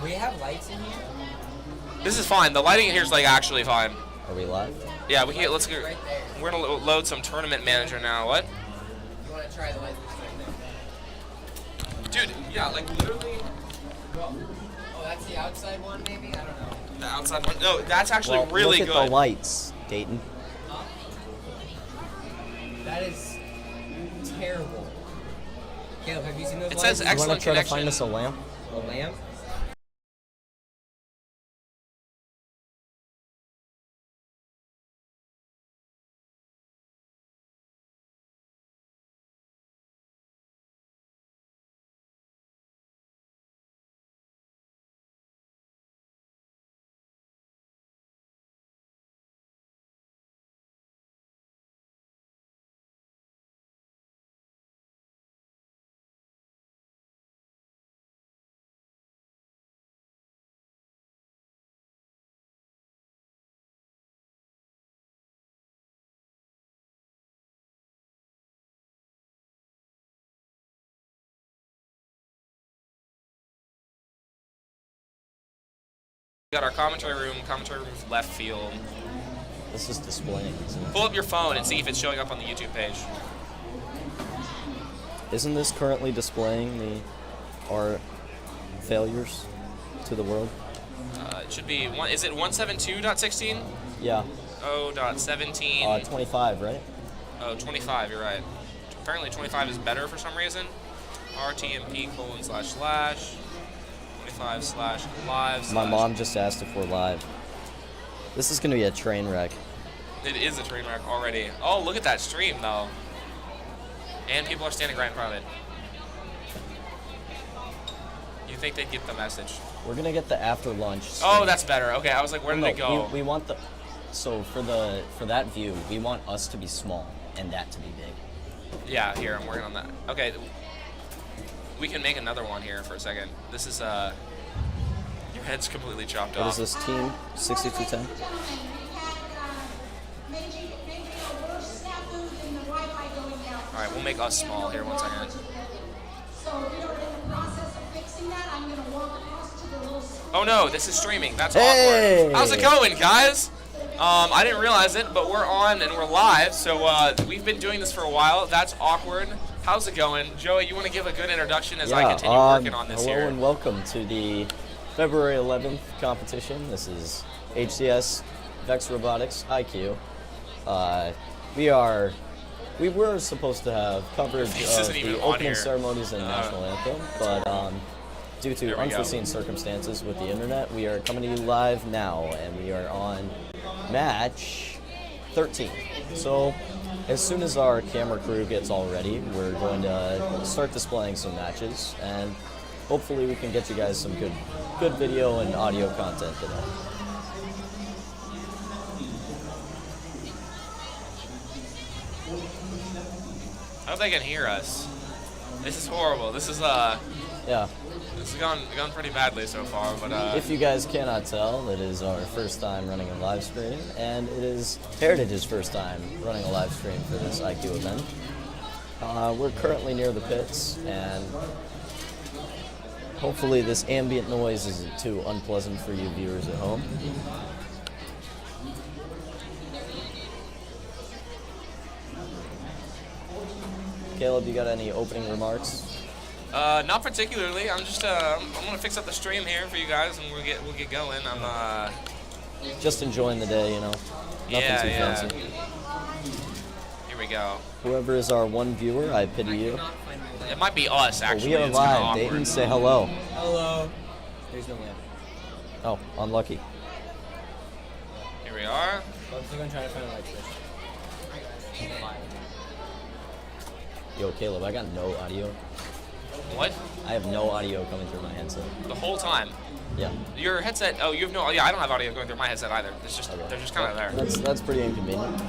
We have lights in here? This is fine. The lighting in here is like actually fine. Are we live? Yeah, we can. Let's go. Right there. We're gonna load some tournament manager now. What? You want to try the lights right there? Dude, yeah, like literally. Oh, that's the outside one, maybe? I don't know. The outside one. No, that's actually really look good. at the lights, Dayton. That is terrible. Caleb, have you seen those It lights? says You want excellent to try to connection. find us a lamp? A lamp? We got our commentary room. Commentary room's left field. This is displaying, isn't it? Pull up your phone and see if it's showing up on the YouTube page. Isn't this currently displaying our failures to the world? It should be one. Is it 172.16? Yeah. 0.17. 25, right? Oh, 25. You're right. Apparently 25 is better for some reason. RTMP:// 25/live. My mom just asked if we're live. This is gonna be a train wreck. It is a train wreck already. Oh, look at that stream though. And people are standing right in front of it. You think they'd get the message? We're gonna get the after lunch. Oh, that's better. Okay, I was like, where did No, it go? We want the. So for that view, we want us to be small and that to be big. Yeah, here, I'm working on that. Okay, we can make another one here for a second. This is, your head's completely chopped What off. is this, team 6210? All right, we'll make us small here, one second. Oh no, this is streaming. That's Hey! awkward. How's it going, guys? I didn't realize it, but we're on and we're live, so we've been doing this for a while. That's awkward. How's it going? Joey, you want to give a good introduction as I continue working on this hello here? and welcome to the February 11th competition. This is HCS VEX Robotics IQ. We were supposed to have coverage This of isn't even the on opening here. ceremonies and national anthem, but due There to we unforeseen go. circumstances with the internet, we are coming to you live now, and we are on match 13. So as soon as our camera crew gets all ready, we're going to start displaying some matches, and hopefully we can get you guys some good video and audio content today. I hope they can hear us. This is horrible. This is Yeah. this has gone pretty badly so far, but If you guys cannot tell, it is our first time running a live stream, and it is Heritage's first time running a live stream for this IQ event. We're currently near the pits, and hopefully this ambient noise isn't too unpleasant for you viewers at home. Caleb, you got any opening remarks? not particularly. I'm just I'm gonna fix up the stream here for you guys, and we'll get going. I'm Just enjoying the day, you know. Nothing too fancy. Here we go. Whoever is our one viewer, I pity you. It might be us actually. We are It's kinda live. awkward. Dayton, say hello. Hello. There's no lamp. Oh, unlucky. Here we are. I'm still gonna try to find a light switch. Yo, Caleb, I got no audio. What? I have no audio coming through my headset. The whole time. Yeah. Your headset. Oh, you have no. Yeah, I don't have audio going through my headset either. It's just Okay. they're just kind of there. That's pretty inconvenient.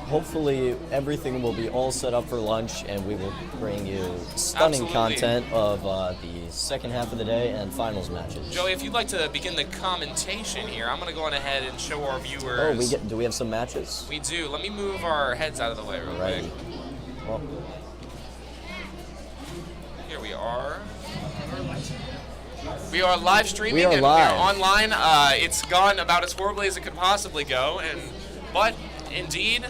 Hopefully everything will be all set up for lunch, and we will bring you stunning Absolutely. content of the second half of the day and finals matches. Joey, if you'd like to begin the commentation here, I'm gonna go on ahead and show our viewers. Oh, do we have some matches? We do. Let me move our heads out of the way real Alrighty. quick. Well, are live streaming. We are and live. We are online. It's gone about as horribly as it could possibly go, but indeed,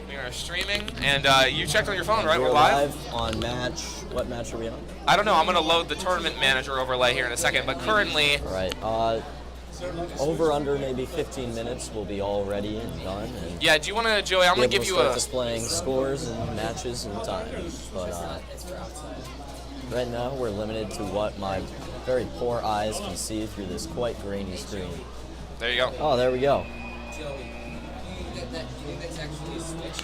we are streaming. And you checked on your phone, right? We're We're live on match. What match are we on? I don't know. I'm going to load the tournament manager overlay here in a second, but currently... All right. Over under maybe 15 minutes, we'll be all ready and done. And yeah, do you want to, Joey, I'm going to give you a... displaying scores and matches and times. But right now, we're limited to what my very poor eyes can see through this quite grainy screen. There you go. Oh, there we go. Joey, do you think that's actually switched?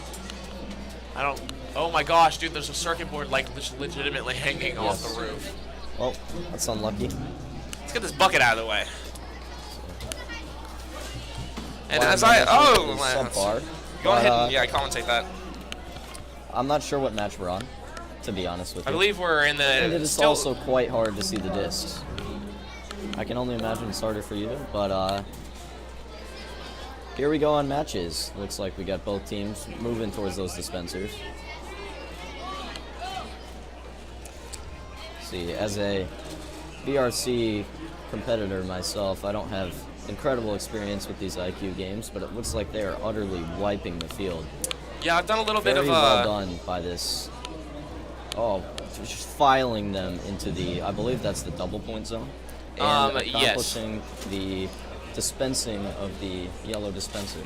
I don't... Oh my gosh, dude, there's a circuit board like legitimately hanging off the roof. Well, that's unlucky. Let's get this bucket out of the way. And Well, as subpar. Go ahead and commentate that. I'm not sure what match we're on, to be honest with you. I believe we're in the... And it is also quite hard to see the discs. I can only imagine it's harder for you, but here we go on matches. Looks like we got both teams moving towards those dispensers. See, as a VRC competitor myself, I don't have incredible experience with these IQ games, but it looks like they are utterly wiping the field. Yeah, I've done a little bit of Very well done by this. Oh, just filing them into the, I believe that's the double point zone. And accomplishing the dispensing of the yellow dispenser.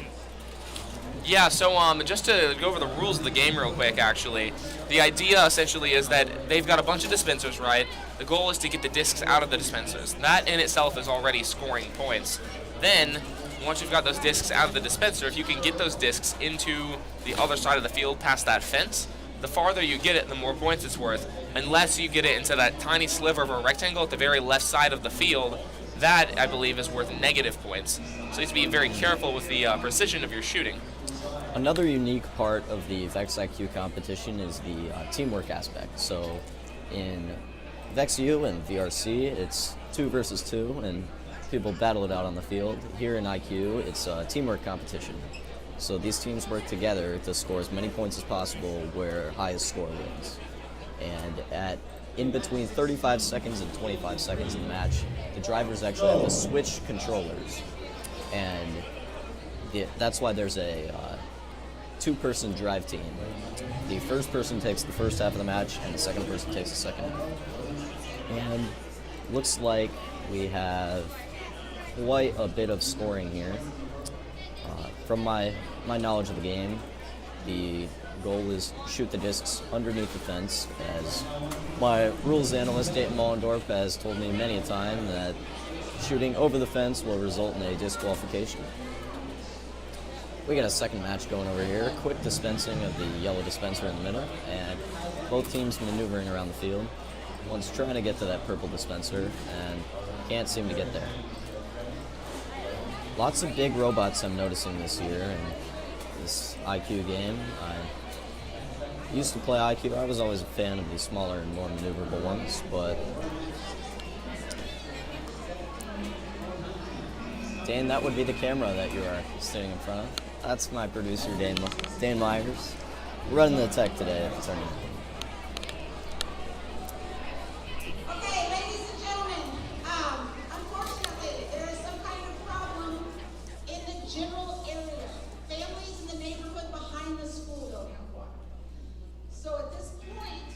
Yeah, so just to go over the rules of the game real quick, actually, the idea essentially is that they've got a bunch of dispensers, right? The goal is to get the discs out of the dispensers. That in itself is already scoring points. Then, once you've got those discs out of the dispenser, if you can get those discs into the other side of the field past that fence, the farther you get it, the more points it's worth. Unless you get it into that tiny sliver of a rectangle at the very left side of the field, that, I believe, is worth negative points. So you have to be very careful with the precision of your shooting. Another unique part of the VEX IQ competition is the teamwork aspect. So in VEX U and VRC, it's 2 versus 2, and people battle it out on the field. Here in IQ, it's a teamwork competition. So these teams work together to score as many points as possible where highest score wins. And in between 35 seconds and 25 seconds in the match, the drivers actually have to switch controllers. And that's why there's a 2-person drive team. The first person takes the first half of the match, and the second person takes the second half. And looks like we have quite a bit of scoring here. From my knowledge of the game, the goal is shoot the discs underneath the fence, as my rules analyst, Dayton Mollendorf, has told me many a time that shooting over the fence will result in a disqualification. We got a second match going over here. Quick dispensing of the yellow dispenser in the middle, and both teams maneuvering around the field. One's trying to get to that purple dispenser and can't seem to get there. Lots of big robots I'm noticing this year in this IQ game. I used to play IQ. I was always a fan of the smaller and more maneuverable ones, but Dane, that would be the camera that you are sitting in front of. That's my producer, Dane Myers, running the tech today at the tournament. Okay, ladies and gentlemen, unfortunately, there is some kind of problem in the general area. Families in the neighborhood behind the school don't have water. So at this point,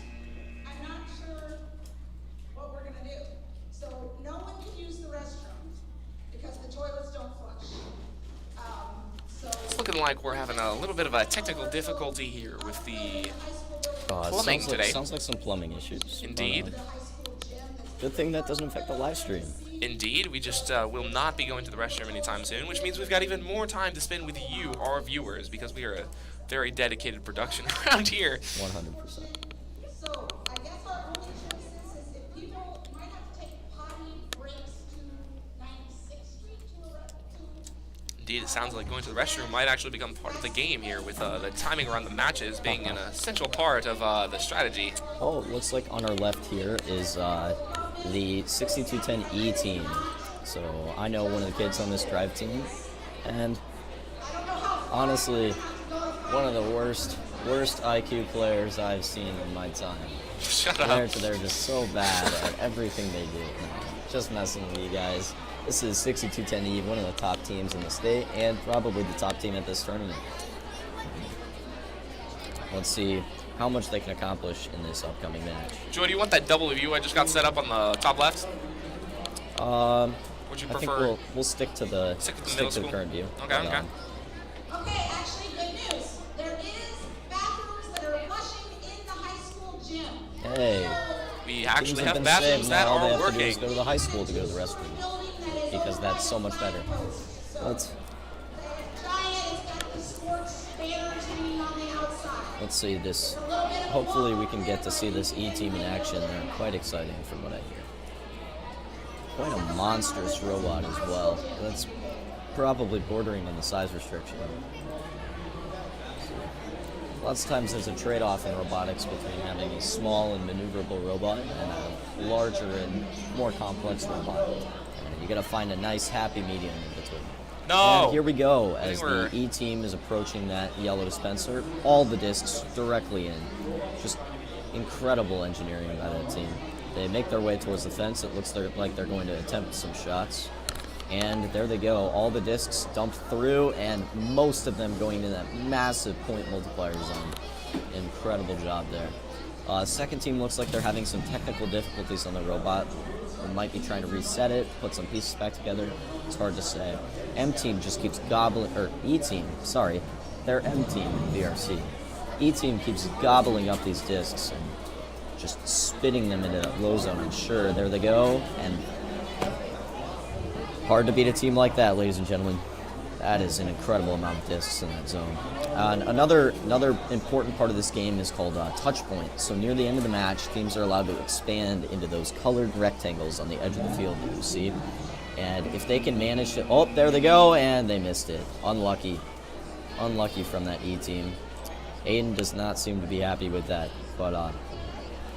I'm not sure what we're gonna do. So no one can use the restrooms because the toilets don't flush. It's looking like we're having a little bit of a technical difficulty here with the plumbing today. Sounds like some plumbing issues. Indeed. Good thing that doesn't affect the live stream. Indeed, we just will not be going to the restroom anytime soon, which means we've got even more time to spend with you, our viewers, because we are a very dedicated production around here. 100%. So I guess our only choice is if people might have to take potty breaks to 96th Street to Indeed, it sounds like going to the restroom might actually become part of the game here, with the timing around the matches being an essential part of the strategy. Oh, it looks like on our left here is the 6210E team. So I know one of the kids on this drive team, and honestly, one of the worst worst IQ players I've seen in my time. Shut up. They're just so bad at everything they do. No, just messing with you guys. This is 6210 Eve, one of the top teams in the state, and probably the top team at this tournament. Let's see how much they can accomplish in this upcoming match. Joy, do you want that double view I just got set up on the top left? Would you I prefer? think we'll stick to the current view. Okay, okay. Okay, actually, good news. There is bathrooms that are flushing in the high school gym. Hey, We actually teams have been bathrooms saved. that Now all they are have to do is working. go to the high school to go to the restroom, Building that is because that's so much better. Let's let's see this. Hopefully we can get to see this E team in action. They're quite exciting from what I hear. Quite a monstrous robot as well. That's probably bordering on the size restriction. Lots of times there's a trade-off in robotics between having a small and maneuverable robot and a larger and more complex robot. And you gotta find a nice happy medium in between. No! And here we go as the E team is approaching that yellow dispenser. All the discs directly in. Just incredible engineering by that team. They make their way towards the fence. It looks like they're going to attempt some shots. And there they go. All the discs dumped through, and most of them going into that massive point multiplier zone. Incredible job there. Second team looks like they're having some technical difficulties on the robot. They might be trying to reset it, put some pieces back together. It's hard to say. M team just keeps gobbling, or E team, sorry. They're M team in VRC. E team keeps gobbling up these discs and just spitting them into that low zone. And sure, there they go. And hard to beat a team like that, ladies and gentlemen. That is an incredible amount of discs in that zone. And another important part of this game is called touch point. So near the end of the match, teams are allowed to expand into those colored rectangles on the edge of the field that you see. And if they can manage to, oh, there they go, and they missed it. Unlucky. Unlucky from that E team. Aiden does not seem to be happy with that. But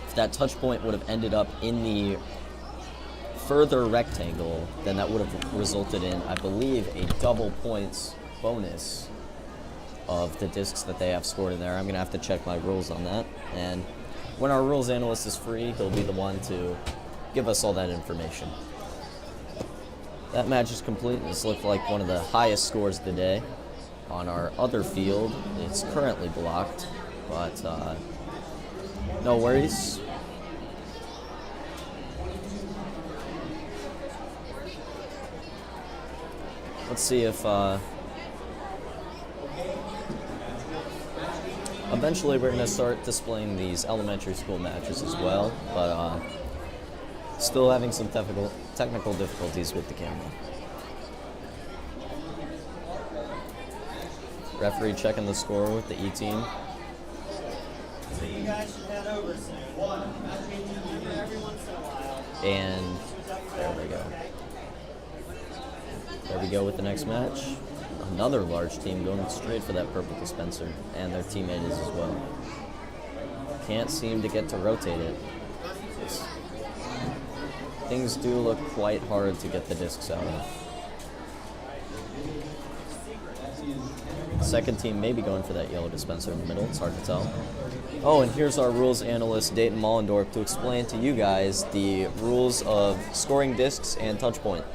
if that touch point would have ended up in the further rectangle, then that would have resulted in, I believe, a double points bonus of the discs that they have scored in there. I'm going to have to check my rules on that. And when our rules analyst is free, he'll be the one to give us all that information. That match is complete. This looked like one of the highest scores of the day. On our other field, it's currently blocked, but no worries. Let's see if eventually we're going to start displaying these elementary school matches as well, but still having some technical difficulties with the camera. Referee checking the score with the E team. So you guys should head over soon. Every once in a while. And there we go. There we go with the next match. Another large team going straight for that purple dispenser, and their teammate is as well. Can't seem to get to rotate it. Things do look quite hard to get the discs out of. Second team may be going for that yellow dispenser in the middle. It's hard to tell. Oh, and here's our rules analyst, Dayton Mollendorf, to explain to you guys the rules of scoring discs and touch point.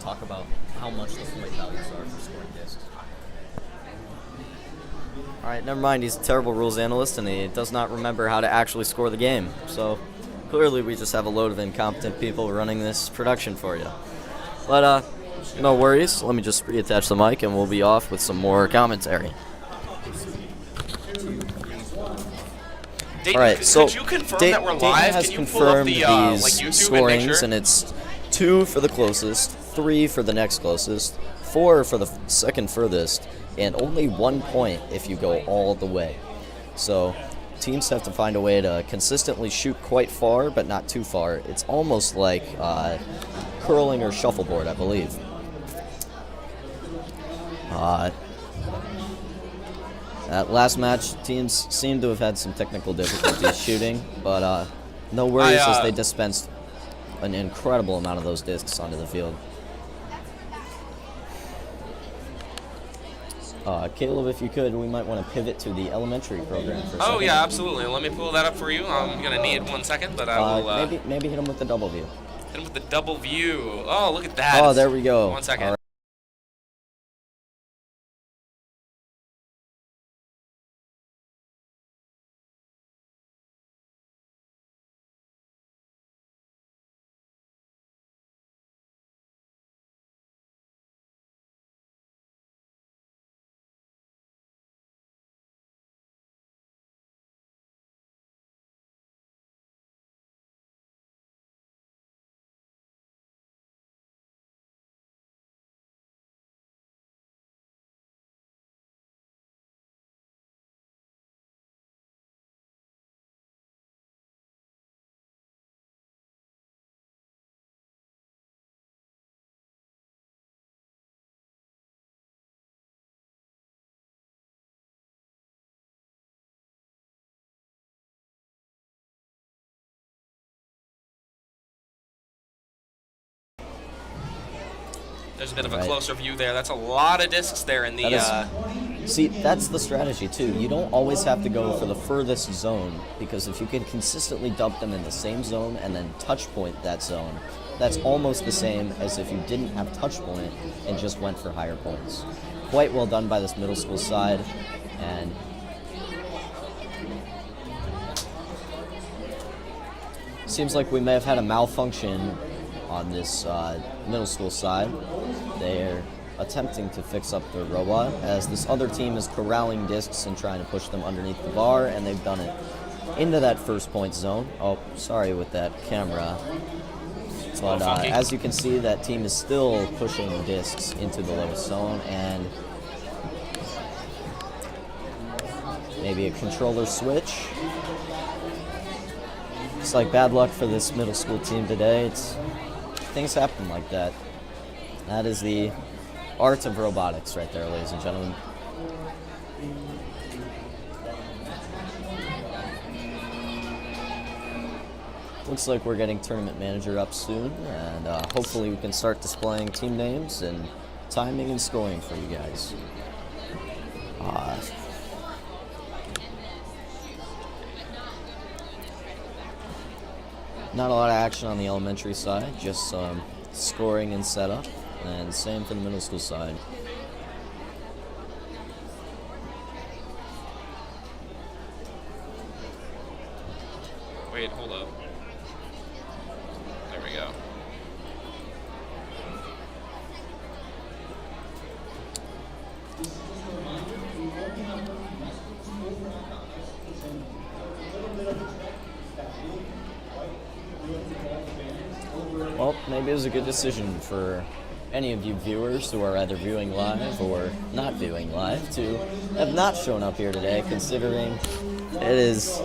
Talk about how much the point values are for scoring discs. All right, never mind. He's a terrible rules analyst, and he does not remember how to actually score the game. So clearly, we just have a load of incompetent people running this production for you. But no worries. Let me just reattach the mic, and we'll be off with some more commentary. Dayton, All right, so could you confirm Dayton that we're live? has Can you pull up confirmed the these YouTube and scorings, make sure? and it's 2 for the closest, 3 for the next closest, 4 for the second furthest, and only 1 point if you go all the way. So teams have to find a way to consistently shoot quite far, but not too far. It's almost like curling or shuffleboard, I believe. That last match, teams seem to have had some technical difficulties shooting, but no worries as they dispensed an incredible amount of those discs onto the field. Caleb, if you could, we might want to pivot to the elementary program for a Oh second. yeah, absolutely. Let me pull that up for you. I'm gonna need 1 second, but I will Maybe hit him with the double view. hit him with the double view. Oh, look at that. Oh, there we go. 1 second. All right. There's a bit of a Right. closer view there. That's a lot of discs there in the. See, that's the strategy too. You don't always have to go for the furthest zone, because if you can consistently dump them in the same zone and then touch point that zone, that's almost the same as if you didn't have touch point and just went for higher points. Quite well done by this middle school side, and seems like we may have had a malfunction on this middle school side. They're attempting to fix up their robot as this other team is corralling discs and trying to push them underneath the bar, and they've done it into that first point zone. Oh, sorry with that camera. But as you can see, that team is still pushing discs into the lowest zone, and maybe a controller switch. It's like bad luck for this middle school team today. Things happen like that. That is the art of robotics right there, ladies and gentlemen. Looks like we're getting tournament manager up soon, and hopefully we can start displaying team names and timing and scoring for you guys. Not a lot of action on the elementary side, just some scoring and setup, and same for the middle school side. Wait, hold up. There we go. Well, maybe it was a good decision for any of you viewers who are either viewing live or not viewing live to have not shown up here today, considering it is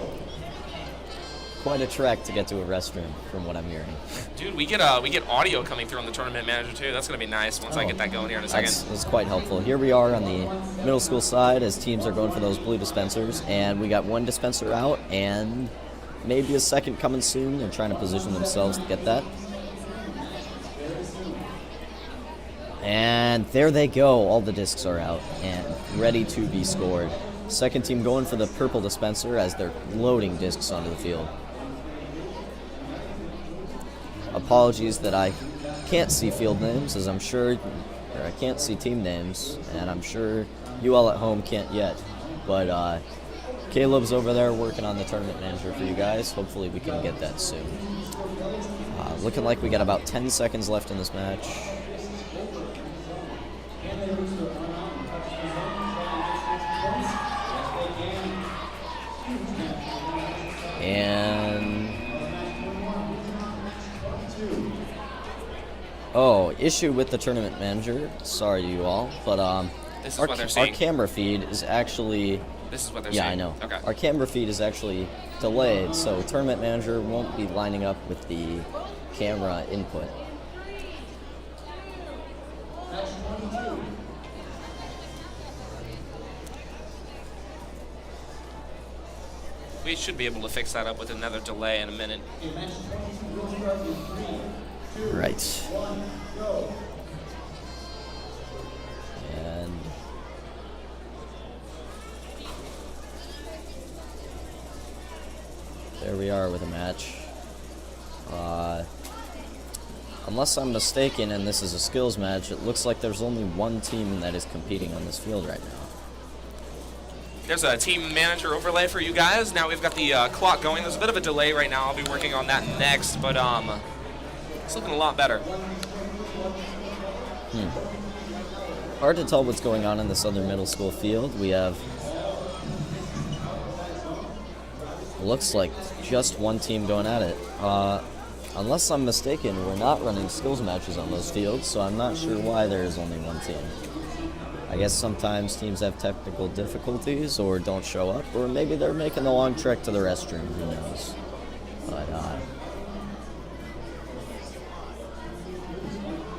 quite a trek to get to a restroom, from what I'm hearing. Dude, we get audio coming through on the tournament manager too. That's gonna be nice once I get that going here in a second. That's quite helpful. Here we are on the middle school side as teams are going for those blue dispensers, and we got one dispenser out and maybe a second coming soon. They're trying to position themselves to get that. And there they go. All the discs are out and ready to be scored. Second team going for the purple dispenser as they're loading discs onto the field. Apologies that I can't see field names, as I'm sure, or I can't see team names, and I'm sure you all at home can't yet. But Caleb's over there working on the tournament manager for you guys. Hopefully we can get that soon. Looking like we got about 10 seconds left in this match. And issue with the tournament manager. Sorry to you all, but This is what they're saying. our camera feed is actually This is what they're yeah, saying. I know. Okay. Our camera feed is actually delayed, so tournament manager won't be lining up with the camera input. We should be able to fix that up with another delay in a minute. Right. And There we are with a match. Unless I'm mistaken and this is a skills match, it looks like there's only one team that is competing on this field right now. There's a team manager overlay for you guys. Now we've got the clock going. There's a bit of a delay right now. I'll be working on that next, but it's looking a lot better. Hard to tell what's going on in the Southern Middle School field. We have, looks like just one team going at it. Unless I'm mistaken, we're not running skills matches on those fields, so I'm not sure why there is only one team. I guess sometimes teams have technical difficulties or don't show up, or maybe they're making the long trek to the restroom, who knows. But,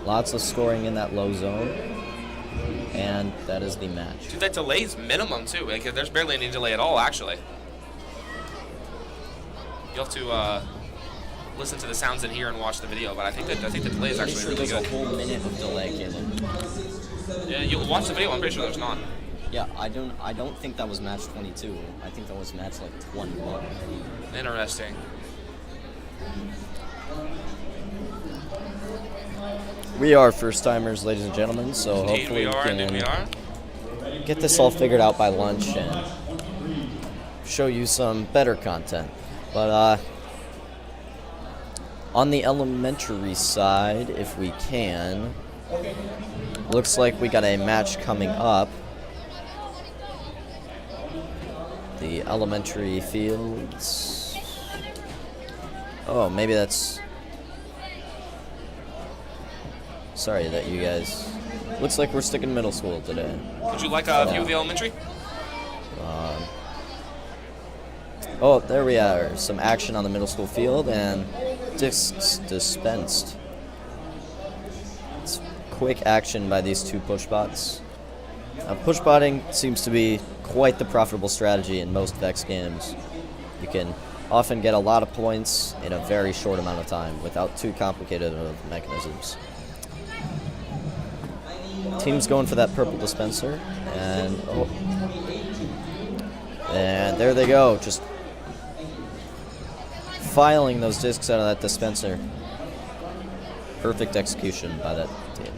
lots of scoring in that low zone, and that is the match. Dude, that delay's minimum, too. Like, there's barely any delay at all, actually. You'll have to listen to the sounds in here and watch the video, but I think the delay is actually really good. There's a whole minute of delay, Caleb. Yeah, you'll watch the video. I'm pretty sure there's not. Yeah, I don't think that was match 22. I think that was match like 21. Interesting. We are first timers, ladies and gentlemen, so Indeed hopefully we are, indeed we are. get this all figured out by lunch and show you some better content. But on the elementary side, if we can, looks like we got a match coming up. The elementary fields. Oh, maybe that's... Sorry that you guys... Looks like we're sticking middle school today. Would you like a view of the elementary? Oh, there we are. Some action on the middle school field and discs dispensed. It's quick action by these two push bots. Push botting seems to be quite the profitable strategy in most VEX games. You can often get a lot of points in a very short amount of time without too complicated of mechanisms. Team's going for that purple dispenser, and and there they go, just filing those discs out of that dispenser. Perfect execution by that team.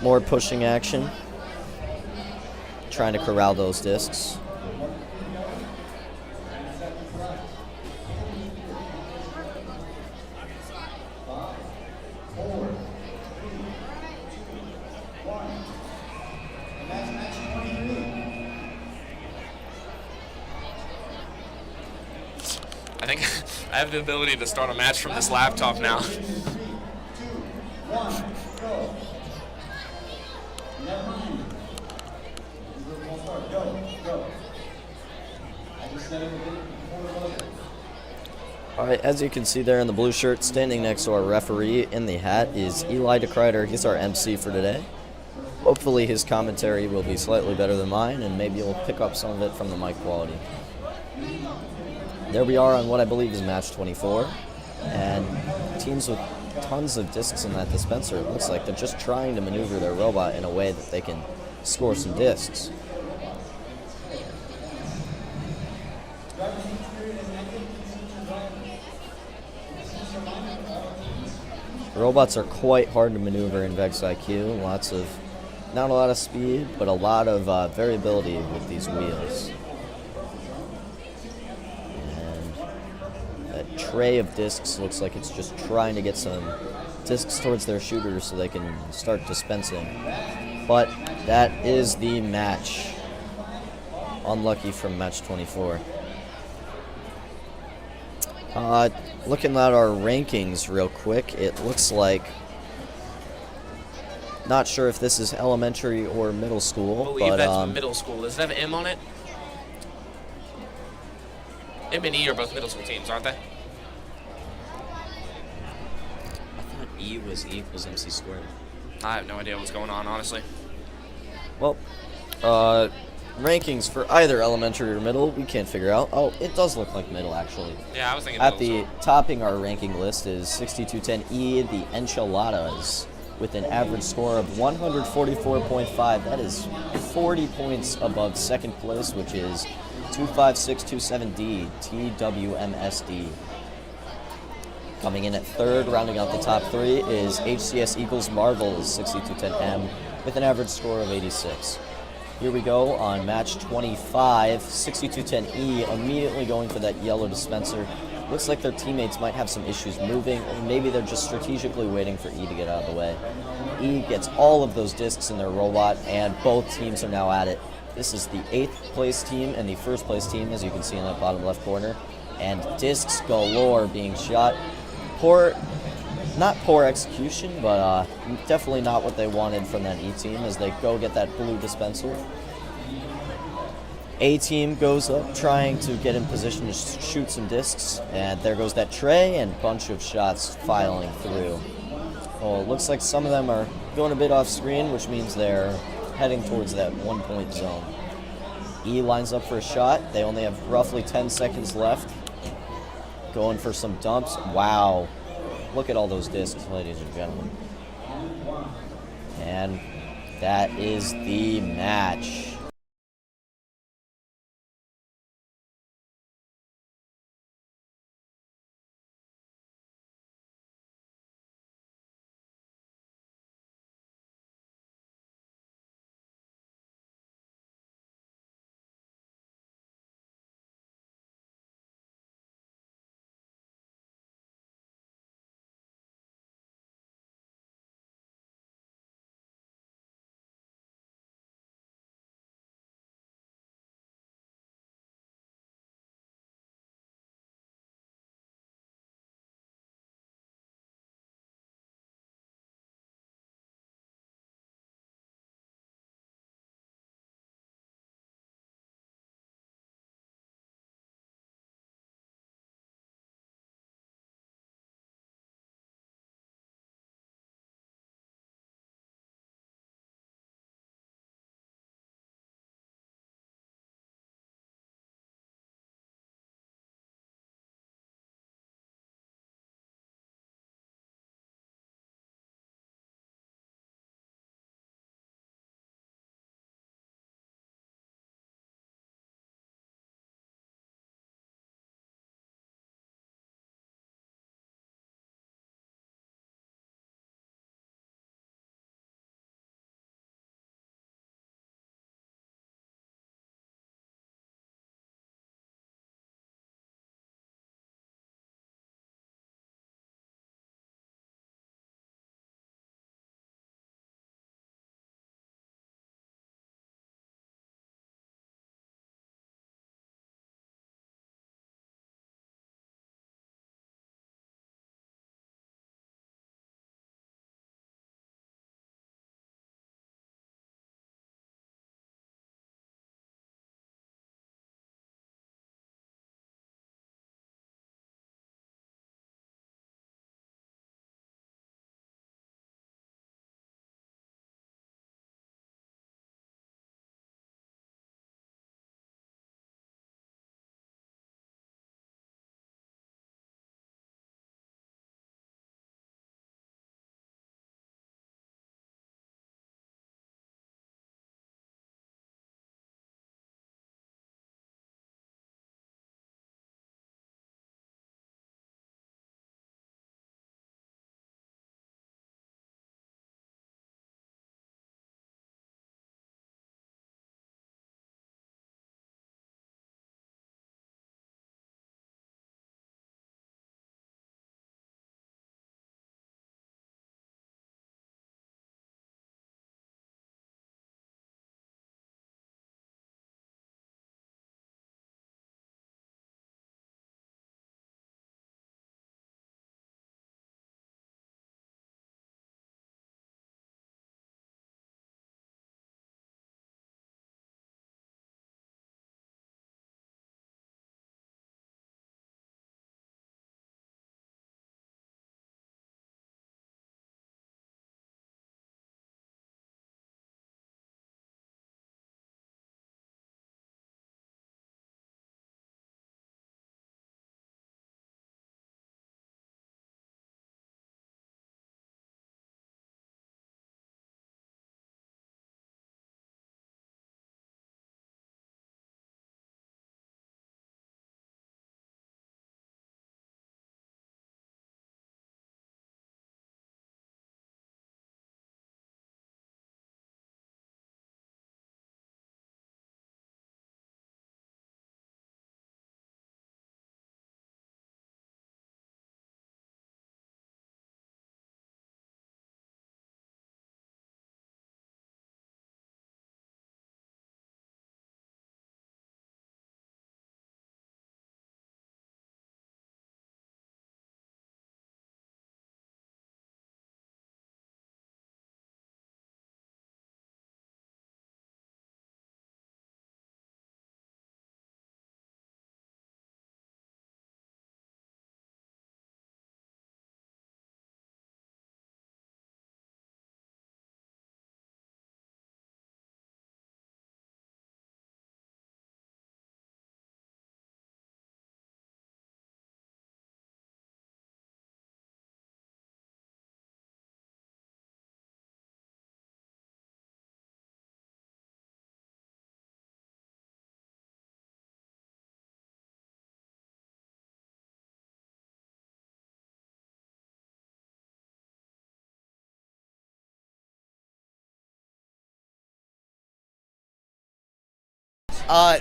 More pushing action, trying to corral those discs. I think I have the ability to start a match from this laptop now. Alright, as you can see there in the blue shirt, standing next to our referee in the hat is Eli DeKreider. He's our MC for today. Hopefully his commentary will be slightly better than mine, and maybe you'll pick up some of it from the mic quality. There we are on what I believe is match 24, and teams with tons of discs in that dispenser, it looks like they're just trying to maneuver their robot in a way that they can score some discs. Robots are quite hard to maneuver in VEX IQ. Not a lot of speed, but a lot of variability with these wheels. And that tray of discs looks like it's just trying to get some discs towards their shooters so they can start dispensing. But that is the match. Unlucky from match 24. Looking at our rankings real quick, it looks like, not sure if this is elementary or middle school, I believe but that's middle school. Does it have an M on it? M and E are both middle school teams, aren't they? I thought E was equals MC squared. I have no idea what's going on, honestly. Well, rankings for either elementary or middle, we can't figure out. Oh, it does look like middle, actually. Yeah, I was thinking At middle the topping our ranking list is 6210E, the Enchiladas. with an average score of 144.5. That is 40 points above second place, which is 25627D, TWMSD. Coming in at third, rounding out the top three, is HCS Eagles Marvels 6210M with an average score of 86. Here we go on match 25, 6210E immediately going for that yellow dispenser. Looks like their teammates might have some issues moving, or maybe they're just strategically waiting for E to get out of the way. E gets all of those discs in their robot, and both teams are now at it. This is the 8th place team and the 1st place team, as you can see in that bottom left corner. And discs galore being shot. Not poor execution, but definitely not what they wanted from that E team as they go get that blue dispenser. A team goes up trying to get in position to shoot some discs, and there goes that tray and bunch of shots filing through. Oh, it looks like some of them are going a bit off screen, which means they're heading towards that 1-point zone. E lines up for a shot. They only have roughly 10 seconds left. Going for some dumps. Wow. Look at all those discs, ladies and gentlemen. And that is the match.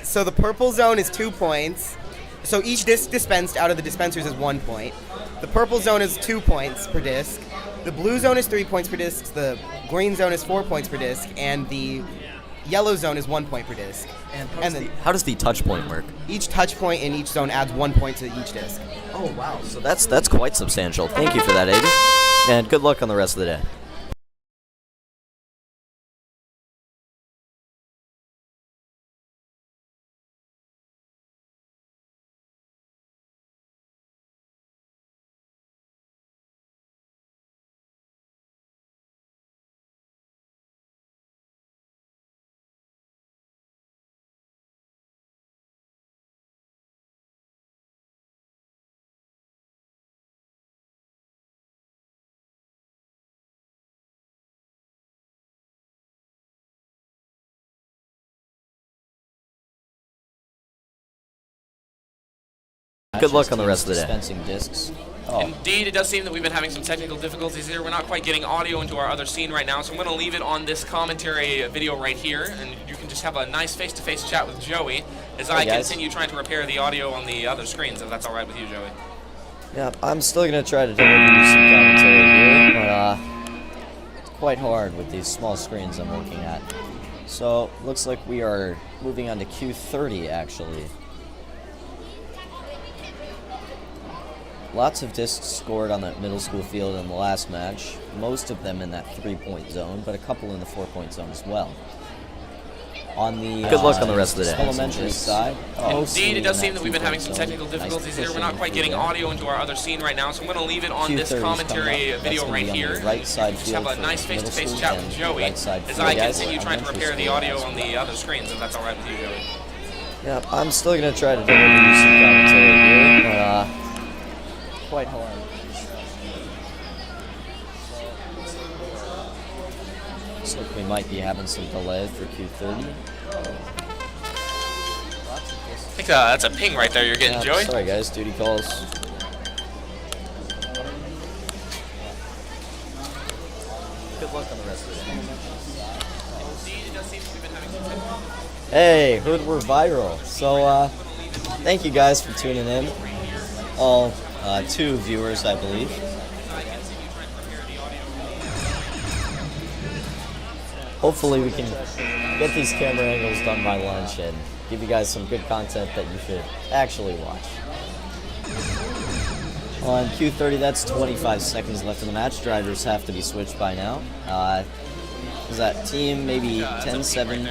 So the purple zone is 2 points. So each disc dispensed out of the dispensers is 1 point. The purple zone is 2 points per disc. The blue zone is 3 points per disc. The green zone is 4 points per disc, and the yellow zone is 1 point per disc. And how does the touch point work? Each touch point in each zone adds 1 point to each disc. Oh wow! So that's quite substantial. Thank you for that, Aiden. And good luck on the rest of the day. Good luck on the rest of the day. Dispensing discs. Oh. Indeed, it does seem that we've been having some technical difficulties here. We're not quite getting audio into our other scene right now, so I'm going to leave it on this commentary video right here, and you can just have a nice face-to-face chat with Joey as I continue trying to repair the audio on the other screens, if that's all right with you, Joey. Yeah, I'm still going to try to deliver you some commentary here, but it's quite hard with these small screens I'm looking at. So, looks like we are moving on to Q30, actually. Lots of discs scored on that middle school field in the last match, most of them in that 3-point zone, but a couple in the 4-point zone as well. On the good luck on the rest of the day. Elementary side. Indeed, it does seem that we've been having some technical difficulties here. We're not quite getting audio into our other scene right now, so I'm going to leave it on this commentary video right here. Right side just have a nice face-to-face chat with Joey as I continue trying to repair the audio on the other screens, if that's all right with you, Joey. Yeah, I'm still going to try to deliver you some commentary here, but quite hard. Looks like we might be having some delay for Q30. I think that's a ping right there you're getting, Joey. Sorry guys, duty calls. Good luck on the rest of the day. Hey, heard we're viral. So thank you guys for tuning in. All 2 viewers, I believe. Hopefully we can get these camera angles done by lunch and give you guys some good content that you should actually watch. On Q30, that's 25 seconds left in the match. Drivers have to be switched by now. Is that team maybe 10-7,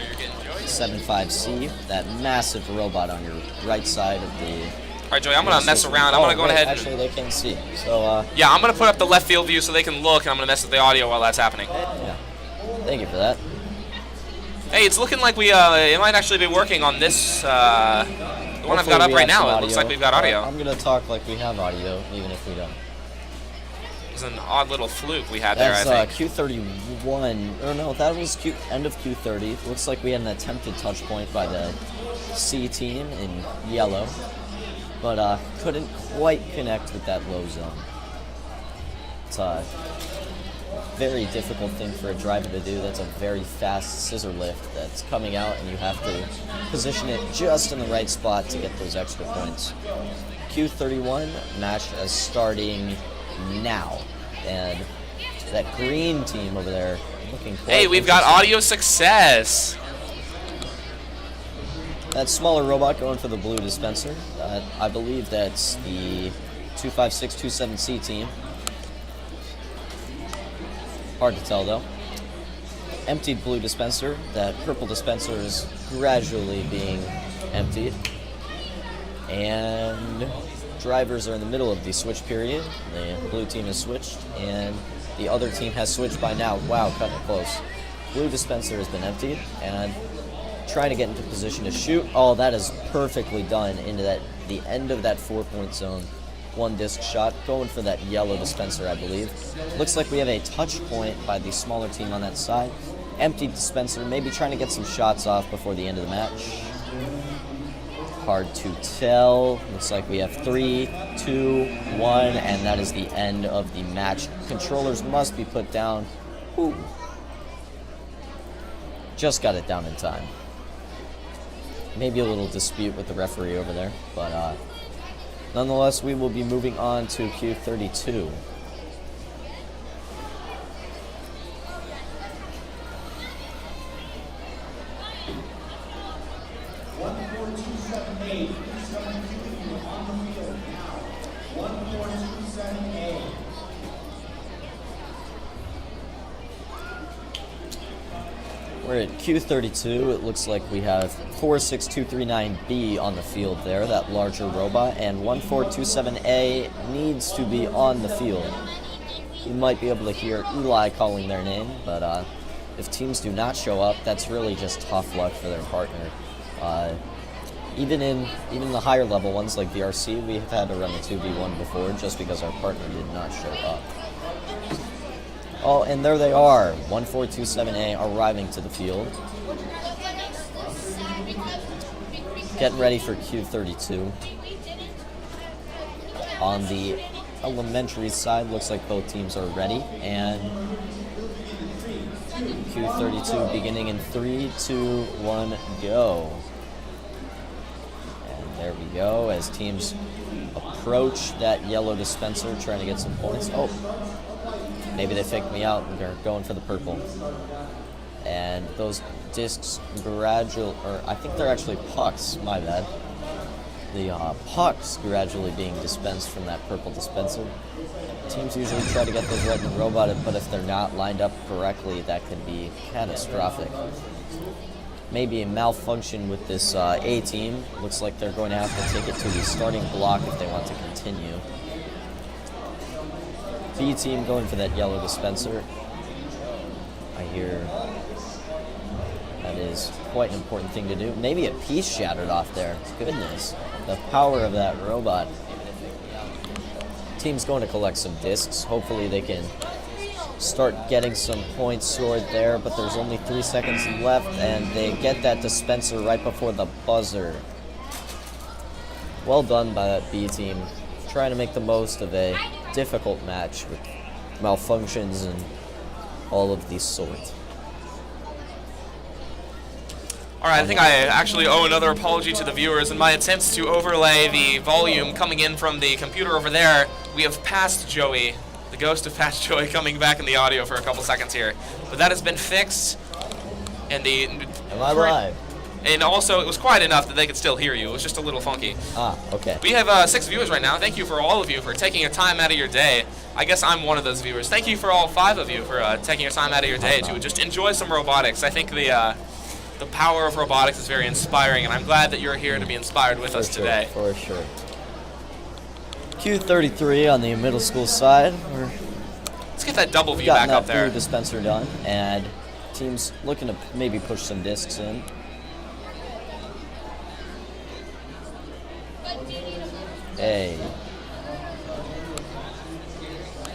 7-5C, that massive robot on your right side of the... All right, Joey, I'm going to mess around. I'm going to go ahead and... Actually, they can't see. So, yeah, I'm going to put up the left field view so they can look, and I'm going to mess with the audio while that's happening. Yeah. Thank you for that. Hey, it's looking like we it might actually be working on this, the one I've got up right now. It looks like we've got audio. I'm going to talk like we have audio, even if we don't. It was an odd little fluke we had there, I think. Q31. Or no, that was end of Q30. Looks like we had an attempted touch point by the C team in yellow, but couldn't quite connect with that low zone. It's a very difficult thing for a driver to do. That's a very fast scissor lift that's coming out, and you have to position it just in the right spot to get those extra points. Q31 match is starting now, and that green team over there looking quite Hey, we've got audio success. That smaller robot going for the blue dispenser. I believe that's the 25627C team. Hard to tell though. Emptied blue dispenser. That purple dispenser is gradually being emptied. And drivers are in the middle of the switch period. The blue team has switched, and the other team has switched by now. Wow, cutting it close. Blue dispenser has been emptied, and trying to get into position to shoot. Oh, that is perfectly done into the end of that 4-point zone. 1 disc shot, going for that yellow dispenser, I believe. Looks like we have a touch point by the smaller team on that side. Empty dispenser, maybe trying to get some shots off before the end of the match. Hard to tell. Looks like we have 3, 2, 1, and that is the end of the match. Controllers must be put down. Ooh. Just got it down in time. maybe a little dispute with the referee over there, but nonetheless, we will be moving on to Q32. We're at Q32. It looks like we have 46239B on the field there, that larger robot, and 1427A needs to be on the field. You might be able to hear Eli calling their name, but if teams do not show up, that's really just tough luck for their partner. Even the higher level ones like VRC, we have had to run the 2v1 before just because our partner did not show up. Oh, and there they are, 1427A arriving to the field. Getting ready for Q32. On the elementary side, looks like both teams are ready, and Q32 beginning in 3, 2, 1, go. And there we go, as teams approach that yellow dispenser, trying to get some points. Oh. Maybe they faked me out and they're going for the purple. And those discs I think they're actually pucks, my bad. The pucks gradually being dispensed from that purple dispenser. Teams usually try to get those right in the robot, but if they're not lined up correctly, that can be catastrophic. Maybe a malfunction with this A team. Looks like they're going to have to take it to the starting block if they want to continue. B team going for that yellow dispenser. I hear that is quite an important thing to do. Maybe a piece shattered off there. Goodness, the power of that robot. Team's going to collect some discs. Hopefully they can start getting some points scored there, but there's only 3 seconds left, and they get that dispenser right before the buzzer. Well done by that B team, trying to make the most of a difficult match with malfunctions and all of these sorts. Alright, I think I actually owe another apology to the viewers. In my attempts to overlay the volume coming in from the computer over there, we have passed Joey, the ghost of past Joey, coming back in the audio for a couple seconds here. But that has been fixed, and Am I live? And also, it was quiet enough that they could still hear you. It was just a little funky. Ah, okay. We have 6 viewers right now. Thank you for all of you for taking your time out of your day. I guess I'm one of those viewers. Thank you for all 5 of you for taking your time out of your day to just enjoy some robotics. I think the power of robotics is very inspiring, and I'm glad that you're here to be inspired with us today. For sure. Q33 on the middle school side. Let's get that double view back up there. Blue dispenser done, and teams looking to maybe push some discs in. Hey.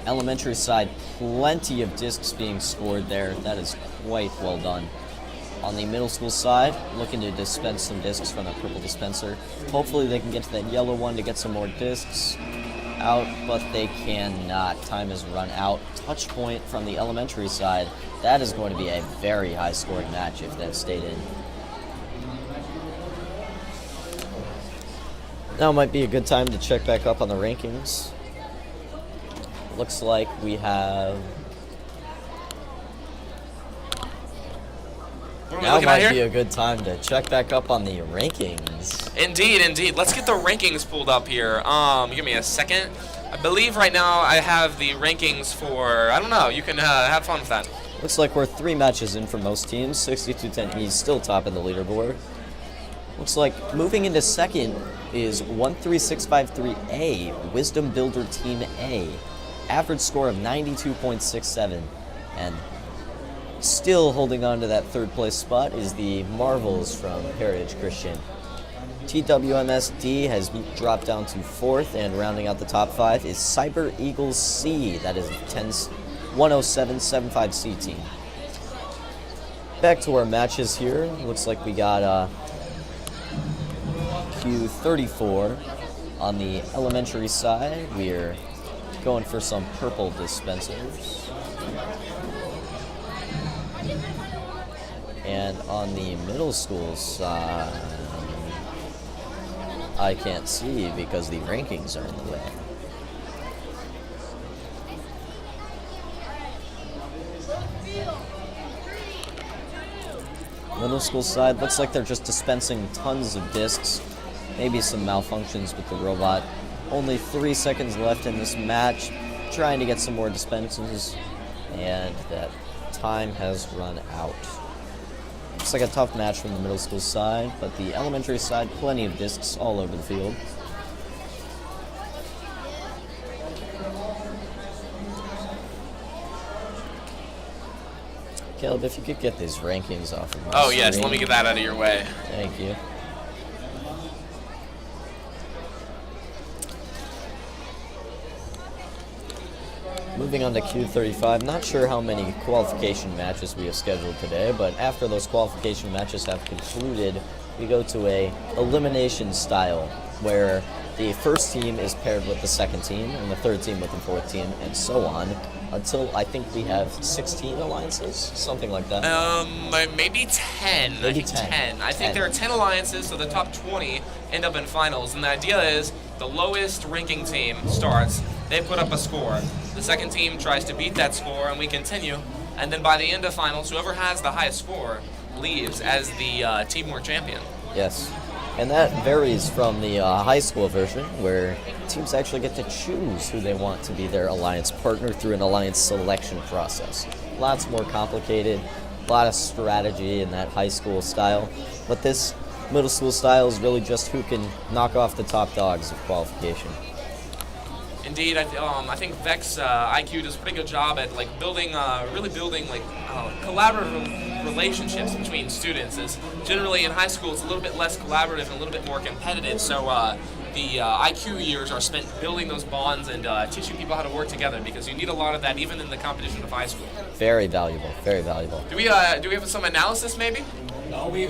Elementary side, plenty of discs being scored there. That is quite well done. On the middle school side, looking to dispense some discs from that purple dispenser. Hopefully they can get to that yellow one to get some more discs out, but they cannot. Time has run out. Touch point from the elementary side. That is going to be a very high scoring match if that stayed in. Now might be a good time to check back up on the rankings. Looks like we have... Now might be a good time to check back up on the rankings. Indeed, indeed. Let's get the rankings pulled up here. Give me a second. I believe right now I have the rankings for... I don't know. You can have fun with that. Looks like we're 3 matches in for most teams. 6210E still top in the leaderboard. Looks like moving into second is 13653A, Wisdom Builder Team A. Average score of 92.67. And still holding on to that 3rd place spot is the Marvels from Heritage Christian. TWMSD has dropped down to 4th, and rounding out the top 5 is Cyber Eagles C. That is 10775C team. Back to our matches here. Looks like we got Q34 on the elementary side. We're going for some purple dispensers. And on the middle school side, I can't see because the rankings are in the way. Middle school side, looks like they're just dispensing tons of discs. Maybe some malfunctions with the robot. Only 3 seconds left in this match. Trying to get some more dispenses. And that time has run out. Looks like a tough match from the middle school side, but the elementary side, plenty of discs all over the field. Caleb, if you could get these rankings off of my Oh, yes, screen. let me get that out of your way. Thank you. Moving on to Q35, not sure how many qualification matches we have scheduled today, but after those qualification matches have concluded, we go to a elimination style where the first team is paired with the second team and the third team with the fourth team and so on until I think we have 16 alliances, something like that. Maybe 10. Maybe I think 10. I think there are 10 alliances, so the top 20 end up in finals. And the idea is the lowest ranking team starts. They put up a score. The second team tries to beat that score, and we continue. And then by the end of finals, whoever has the highest score leaves as the teamwork champion. Yes. And that varies from the high school version, where teams actually get to choose who they want to be their alliance partner through an alliance selection process. Lots more complicated, a lot of strategy in that high school style. But this middle school style is really just who can knock off the top dogs of qualification. Indeed, I think VEX IQ does a pretty good job at building collaborative relationships between students. As generally in high school, it's a little bit less collaborative and a little bit more competitive. So the IQ years are spent building those bonds and teaching people how to work together, because you need a lot of that even in the competition of high school. Very valuable. Very valuable. Do we have some analysis maybe? No, we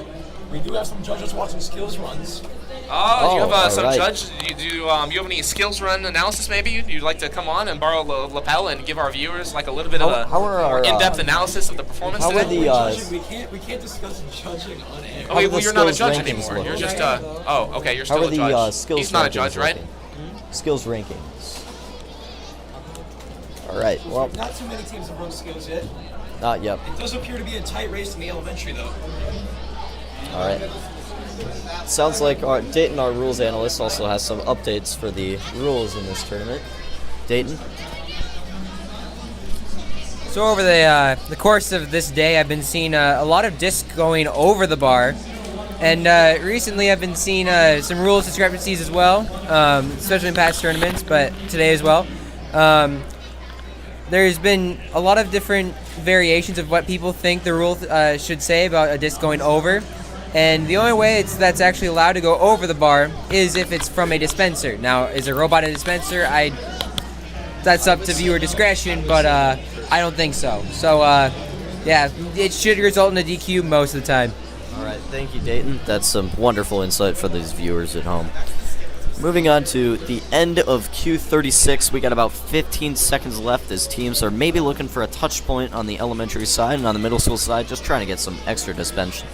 do have some judges watching skills runs. Oh, do you have some right. judge? You have any skills run analysis maybe? You'd like to come on and borrow a lapel and give our viewers a little bit of a how are our, more in-depth analysis of the performance how are today? the Judging, we can't discuss judging on air. Oh, wait, well, the you're not a skills judge rankings anymore. look? You're just okay, you're How still are a the judge. skills He's not a rankings judge, right? looking? Skills rankings. All right. Well, Not too many teams have run skills yet. not yet. It does appear to be a tight race in the elementary, though. All right. Sounds like Dayton, our rules analyst, also has some updates for the rules in this tournament. Dayton? So over the course of this day, I've been seeing a lot of discs going over the bar, and recently I've been seeing some rules discrepancies as well, especially in past tournaments, but today as well. There's been a lot of different variations of what people think the rule should say about a disc going over. And the only way that's actually allowed to go over the bar is if it's from a dispenser. Now, is a robot a dispenser? That's up to viewer discretion, but I don't think so. So, yeah, it should result in a DQ most of the time. All right. Thank you, Dayton. That's some wonderful insight for these viewers at home. Moving on to the end of Q36, we got about 15 seconds left as teams are maybe looking for a touch point on the elementary side, and on the middle school side, just trying to get some extra dispensions.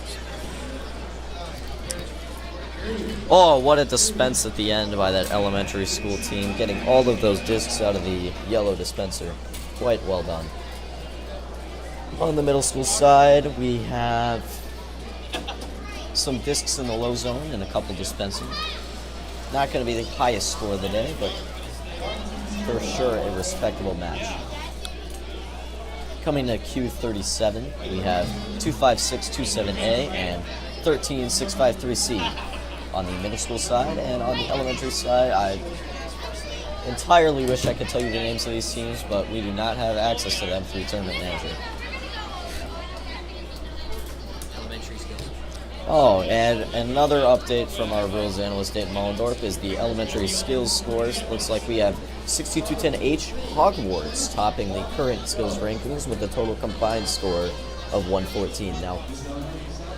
Oh, what a dispense at the end by that elementary school team, getting all of those discs out of the yellow dispenser. Quite well done. On the middle school side, we have some discs in the low zone and a couple dispensing. Not going to be the highest score of the day, but for sure a respectable match. Coming to Q37, we have 25627A and 13653C. On the middle school side, and on the elementary side, I entirely wish I could tell you the names of these teams, but we do not have access to them through Tournament Manager. Elementary skills. Oh, and another update from our rules analyst, Dayton Mollendorf, is the elementary skills scores. Looks like we have 6210H Hogwarts topping the current skills rankings with a total combined score of 114. Now,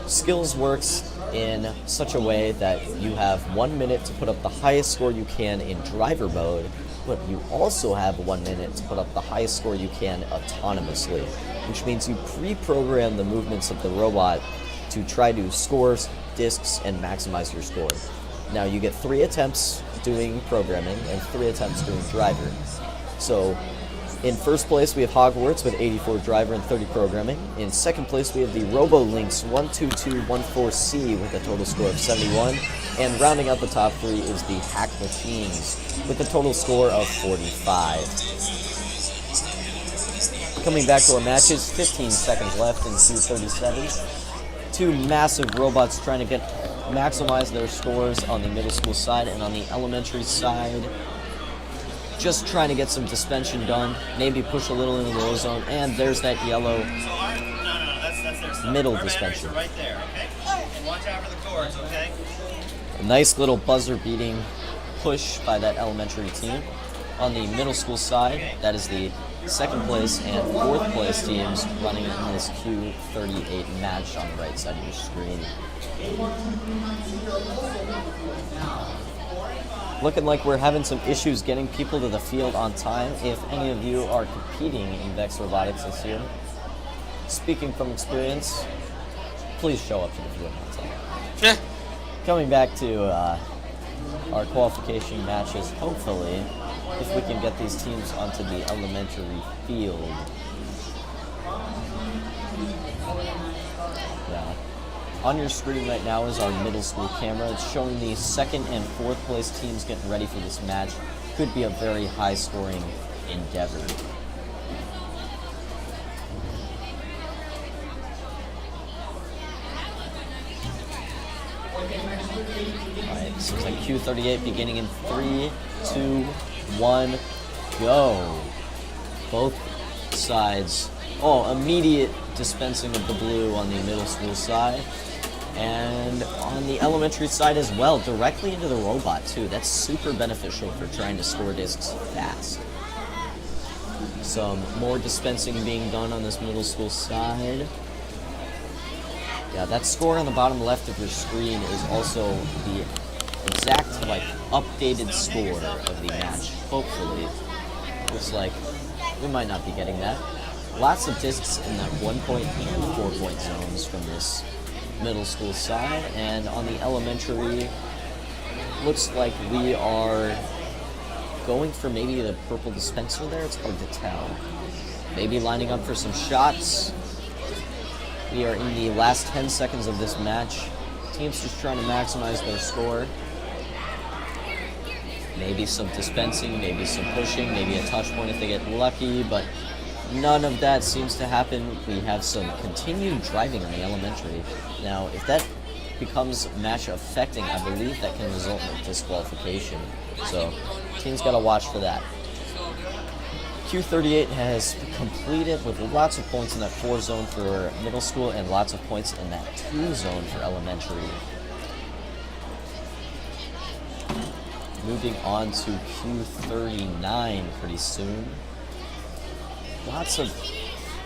skills works in such a way that you have 1 minute to put up the highest score you can in driver mode, but you also have 1 minute to put up the highest score you can autonomously, which means you pre-program the movements of the robot to try to score discs and maximize your score. Now you get 3 attempts doing programming and 3 attempts doing driver. So in first place we have Hogwarts with 84 driver and 30 programming. In second place we have the RoboLinks 12214C with a total score of 71. And rounding out the top 3 is the Hack Machines with a total score of 45. Coming back to our matches, 15 seconds left in Q37. 2 massive robots trying to maximize their scores on the middle school side, and on the elementary side, just trying to get some dispension done, maybe push a little into the low zone, and there's that yellow middle dispension. Right there, okay? And watch out for the cords, okay? A nice little buzzer beating push by that elementary team. On the middle school side, that is the second place and fourth place teams running in this Q38 match on the right side of your screen. Looking like we're having some issues getting people to the field on time. If any of you are competing in VEX Robotics this year, speaking from experience, please show up to the field on time. Coming back to our qualification matches, hopefully, if we can get these teams onto the elementary field. Yeah. On your screen right now is our middle school camera. It's showing the second and fourth place teams getting ready for this match. Could be a very high scoring endeavor. Alright, seems like Q38 beginning in 3, 2, 1, go. Both sides. Oh, immediate dispensing of the blue on the middle school side. And on the elementary side as well, directly into the robot too. That's super beneficial for trying to score discs fast. Some more dispensing being done on this middle school side. Yeah, that score on the bottom left of your screen is also the exact, updated score of the match. Hopefully. Looks like we might not be getting that. Lots of discs in that 1-point and 4-point zones from this middle school side, and on the elementary, looks like we are going for maybe the purple dispenser there. It's hard to tell. Maybe lining up for some shots. We are in the last 10 seconds of this match. Teams just trying to maximize their score. Maybe some dispensing, maybe some pushing, maybe a touch point if they get lucky, but none of that seems to happen. We have some continued driving on the elementary. Now, if that becomes match affecting, I believe that can result in a disqualification. So, team's got to watch for that. Q38 has completed with lots of points in that 4 zone for middle school and lots of points in that 2 zone for elementary. Moving on to Q39 pretty soon.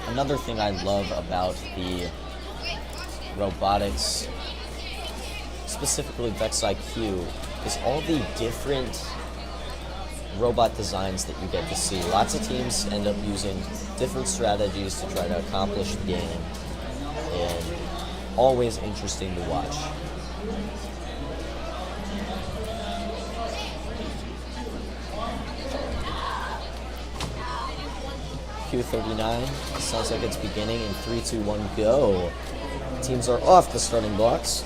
Another thing I love about the robotics, specifically VEX IQ, is all the different robot designs that you get to see. Lots of teams end up using different strategies to try to accomplish the game, and always interesting to watch. Q39, sounds like it's beginning in 3, 2, 1, go. Teams are off the starting blocks.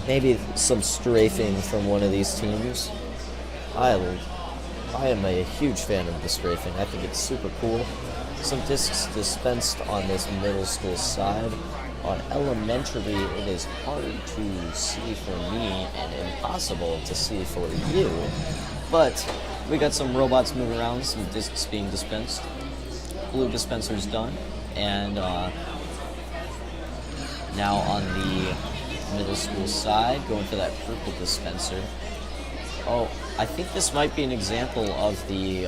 Maybe some strafing from one of these teams. I am a huge fan of the strafing. I think it's super cool. Some discs dispensed on this middle school side. On elementary, it is hard to see for me and impossible to see for you. But we got some robots moving around, some discs being dispensed. Blue dispenser's done. And now on the middle school side, going for that purple dispenser. Oh, I think this might be an example of the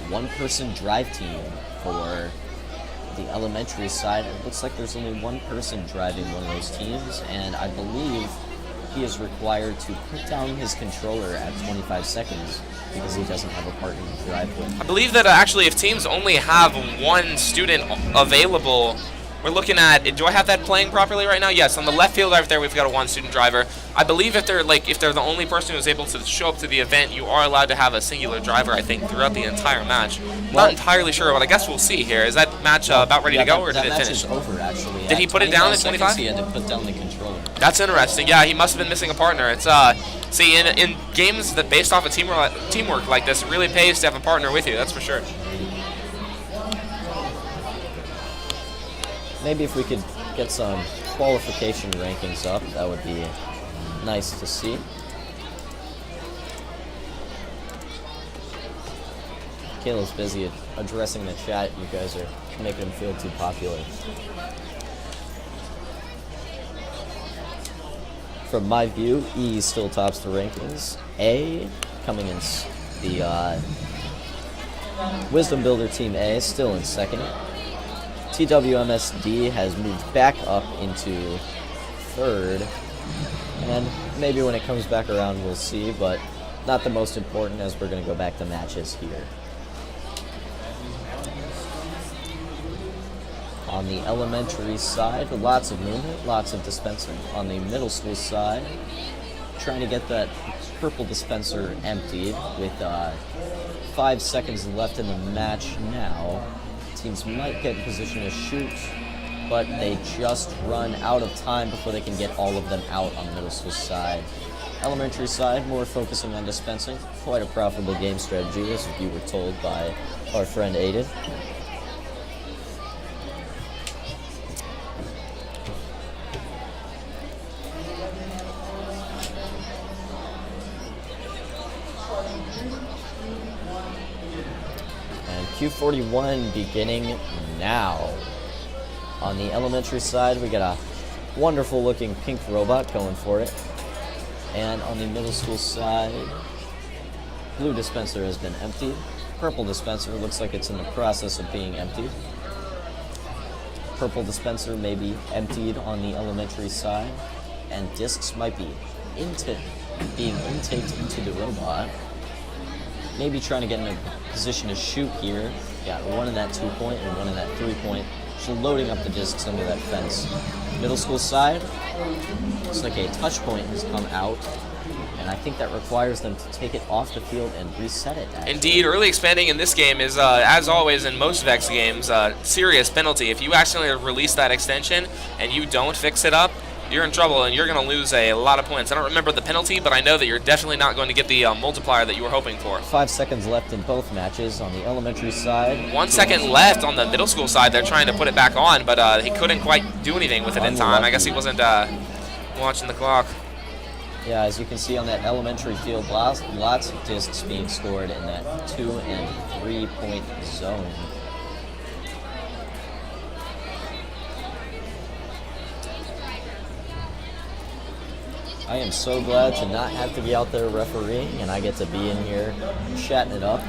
one-person drive team for the elementary side. It looks like there's only one person driving one of those teams, and I believe he is required to put down his controller at 25 seconds because he doesn't have a partner to drive with. I believe that actually if teams only have one student available We're looking at, do I have that playing properly right now? Yes, on the left field right there, we've got a 1 student driver. I believe if they're the only person who's able to show up to the event, you are allowed to have a singular driver, I think, throughout the entire match. Not entirely sure, but I guess we'll see here. Is that match about ready to go, or did it finish? That match is over, actually. Did he put it down at 25? He had to put down the controller. That's interesting. Yeah, he must have been missing a partner. It's see, in games that based off of teamwork like this, it really pays to have a partner with you. That's for sure. Maybe if we could get some qualification rankings up, that would be nice to see. Kayla's busy addressing the chat. You guys are making him feel too popular. From my view, E still tops the rankings. A, coming in the Wisdom Builder Team A, still in second. TWMSD has moved back up into third. And maybe when it comes back around, we'll see, but not the most important, as we're going to go back to matches here. On the elementary side, lots of movement, lots of dispensing. On the middle school side, trying to get that purple dispenser emptied with 5 seconds left in the match now. Teams might get in position to shoot, but they just run out of time before they can get all of them out on the middle school side. Elementary side, more focusing on dispensing. Quite a profitable game strategy, as you were told by our friend Aiden. Q41 beginning now. On the elementary side, we got a wonderful looking pink robot going for it. And on the middle school side, blue dispenser has been emptied. Purple dispenser looks like it's in the process of being emptied. Purple dispenser may be emptied on the elementary side, and discs might be being intaked into the robot. Maybe trying to get in a position to shoot here. Got one in that 2-point and one in that 3-point. Just loading up the discs under that fence. Middle school side, looks like a touch point has come out, and I think that requires them to take it off the field and reset it. Actually. Indeed, early expanding in this game is, as always in most VEX games, serious penalty. If you accidentally release that extension and you don't fix it up, you're in trouble and you're going to lose a lot of points. I don't remember the penalty, but I know that you're definitely not going to get the multiplier that you were hoping for. 5 seconds left in both matches on the elementary side. 1 second left on the middle school side. They're trying to put it back on, but he couldn't quite do anything with it in time. I guess he wasn't watching the clock. Yeah, as you can see on that elementary field, lots of discs being scored in that 2 and 3-point zone. I am so glad to not have to be out there refereeing, and I get to be in here chatting it up,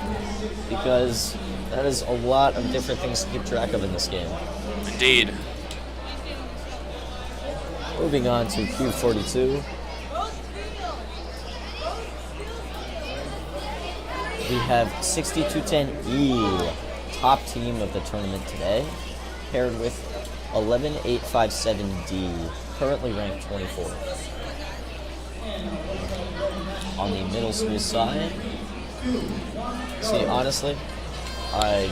because that is a lot of different things to keep track of in this game. Indeed. Moving on to Q42. We have 6210E, top team of the tournament today, paired with 11857D, currently ranked 24th. On the middle school side, see, honestly, I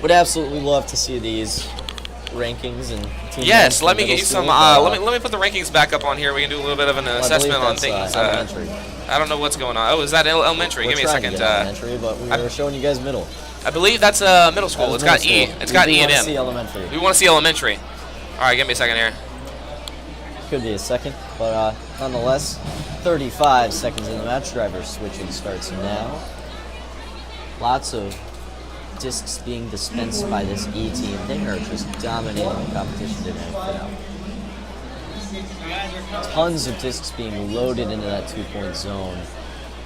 would absolutely love to see these rankings and team. Yes, let me get you some. Let me put the rankings back up on here. We can do a little bit of an assessment on things. I don't know what's going on. Oh, is that elementary? Give me a second. Elementary, but we were showing you guys middle. I believe that's middle school. It's got E. It's got E and M. We want to see elementary. All right, give me a second here. Could be a second, but nonetheless, 35 seconds in the match. Driver switching starts now. Lots of discs being dispensed by this E team. They are just dominating the competition today. Tons of discs being loaded into that 2-point zone.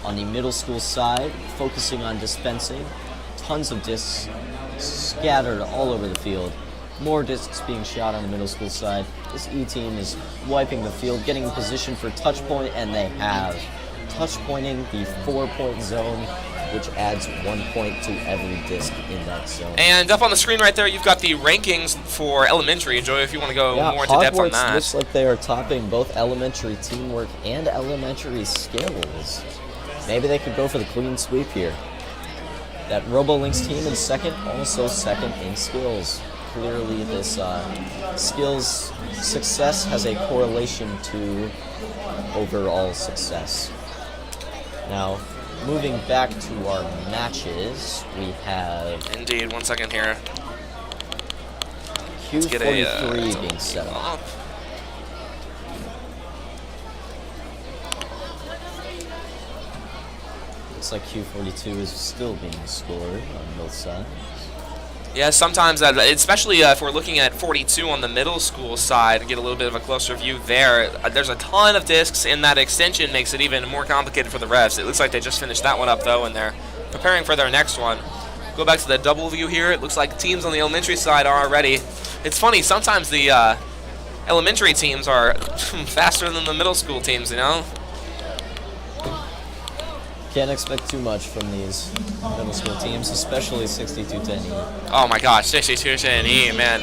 On the middle school side, focusing on dispensing. Tons of discs scattered all over the field. More discs being shot on the middle school side. This E team is wiping the field, getting in position for touch point, and they have. Touch pointing the 4-point zone which adds 1 point to every disc in that zone. And up on the screen right there, you've got the rankings for elementary. Joey, if you want to go more into depth on Hogwarts that. looks like they are topping both elementary teamwork and elementary skills. Maybe they could go for the clean sweep here. That RoboLinks team in second, also second in skills. Clearly this skills success has a correlation to overall success. Now, moving back to our matches, we have Indeed, 1 second here. Q43 being set up. Looks like Q42 is still being scored on both sides. Yeah, sometimes, especially if we're looking at 42 on the middle school side, and get a little bit of a closer view there, there's a ton of discs, and that extension makes it even more complicated for the refs. It looks like they just finished that one up, though, and they're preparing for their next one. Go back to the double view here. It looks like teams on the elementary side are already. It's funny, sometimes the elementary teams are faster than the middle school teams, you know? Can't expect too much from these middle school teams, especially 6210E. Oh my gosh, 6210E, man.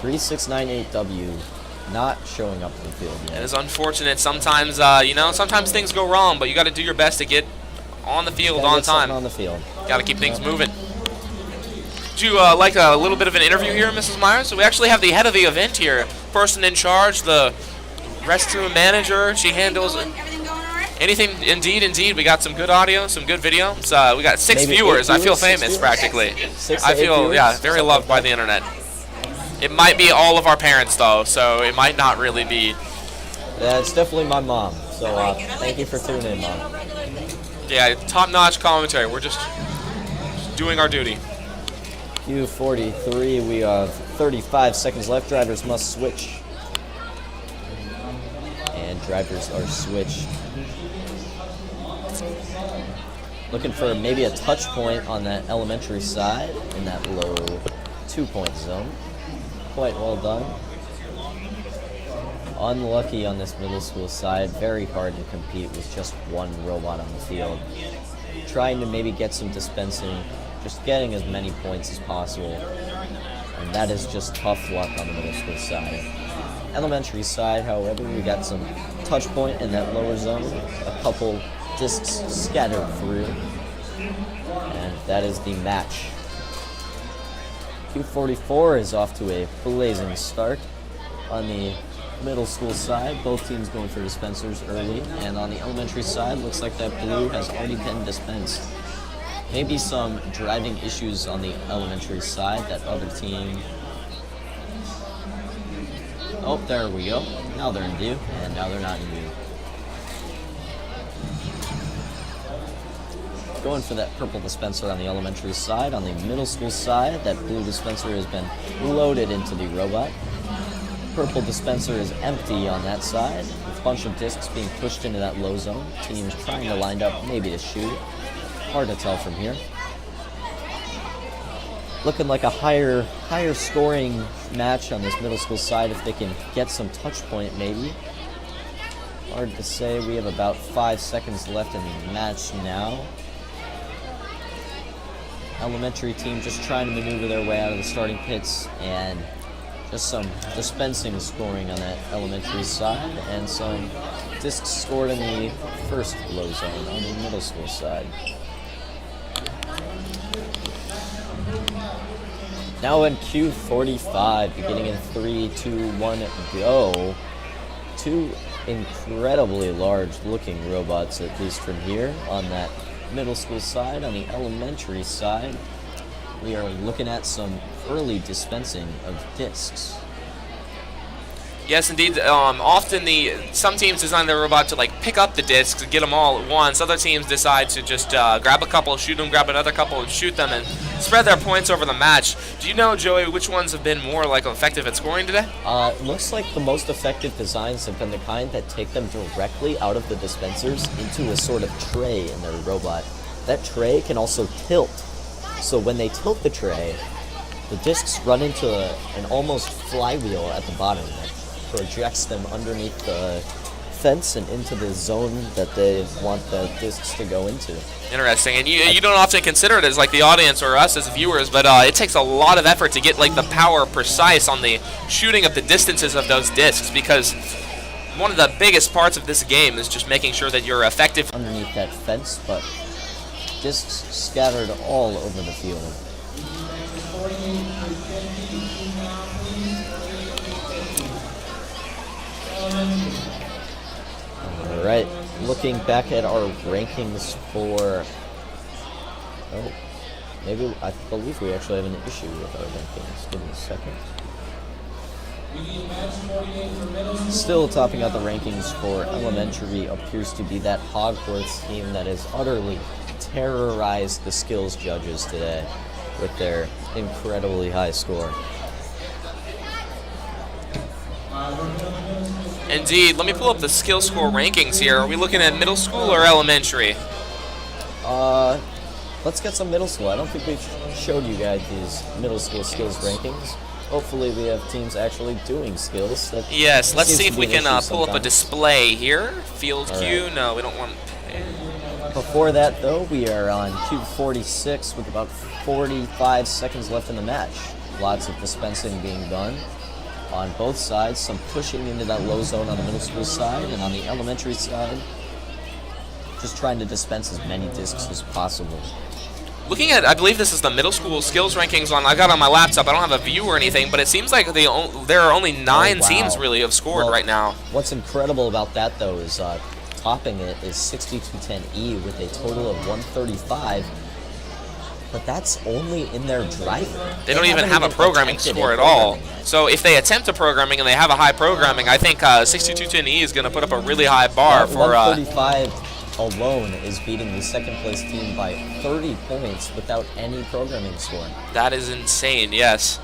.3698W not showing up in the field It yet. is unfortunate. Sometimes, you know, sometimes things go wrong, but you got to do your best to get on the field Gotta on get something time. on the field. Got to keep things moving. Would you like a little bit of an interview here, Mrs. Myers? So we actually have the head of the event here, person in charge, the restroom manager. She handles Everything going all right? anything. Indeed. We got some good audio, some good video. We got 6 Maybe viewers. 8 I feel viewers, 6 famous viewers? practically. 6 to I 8 feel, viewers? yeah, very Something loved by like the that. internet. It might be all of our parents though, so it might not really be. Yeah, it's definitely my mom. So thank you for tuning in, Mom. Yeah, top-notch commentary. We're just doing our duty. Q43, we have 35 seconds left. Drivers must switch. And drivers are switched. Looking for maybe a touch point on that elementary side in that low 2-point zone. Quite well done. Unlucky on this middle school side. Very hard to compete with just one robot on the field. Trying to maybe get some dispensing, just getting as many points as possible. And that is just tough luck on the middle school side. Elementary side, however, we got some touch point in that lower zone. A couple discs scattered through. And that is the match. Q44 is off to a blazing start on the middle school side. Both teams going for dispensers early. And on the elementary side, looks like that blue has already been dispensed. Maybe some driving issues on the elementary side. That other team. Oh, there we go. Now they're in view, and now they're not in view. Going for that purple dispenser on the elementary side. On the middle school side, that blue dispenser has been loaded into the robot. Purple dispenser is empty on that side, with a bunch of discs being pushed into that low zone. Teams trying to line up, maybe to shoot. Hard to tell from here. Looking like a higher scoring match on this middle school side if they can get some touch point maybe. Hard to say. We have about 5 seconds left in the match now. Elementary team just trying to maneuver their way out of the starting pits, and just some dispensing scoring on that elementary side, and some discs scored in the first low zone on the middle school side. Now in Q45, beginning in 3, 2, 1, go. Two incredibly large looking robots, at least from here, on that middle school side. On the elementary side, we are looking at some early dispensing of discs. Yes, indeed. Often some teams design their robot to pick up the discs and get them all at once. Other teams decide to just grab a couple, shoot them, grab another couple, and shoot them, and spread their points over the match. Do you know, Joey, which ones have been more effective at scoring today? Looks like the most effective designs have been the kind that take them directly out of the dispensers into a sort of tray in their robot. That tray can also tilt. So when they tilt the tray, the discs run into an almost flywheel at the bottom of it. projects them underneath the fence and into the zone that they want the discs to go into. Interesting, and you don't often consider it as like the audience or us as viewers, but it takes a lot of effort to get like the power precise on the shooting of the distances of those discs, because one of the biggest parts of this game is just making sure that you're effective Underneath that fence, but discs scattered all over the field. All right, looking back at our rankings for, oh, maybe, I believe we actually have an issue with our rankings. Give me a second. Still topping out the rankings for elementary appears to be that Hogwarts team that has utterly terrorized the skills judges today with their incredibly high score. Indeed. Let me pull up the skill score rankings here. Are we looking at middle school or elementary? Let's get some middle school. I don't think we've showed you guys these middle school skills rankings. Hopefully we have teams actually doing skills. That Yes, let's seems see to if be we an can issue pull up a sometimes. display here. Field All cue. right. No, we don't want. Before that, though, we are on cube 46 with about 45 seconds left in the match. Lots of dispensing being done on both sides. Some pushing into that low zone on the middle school side, and on the elementary side, just trying to dispense as many discs as possible. Looking at, I believe this is the middle school skills rankings I got on my laptop. I don't have a view or anything, but it seems like there are only 9 wow. teams really have scored Well, right now. What's incredible about that, though, is topping it is 6210E with a total of 135, but that's only in their driver. They don't even haven't have a programming attempted score a at all. programming yet. So if they attempt a programming and they have a high programming, I think 6210E is going to put up a really high bar That for. 135 alone is beating the second place team by 30 points without any programming score. That is insane. Yes.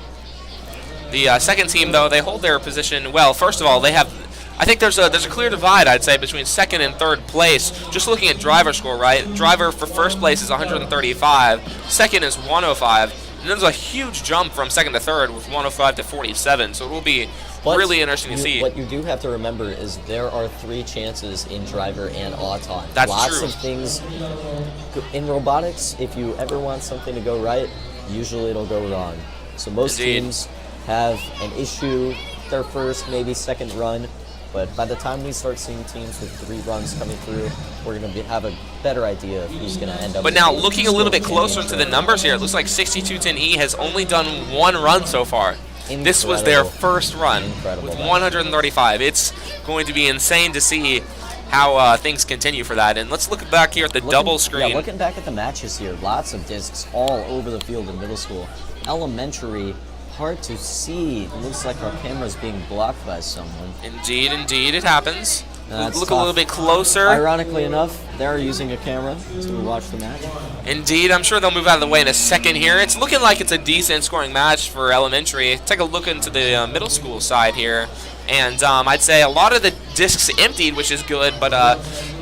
The second team, though, they hold their position well. First of all, they have. I think there's a clear divide, I'd say, between second and third place. Just looking at driver score, right? Driver for first place is 135. Second is 105. And there's a huge jump from second to third with 105 to 47. So it will be really interesting to see. What you do have to remember is there are 3 chances in driver and auton. That's Lots true. of things in robotics. If you ever want something to go right, usually it'll go wrong. So most Indeed. teams have an issue their first, maybe second run. But by the time we start seeing teams with 3 runs coming through, we're going to have a better idea of who's going to end up. But with now, the looking a little bit score closer to the numbers here, it looks like 6210E has only done 1 run so far. This was their Incredible. first run Incredible, with man. 135. It's going to be insane to see how things continue for that. And let's look back here at the double screen. Yeah, looking back at the matches here, lots of discs all over the field in middle school. Elementary, hard to see. It looks like our camera's being blocked by someone. Indeed, indeed, it happens. That's Look tough. a little bit closer. Ironically enough, they're using a camera to watch the match. Indeed, I'm sure they'll move out of the way in a second here. It's looking like it's a decent scoring match for elementary. Take a look into the middle school side here. And I'd say a lot of the discs emptied, which is good, but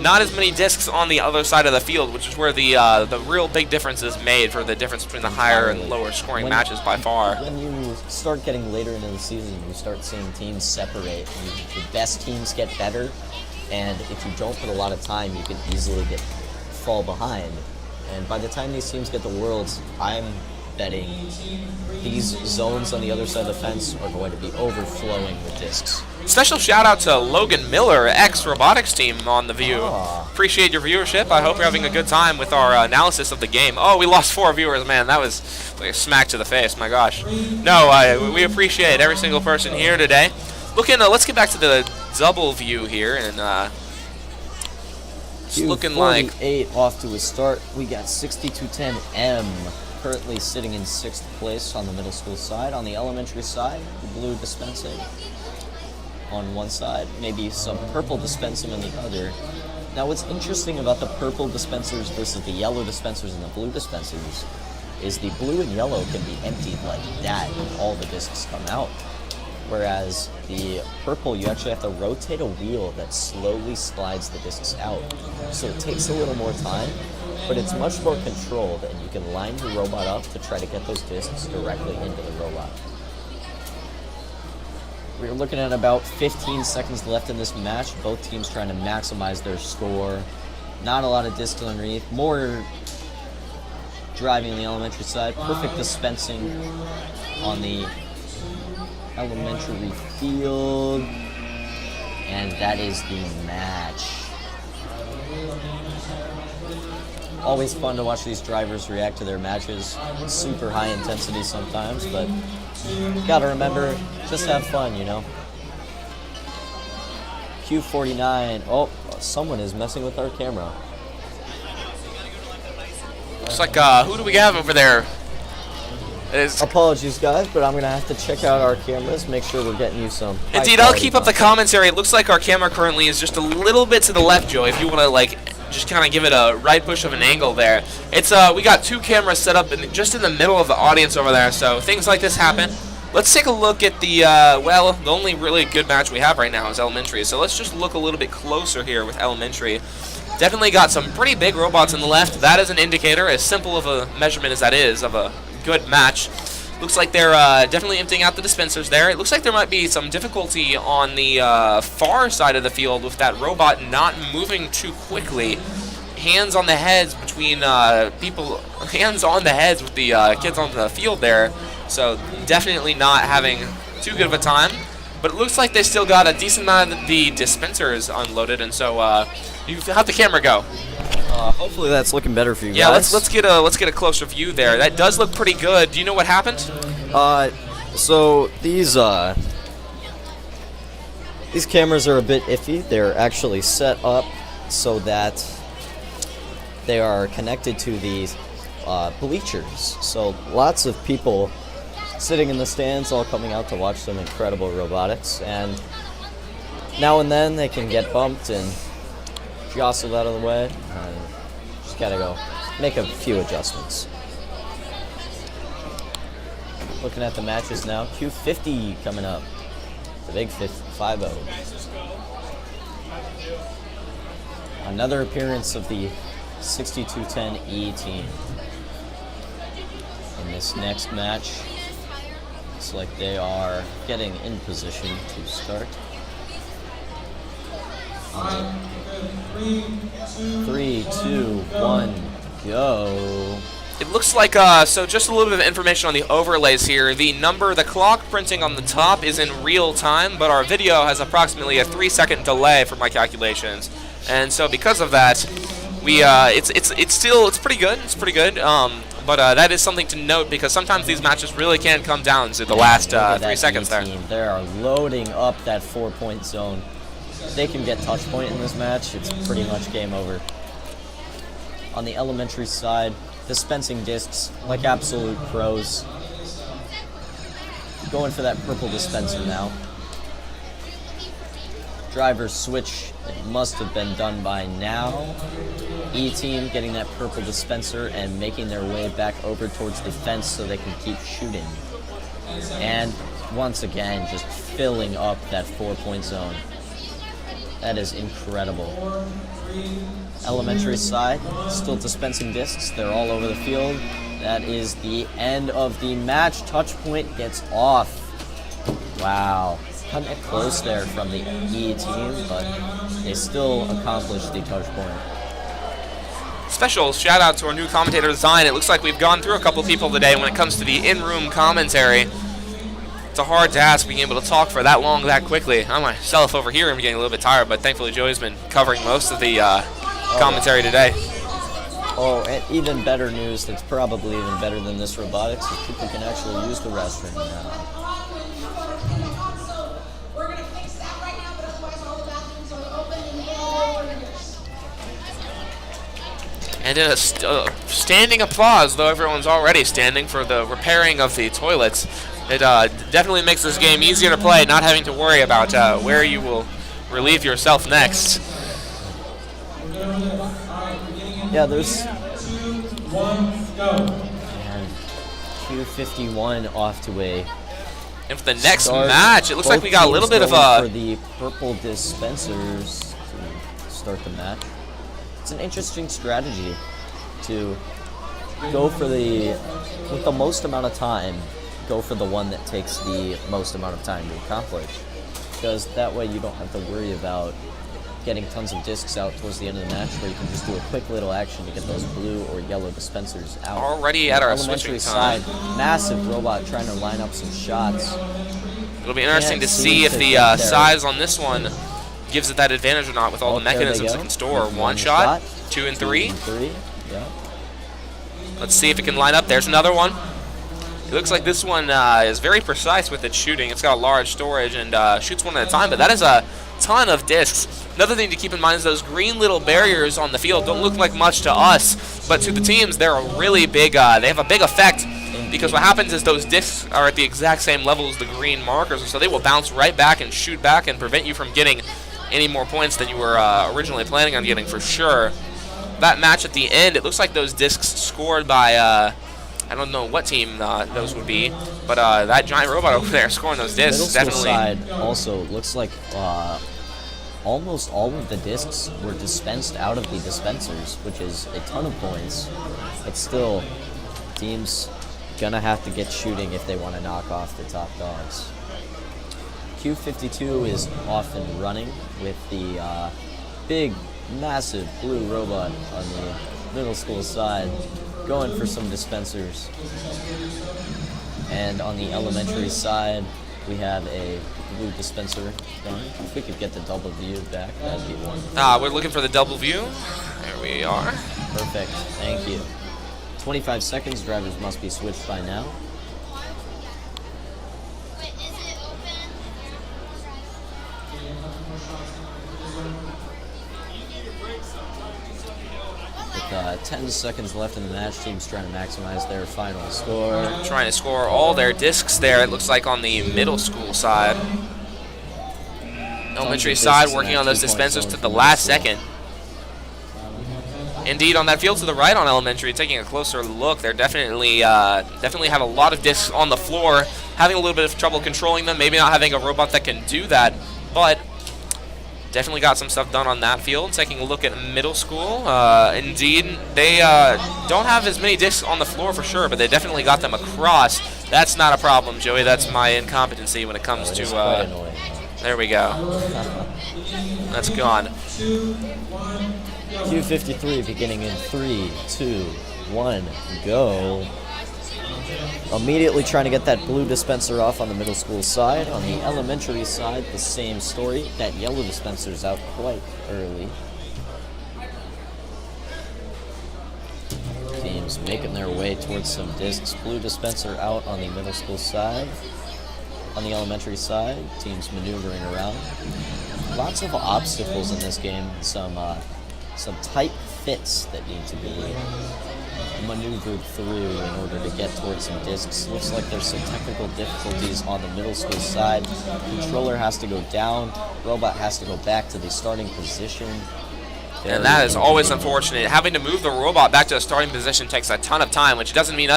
not as many discs on the other side of the field, which is where the real big difference is made for the difference between the higher and lower scoring matches by far. When you start getting later into the season, you start seeing teams separate. The best teams get better, and if you don't put a lot of time, you can easily fall behind. And by the time these teams get to Worlds, I'm betting these zones on the other side of the fence are going to be overflowing with discs. Special shout out to Logan Miller, ex-robotics team on The View. Aw. Appreciate your viewership. I hope you're having a good time with our analysis of the game. Oh, we lost 4 viewers, man. That was like a smack to the face, my gosh. No, we appreciate every single person here today. Let's get back to the double view here, and it's looking like 48 off to a start. We got 6210M currently sitting in 6th place on the middle school side. On the elementary side, the blue dispensing on one side, maybe some purple dispensing on the other. Now what's interesting about the purple dispensers versus the yellow dispensers and the blue dispensers is the blue and yellow can be emptied like that and all the discs come out. Whereas the purple, you actually have to rotate a wheel that slowly slides the discs out. So it takes a little more time, but it's much more controlled, and you can line your robot up to try to get those discs directly into the robot. We're looking at about 15 seconds left in this match. Both teams trying to maximize their score. Not a lot of discs underneath. More driving on the elementary side. Perfect dispensing on the elementary field. And that is the match. Always fun to watch these drivers react to their matches. Super high intensity sometimes, but gotta remember, just have fun, you know. Q49. Oh, someone is messing with our camera. Looks like, who do we have over there? It is. Apologies, guys, but I'm gonna have to check out our cameras, make sure we're getting you some. Indeed, I'll keep up the commentary. It looks like our camera currently is just a little bit to the left, Joe. If you want to like, just kind of give it a right push of an angle there. It's we got two cameras set up just in the middle of the audience over there, so things like this happen. Let's take a look at the well, the only really good match we have right now is elementary. So let's just look a little bit closer here with elementary. Definitely got some pretty big robots on the left. That is an indicator, as simple of a measurement as that is, of a good match. Looks like they're definitely emptying out the dispensers there. It looks like there might be some difficulty on the far side of the field with that robot not moving too quickly. Hands on the heads between people, hands on the heads with the kids on the field there. So definitely not having too good of a time. But it looks like they still got a decent amount of the dispensers unloaded, and so you have the camera go. Hopefully that's looking better for you guys. Yeah, let's get a closer view there. That does look pretty good. Do you know what happened? So these cameras are a bit iffy. They're actually set up so that they are connected to these bleachers. So lots of people sitting in the stands, all coming out to watch some incredible robotics, and now and then they can get bumped and jostled out of the way. Just gotta go make a few adjustments. Looking at the matches now, Q50 coming up, the big 5-0. Another appearance of the 6210E team in this next match. Looks like they are getting in position to start. 3, 2, 1, go. It looks like, so just a little bit of information on the overlays here. The clock printing on the top is in real time, but our video has approximately a 3-second delay for my calculations. And so because of that, we, it's pretty good. It's pretty good. But that is something to note because sometimes these matches really can come down to the last 3 seconds there. They are loading up that 4-point zone. If they can get touch point in this match, it's pretty much game over. On the elementary side, dispensing discs like absolute pros. Going for that purple dispenser now. Driver switch, it must have been done by now. E-team getting that purple dispenser and making their way back over towards the fence so they can keep shooting. And once again, just filling up that 4-point zone. That is incredible. Elementary side, still dispensing discs. They're all over the field. That is the end of the match. Touch point gets off. Wow. Cutting it close there from the E team, but they still accomplished the touch point. Special shout out to our new commentator design. It looks like we've gone through a couple people today when it comes to the in-room commentary. It's a hard task being able to talk for that long, that quickly. I myself over here am getting a little bit tired, but thankfully Joey's been covering most of the commentary today. Oh, and even better news, that's probably even better than this robotics, is people can actually use the restroom now. We're going to fix that right now, but otherwise all the bathrooms are open and all And in a standing applause, though everyone's already standing for the repairing of the toilets. It definitely makes this game easier to play, not having to worry about where you will relieve yourself next. Yeah, there's... And Q51 off to a... And for the next start. match, it looks like we got a little bit of a... for the purple dispensers to start the match. It's an interesting strategy to go for with the most amount of time, go for the one that takes the most amount of time to accomplish. because that way you don't have to worry about getting tons of discs out towards the end of the match, where you can just do a quick little action to get those blue or yellow dispensers out. Already at our elementary switching time. side, massive robot trying to line up some shots. It'll be interesting to Can't see seem if to the get there. size on this one gives it that advantage or not with all the there they mechanisms it go. can store. With One shot, 2 and 3. Yeah. Let's see if it can line up. There's another one. It looks like this one is very precise with its shooting. It's got a large storage and shoots one at a time, but that is a ton of discs. Another thing to keep in mind is those green little barriers on the field don't look like much to us, but to the teams, they're a really big, they have a big effect, because what happens is those discs are at the exact same level as the green markers, so they will bounce right back and shoot back and prevent you from getting any more points than you were originally planning on getting, for sure. That match at the end, it looks like those discs scored by, I don't know what team those would be, but that giant robot over there scoring those discs Middle school definitely. side also looks like almost all of the discs were dispensed out of the dispensers, which is a ton of points. But still, teams gonna have to get shooting if they want to knock off the top dogs. Q52 is off and running with the big, massive blue robot on the middle school side, going for some dispensers. And on the elementary side, we have a blue dispenser done. If we could get the double view back, that'd be one. We're looking for the double view. There we are. Perfect. Thank you. 25 seconds. Drivers must be switched by now. With 10 seconds left in the match, teams trying to maximize their final score. Trying to score all their discs there, it looks like, on the middle school side. Elementary side working on those dispensers to the last second. Indeed, on that field to the right on elementary, taking a closer look, they're definitely have a lot of discs on the floor, having a little bit of trouble controlling them, maybe not having a robot that can do that, but definitely got some stuff done on that field. Taking a look at middle school, indeed, they don't have as many discs on the floor for sure, but they definitely got them across. That's not a problem, Joey. That's my incompetency when it comes to... there we go. That's gone. Q53 beginning in 3, 2, 1, go. Immediately trying to get that blue dispenser off on the middle school side. On the elementary side, the same story. That yellow dispenser's out quite early. Teams making their way towards some discs. Blue dispenser out on the middle school side. On the elementary side, teams maneuvering around. Lots of obstacles in this game. Some tight fits that need to be maneuvered through in order to get towards some discs. Looks like there's some technical difficulties on the middle school side. Controller has to go down. Robot has to go back to the starting position. And that is always unfortunate. Having to move the robot back to a starting position takes a ton of time, which doesn't mean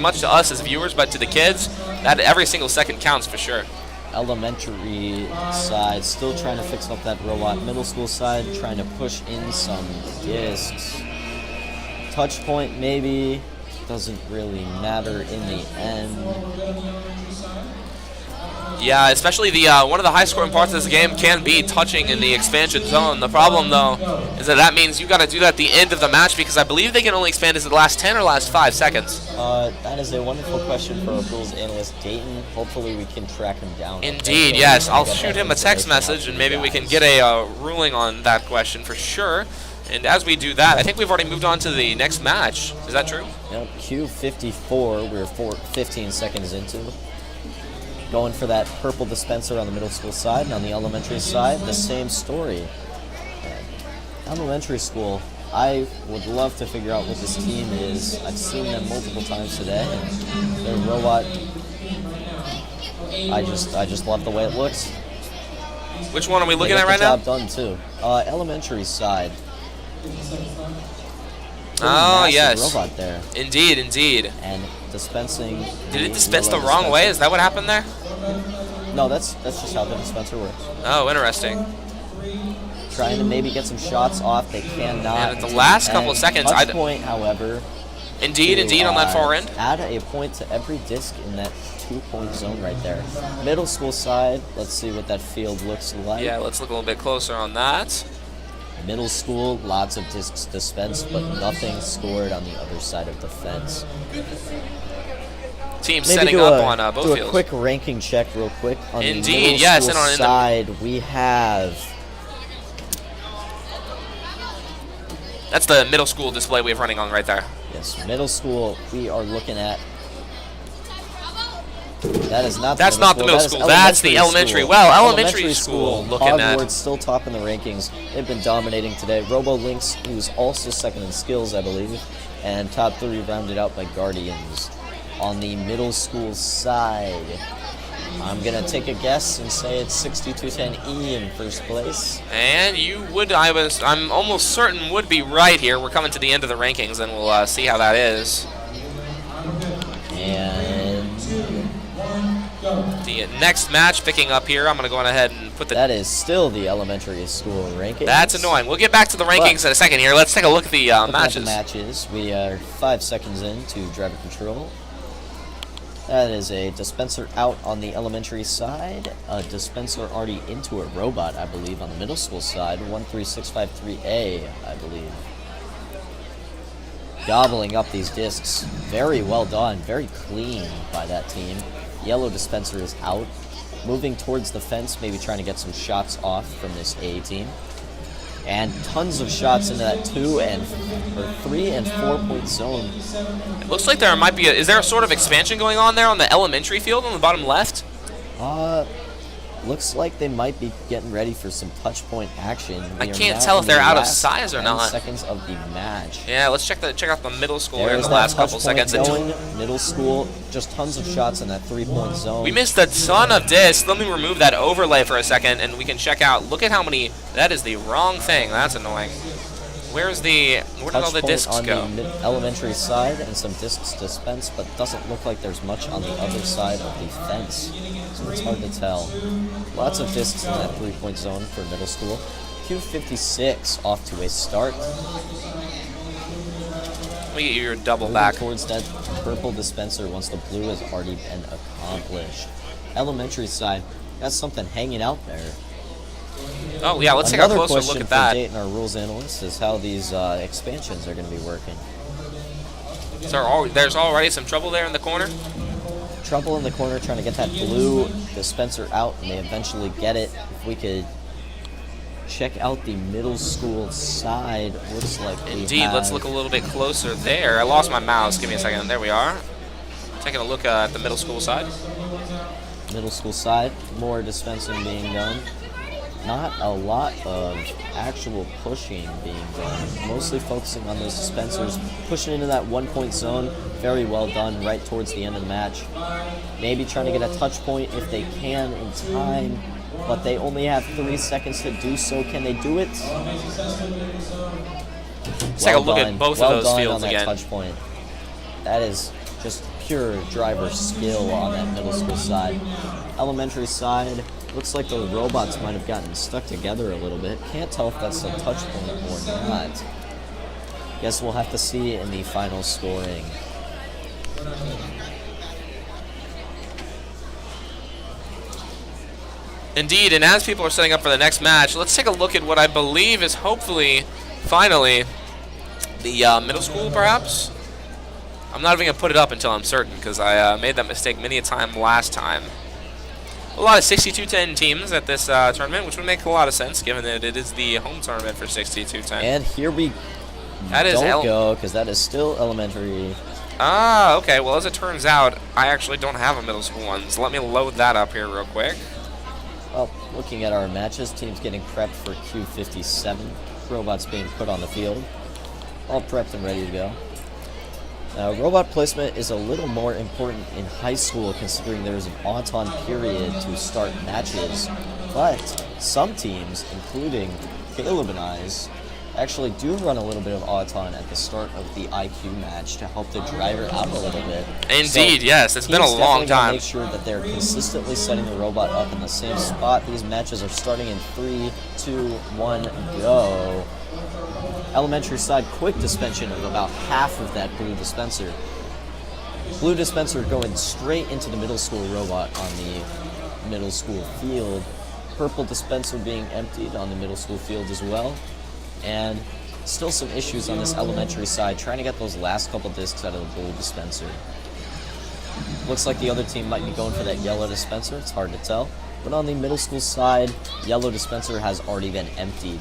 much to us as viewers, but to the kids, that every single second counts for sure. Elementary side still trying to fix up that robot. Middle school side trying to push in some discs. Touch point maybe doesn't really matter in the end. Yeah, especially the one of the high-scoring parts of this game can be touching in the expansion zone. The problem, though, is that means you got to do that at the end of the match, because I believe they can only expand. Is it the last 10 or last 5 seconds? That is a wonderful question for our rules analyst, Dayton. Hopefully we can track him down. Indeed, yes. I'll shoot him a text message, and maybe we can get a ruling on that question for sure. And as we do that, I think we've already moved on to the next match. Is that true? Yep, Q54, we're 15 seconds into. Going for that purple dispenser on the middle school side, and on the elementary side, the same story. Elementary school, I would love to figure out what this team is. I've seen them multiple times today, and their robot, I just love the way it looks. Which one are we looking They at got right the now? job done too. Elementary side. Oh, Massive yes. robot there. Indeed, indeed. And dispensing. Did it dispense the wrong way? Is that what happened there? No, that's just how the dispenser works. Oh, interesting. Trying to maybe get some shots off. They cannot. And at the last couple of seconds, touch point, however, Indeed, indeed, on that far end. Add a point to every disc in that 2-point zone right there. Middle school side, let's see what that field looks like. Yeah, let's look a little bit closer on that. Middle school, lots of discs dispensed, but nothing scored on the other side of the fence. Team Maybe setting do up a, on both do fields. a quick ranking check real quick. On Indeed, the middle yes, school and on in the- side, we have... That's the middle school display we have running on right there. Yes, middle school, we are looking at... That is not That's not the middle that is school. That's the elementary. school. Well, elementary school looking at- Hogwarts still top in the rankings. They've been dominating today. Robo Lynx, who's also second in skills, I believe. And top 3 rounded out by Guardians. On the middle school side, I'm going to take a guess and say it's 6210E in first place. And you would, I'm almost certain would be right here. We're coming to the end of the rankings, and we'll see how that is. And The next match picking up here, I'm going to go on ahead and put the... that is still the elementary school rankings. That's annoying. We'll get back to the rankings in a second here. Let's take a look at the Looking at the matches. matches, we are 5 seconds into driver control. That is a dispenser out on the elementary side, a dispenser already into a robot, I believe, on the middle school side, 13653A, I believe. Gobbling up these discs. Very well done, very clean by that team. Yellow dispenser is out, moving towards the fence, maybe trying to get some shots off from this A team. And tons of shots into that 3 and 4 point zone. It looks like there might be is there a sort of expansion going on there on the elementary field on the bottom left? Looks like they might be getting ready for some touch point action. I We are can't now tell if in they're the out of last size or 10 not. seconds of the match. Yeah, let's check out the middle school here in There's the that last touch couple point seconds. going. Middle school, just tons of shots in that 3-point zone. We missed a ton of discs. Let me remove that overlay for a second, and we can check out. Look at how many. That is the wrong thing. That's annoying. Where did all the discs on go? the elementary side and some discs dispensed, but doesn't look like there's much on the other side of the fence, so it's hard to tell. Lots of discs in that 3-point zone for middle school. Q56 off to a start. Let me get your double Moving back. towards that purple dispenser once the blue has already been accomplished. Elementary side, got something hanging out there. Oh yeah, let's take a Another closer question look at for that. Dayton, our rules analyst, is how these expansions are going to be working. So there's already some trouble there in the corner. Trouble in the corner trying to get that blue dispenser out, and they eventually get it. If we could check out the middle school side, looks like we Indeed, have let's look a little bit closer there. I lost my mouse. Give me a second. There we are. Taking a look at the middle school side. middle school side. More dispensing being done. Not a lot of actual pushing being done. Mostly focusing on those dispensers, pushing into that 1-point zone. Very well done right towards the end of the match. Maybe trying to get a touch point if they can in time, but they only have 3 seconds to do so. Can they do it? Let's take a look at both of those fields on that again. touch point. That is just pure driver skill on that middle school side. Elementary side, looks like the robots might have gotten stuck together a little bit. Can't tell if that's a touch point or not. Guess we'll have to see in the final scoring. Indeed, and as people are setting up for the next match, let's take a look at what I believe is hopefully, finally, the middle school, perhaps? I'm not even going to put it up until I'm certain, because I made that mistake many a time last time. A lot of 62-10 teams at this tournament, which would make a lot of sense, given that it is the home tournament for 62-10. And here we don't go, because that is still elementary. Ah, okay. Well, as it turns out, I actually don't have a middle school one, so let me load that up here real quick. Well, looking at our matches, teams getting prepped for Q57. Robots being put on the field. All prepped and ready to go. Now, robot placement is a little more important in high school considering there's an on period to start matches. But some teams, including Caleb and I's, actually do run a little bit of auton at the start of the IQ match to help the driver out a little bit. Indeed, yes. It's been a teams long definitely gotta time. Make sure that they're consistently setting the robot up in the same spot. These matches are starting in 3, 2, 1, go. Elementary side, quick dispension of about half of that blue dispenser. Blue dispenser going straight into the middle school robot on the middle school field. Purple dispenser being emptied on the middle school field as well. And still some issues on this elementary side, trying to get those last couple discs out of the blue dispenser. Looks like the other team might be going for that yellow dispenser, it's hard to tell. But on the middle school side, yellow dispenser has already been emptied.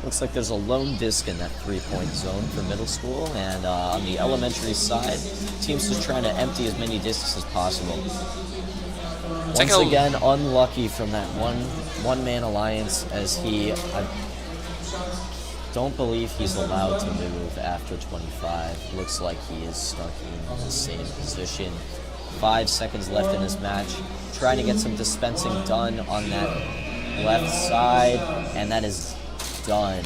Looks like there's a lone disc in that 3-point zone for middle school, and on the elementary side, teams just trying to empty as many discs as possible. Once again, unlucky from that one-man alliance, as I don't believe he's allowed to move after 25. Looks like he is stuck in the same position. 5 seconds left in this match. Trying to get some dispensing done on that left side, and that is done.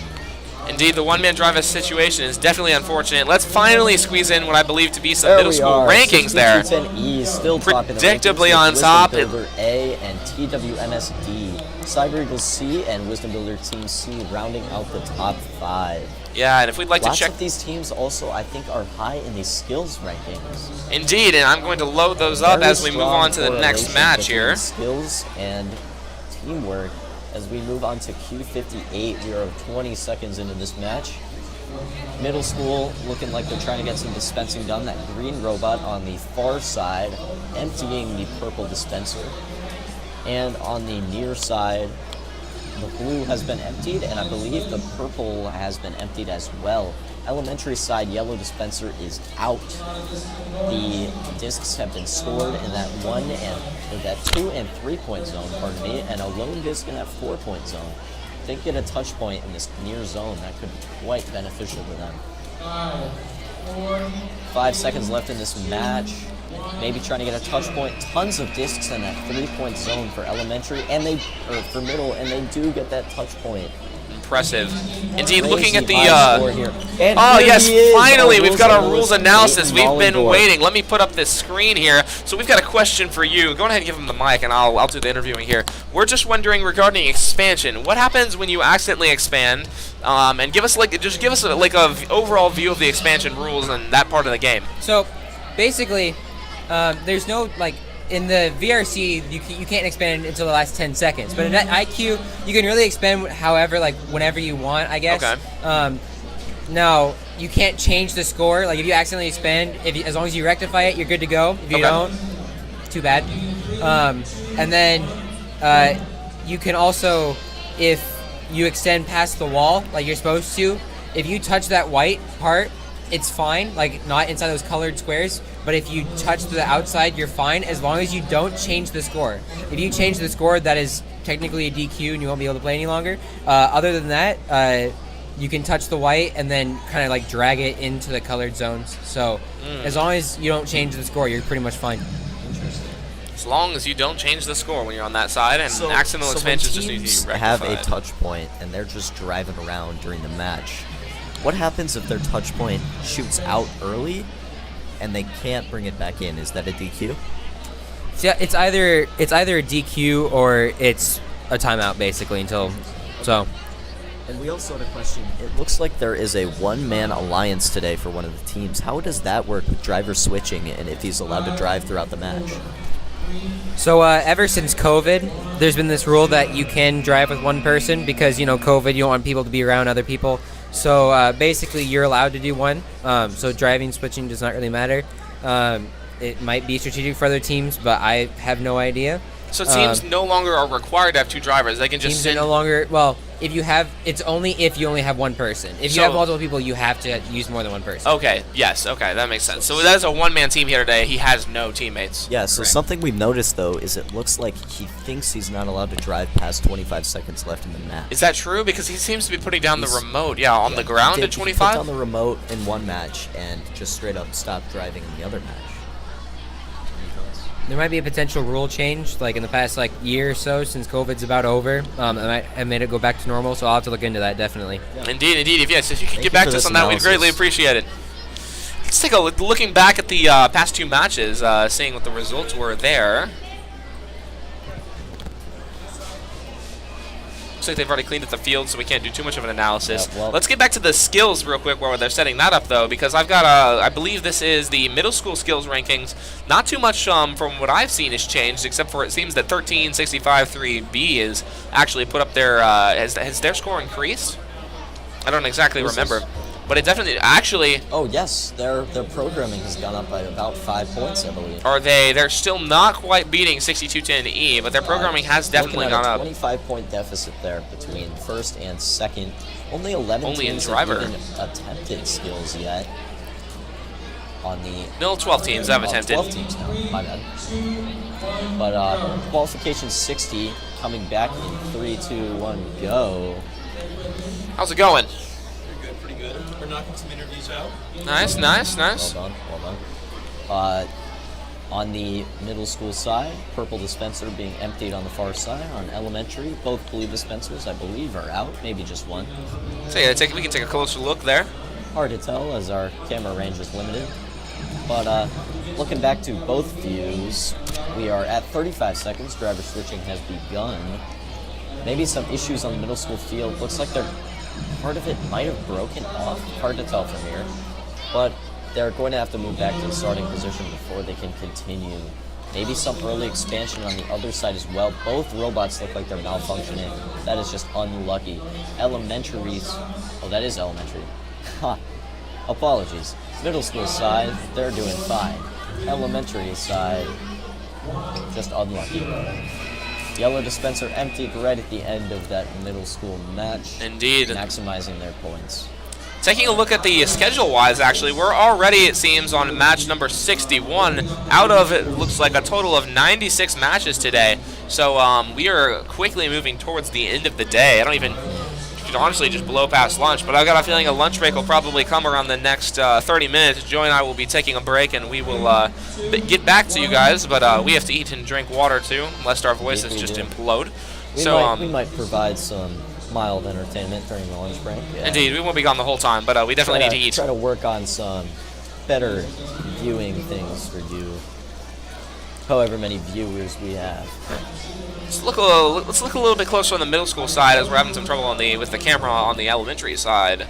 Indeed, the one-man driver situation is definitely unfortunate. Let's finally squeeze in what I believe to be some middle school rankings there. E still predictably on top. Wisdom Builder A and TWMS D. Cyber Eagles C and Wisdom Builder Team C rounding out the top 5. Yeah, and if we'd like to check... Lots of these teams also, I think, are high in the skills rankings. Indeed, and I'm going to load those up as we move on to the next match here. Skills and teamwork. As we move on to Q58, we are 20 seconds into this match. Middle school looking like they're trying to get some dispensing done. That green robot on the far side emptying the purple dispenser. And on the near side, the blue has been emptied, and I believe the purple has been emptied as well. Elementary side, yellow dispenser is out. The discs have been stored in that 2 and 3 point zone, pardon me, and a lone disc in that 4 point zone. If they get a touch point in this near zone, that could be quite beneficial to them. 5 seconds left in this match. Maybe trying to get a touch point. Tons of discs in that 3 point zone for elementary, for middle, and they do get that touch point. Impressive. Indeed, looking at the... oh, yes, finally, we've got our rules analysis. We've been waiting. Let me put up this screen here. So we've got a question for you. Go ahead and give him the mic, and I'll do the interviewing here. We're just wondering regarding expansion. What happens when you accidentally expand? And give us a overall view of the expansion rules and that part of the game. So, basically, there's no, in the VRC, you can't expand until the last 10 seconds. But in IQ, you can really expand whenever you want, I guess. Okay. Now, you can't change the score. Like, if you accidentally expand, as long as you rectify it, you're good to go. If you don't, too bad. And then you can also, if you extend past the wall, like you're supposed to, if you touch that white part, it's fine, not inside those colored squares, but if you touch the outside, you're fine, as long as you don't change the score. If you change the score, that is technically a DQ and you won't be able to play any longer. Other than that, you can touch the white and then kind of drag it into the colored zones. So as long as you don't change the score, you're pretty much fine. Interesting. As long as you don't change the score when you're on that side, and accidental expansions just need to be rectified. Have a touch point and they're just driving around during the match. What happens if their touch point shoots out early and they can't bring it back in? Is that a DQ? Yeah, it's either a DQ or it's a timeout basically so. And we also had a question. It looks like there is a one-man alliance today for one of the teams. How does that work with driver switching and if he's allowed to drive throughout the match? So ever since COVID, there's been this rule that you can drive with one person because, COVID, you don't want people to be around other people. So basically, you're allowed to do one. So driving, switching does not really matter. It might be strategic for other teams, but I have no idea. So teams no longer are required to have 2 drivers. They can just teams send... are no longer... Well, it's only if you only have one person. If you have multiple people, you have to use more than one person. Okay, yes, okay, that makes sense. So that is a one-man team here today. He has no teammates. Yeah, so something we've noticed, though, is it looks like he thinks he's not allowed to drive past 25 seconds left in the match. Is that true? Because he seems to be putting down the remote, on the ground at 25? He put down the remote in one match and just straight up stopped driving in the other match. There might be a potential rule change, like in the past year or so, since COVID's about over. It might have made it go back to normal, so I'll have to look into that, definitely. Indeed. If you could Thank get you back for to us this on that, we'd analysis. greatly appreciate it. Let's take a look, looking back at the past 2 matches, seeing what the results were there. Looks like they've already cleaned up the field, so we can't do too much of an analysis. Yeah, well- Let's get back to the skills real quick while they're setting that up, though, because I've got I believe this is the middle school skills rankings. Not too much from what I've seen has changed, except for it seems that 1365-3B is actually put up their, has their score increased? I don't exactly Who's remember. this? But it definitely, actually, Oh yes, their programming has gone up by about 5 points, I believe. they're still not quite beating 6210E, but their programming has definitely Looking gone at up. a 25-point deficit there between first and second. Only 11 Only in teams driver. have even attempted skills yet. On the No, 12 teams have attempted. 12 teams now, my bad. But qualification 60 coming back in 3, 2, 1, go. How's it going? Pretty good. We're knocking some interviews out. Nice, nice, nice. Well done. On the middle school side, purple dispenser being emptied on the far side. On elementary, both blue dispensers, I believe, are out. Maybe just one. So yeah, we can take a closer look there. Hard to tell as our camera range is limited. But looking back to both views, we are at 35 seconds. Driver switching has begun. Maybe some issues on the middle school field. Looks like part of it might have broken off. Hard to tell from here. But they're going to have to move back to the starting position before they can continue. Maybe some early expansion on the other side as well. Both robots look like they're malfunctioning. That is just unlucky. Elementaries. Oh, that is elementary. Ha. Apologies. Middle school side, they're doing fine. Elementary side, just unlucky. Yellow dispenser emptied right at the end of that middle school match. Indeed. Maximizing their points. Taking a look at the schedule-wise, actually, we're already, it seems, on match number 61. Out of, it looks like, a total of 96 matches today. So we are quickly moving towards the end of the day. I don't even, you could honestly just blow past lunch, but I've got a feeling a lunch break will probably come around the next 30 minutes. Joey and I will be taking a break, and we will get back to you guys, but we have to eat and drink water, too, lest our voices Yes, we just do. implode. We might provide some mild entertainment during the lunch break. Yeah. Indeed, we won't be gone the whole time, but we definitely need to eat. Try to work on some better viewing things for you. However many viewers we have. Let's look a little bit closer on the middle school side, as we're having some trouble with the camera on the elementary side.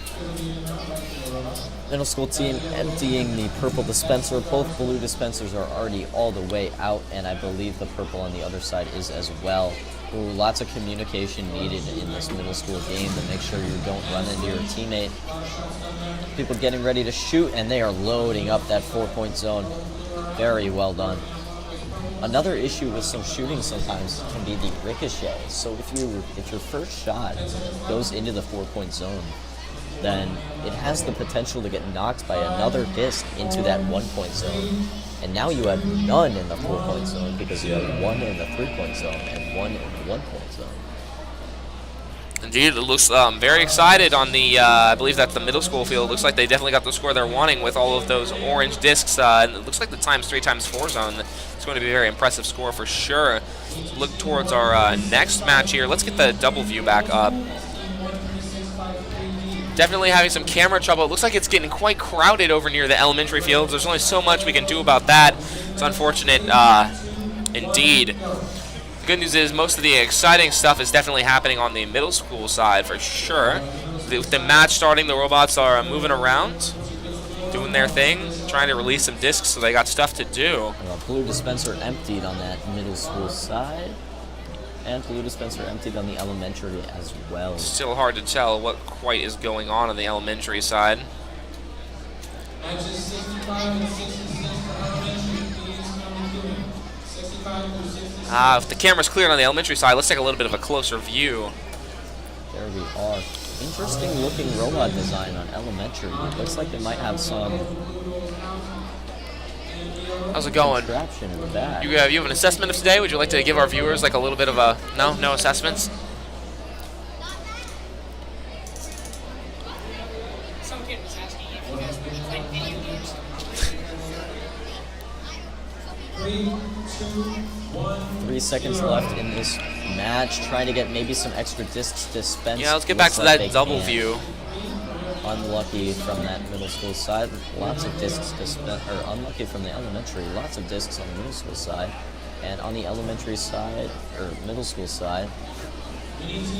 Middle school team emptying the purple dispenser. Both blue dispensers are already all the way out, and I believe the purple on the other side is as well. Ooh, lots of communication needed in this middle school game to make sure you don't run into your teammate. People getting ready to shoot, and they are loading up that 4-point zone. Very well done. Another issue with some shooting sometimes can be the ricochet. So if your first shot goes into the 4-point zone, then it has the potential to get knocked by another disc into that 1-point zone. And now you have none in the 4-point zone because you have one in the 3-point zone and one in the 1-point zone. Indeed, it looks very excited on the, I believe that's the middle school field. Looks like they definitely got the score they're wanting with all of those orange discs. And it looks like the ×3 ×4 zone. It's going to be a very impressive score for sure. Look towards our next match here. Let's get the double view back up. Definitely having some camera trouble. It looks like it's getting quite crowded over near the elementary fields. There's only so much we can do about that. It's unfortunate indeed. The good news is most of the exciting stuff is definitely happening on the middle school side for sure. With the match starting, the robots are moving around, doing their thing, trying to release some discs, so they got stuff to do. Blue dispenser emptied on that middle school side. And blue dispenser emptied on the elementary as well. Still hard to tell what quite is going on the elementary side. Matches 65 and 66 for elementary. Please come to me. 65 through 66. If the camera's cleared on the elementary side, let's take a little bit of a closer view. There we are. Interesting looking robot design on elementary. It looks like they might have some How's it going? contraption in the back. You have an assessment of today? Would you like to give our viewers like a little bit of a no assessments? Some kid was asking if you guys were playing video games. 3, 3 seconds left in this match. Trying to get maybe some extra discs dispensed. Yeah, let's get back Looks to like that they double can't. view. Unlucky from that middle school side. Lots of discs dispensed, or unlucky from the elementary. Lots of discs on the middle school side. And on the elementary side, or middle school side,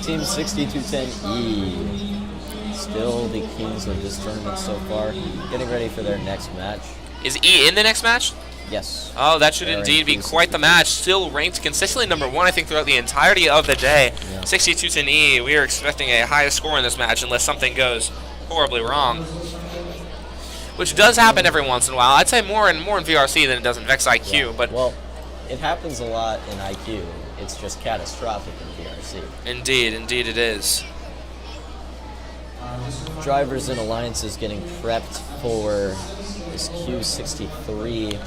Team 6210E. Still the kings of this tournament so far. Getting ready for their next match. Is E in the next match? Yes. Oh, that should They're indeed be in quite the match. Still ranked consistently #1, I think, throughout the entirety of the day. Yeah. 6210E, we are expecting a high score in this match unless something goes horribly wrong. Which does happen every once in a while. I'd say more in VRC than it does in VEX IQ, Yeah. but Well, it happens a lot in IQ. It's just catastrophic in VRC. indeed it is. Drivers and alliances getting prepped for this Q63.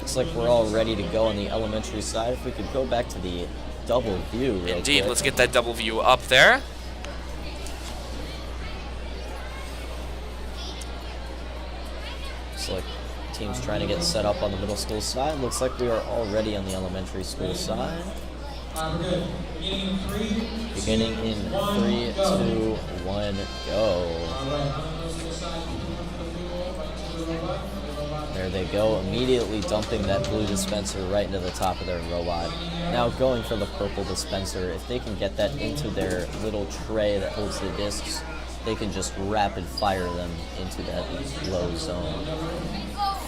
Looks like we're all ready to go on the elementary side. If we could go back to the double view real Indeed, quick. let's get that double view up there. Looks like teams trying to get set up on the middle school side. Looks like we are already on the elementary school side. We're good. Beginning in 3, 2, 1, go. There they go, immediately dumping that blue dispenser right into the top of their robot. Now going for the purple dispenser. If they can get that into their little tray that holds the discs, they can just rapid fire them into that low zone.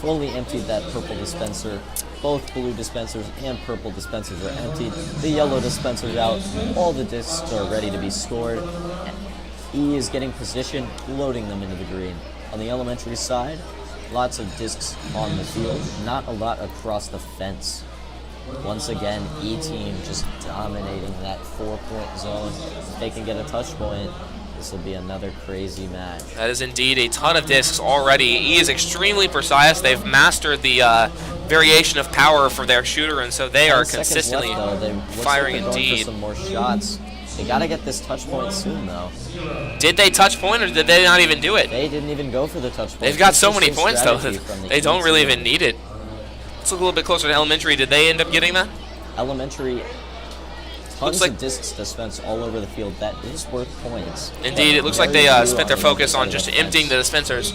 Fully emptied that purple dispenser. Both blue dispensers and purple dispensers are emptied. The yellow dispenser's out. All the discs are ready to be scored. E is getting position, loading them into the green. On the elementary side, lots of discs on the field, not a lot across the fence. Once again, E team just dominating that 4-point zone. If they can get a touch point, this will be another crazy match. That is indeed a ton of discs already. E is extremely precise. They've mastered the variation of power for their shooter, and so they 10 are seconds consistently left, though. Looks firing like they're going for indeed. some more shots. They got to get this touch point soon, though. Did they touch point, or did they not even do it? They didn't even go for the touch point. They've got so Consistent many points, though, strategy from the they don't really E team. even need it. Let's look a little bit closer to elementary. Did they end up getting that? Elementary, tons Looks like- of discs dispensed all over the field. That is worth points. Indeed, it looks like they Very few spent their the focus other on side just of the emptying the fence. dispensers.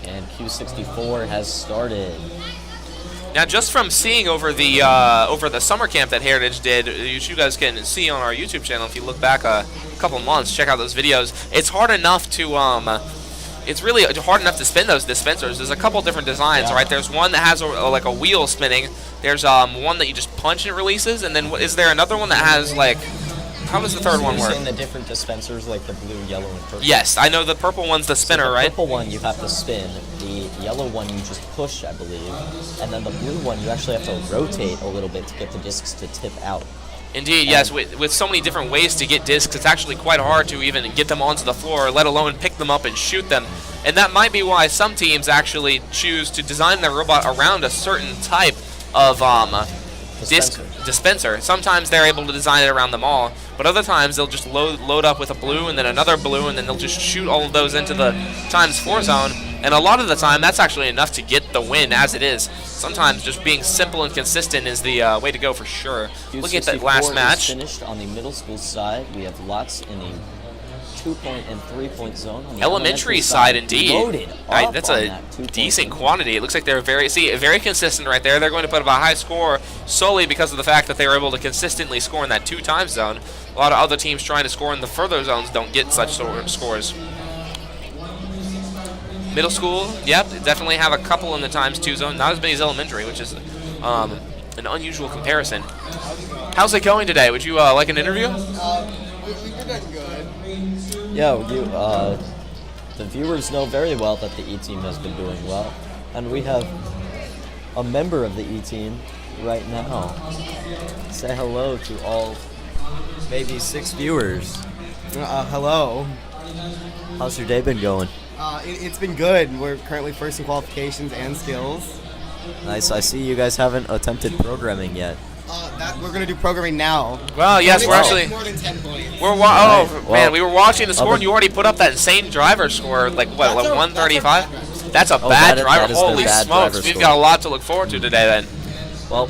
And Q64 has started. Now, just from seeing over the summer camp that Heritage did, which you guys can see on our YouTube channel if you look back a couple months, check out those videos. It's hard enough to it's really hard enough to spin those dispensers. There's a couple different designs, Yeah. right? There's one that has like a wheel spinning. There's one that you just punch and it releases, and then is there another one that has like, how does the third one You're work? saying the different dispensers, like the blue, yellow, and purple? Yes, I know the purple one's the So spinner, the right? purple one you have to spin. The yellow one you just push, I believe. And then the blue one you actually have to rotate a little bit to get the discs to tip out. Indeed, yes. With so many different ways to get discs, it's actually quite hard to even get them onto the floor, let alone pick them up and shoot them. And that might be why some teams actually choose to design their robot around a certain type of disc dispenser. Sometimes they're able to design it around them all, but other times they'll just load up with a blue and then another blue, and then they'll just shoot all of those into the ×4 zone. And a lot of the time, that's actually enough to get the win as it is. Sometimes just being simple and consistent is the way to go for sure. Looking at that last Q64 match. is finished on the middle school side. We have lots in the 2-point and 3-point zone. On the Elementary side, indeed. Loaded up That's on a that 2-point decent zone. quantity. It looks like they're very consistent right there. They're going to put up a high score solely because of the fact that they were able to consistently score in that 2x zone. A lot of other teams trying to score in the further zones don't get such scores. Middle school, yep, definitely have a couple in the ×2 zone. Not as many as elementary, which is an unusual comparison. How's it going today? Would you like an interview? We're doing good. Yeah, the viewers know very well that the E-team has been doing well. And we have a member of the E-team right now. Say hello to all maybe 6 viewers. Hello. How's your day been going? It's been good. We're currently first in qualifications and skills. Nice. I see you guys haven't attempted programming yet. We're gonna do programming now. Well, yes, we're actually more than 10 points. we're Well, man, we were watching the score, and you already put up that insane driver score, like what, like 135? That's a Oh, bad that driver. is their Holy bad smokes. driver We've score. got a lot to look forward to today then. Well,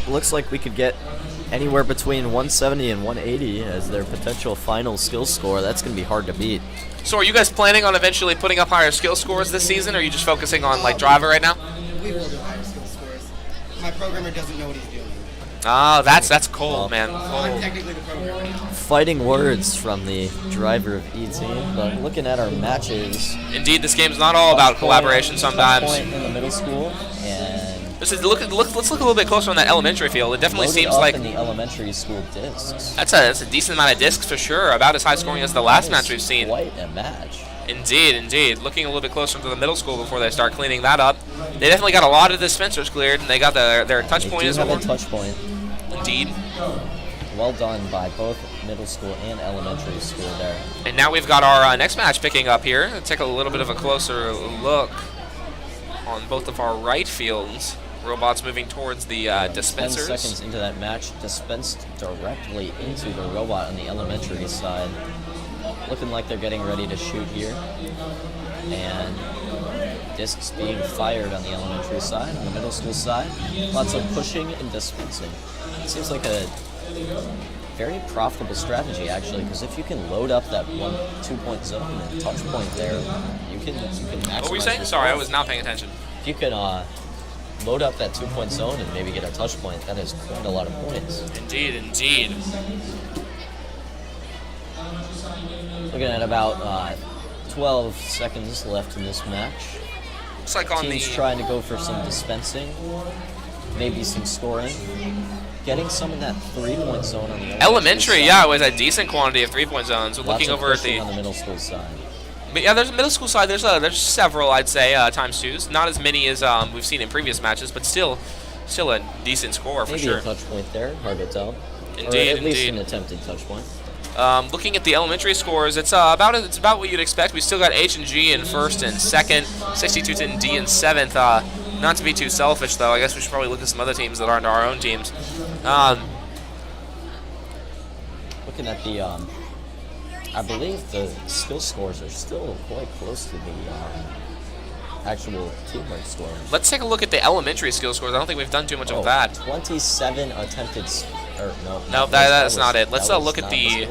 looks like we could get anywhere between 170 and 180 as their potential final skill score. That's going to be hard to beat. So are you guys planning on eventually putting up higher skill scores this season, or are you just focusing on like driver right now? We will do higher skill scores. My programmer doesn't know what he's doing. Oh, that's cold, man. I'm Cold. technically the programmer. Fighting words from the driver of E-Team, but looking at our matches, Indeed, this game's not all about collaboration sometimes. Point in the middle school, and Let's look a little bit closer on that elementary field. It definitely loaded seems up like in the elementary school discs. that's a decent amount of discs for sure. About as high scoring as the last match we've seen. Quite a match. Indeed. Looking a little bit closer to the middle school before they start cleaning that up. They definitely got a lot of dispensers cleared, and they got their touch They point do as have well. a touch point. Indeed. Well done by both middle school and elementary school there. And now we've got our next match picking up here. Let's take a little bit of a closer look on both of our right fields. Robots moving towards the 10 dispensers. seconds into that match, dispensed directly into the robot on the elementary side. Looking like they're getting ready to shoot here. And discs being fired on the elementary side. On the middle school side, lots of pushing and dispensing. It seems like a very profitable strategy, actually, because if you can load up that 1-2 point zone and touch point there, you can maximize. What were you saying? your Sorry, I score. was not paying attention. If you can load up that 2 point zone and maybe get a touch point, that is quite a lot of points. Indeed. Looking at about 12 seconds left in this match. Looks like on Teams the trying to go for some dispensing, maybe some scoring, getting some of that 3 point zone on the elementary, side. yeah, it was a decent quantity of 3-point zones. We're Lots looking of over at pushing the on the middle school side. But yeah, there's a middle school side. There's several, I'd say, times twos. Not as many as we've seen in previous matches, but still a decent score for Maybe sure. a touch point there, hard to tell. Indeed, or at least indeed. an attempted touch point. Looking at the elementary scores, it's about what you'd expect. We still got H and G in first and second, 62 and D in seventh. Not to be too selfish, though, I guess we should probably look at some other teams that aren't our own teams. Looking at the, I believe the skill scores are still quite close to the actual teamwork score. Let's take a look at the elementary skill scores. I don't think we've done too much of that. 27 attempted. No, that's not it. Let's look at the.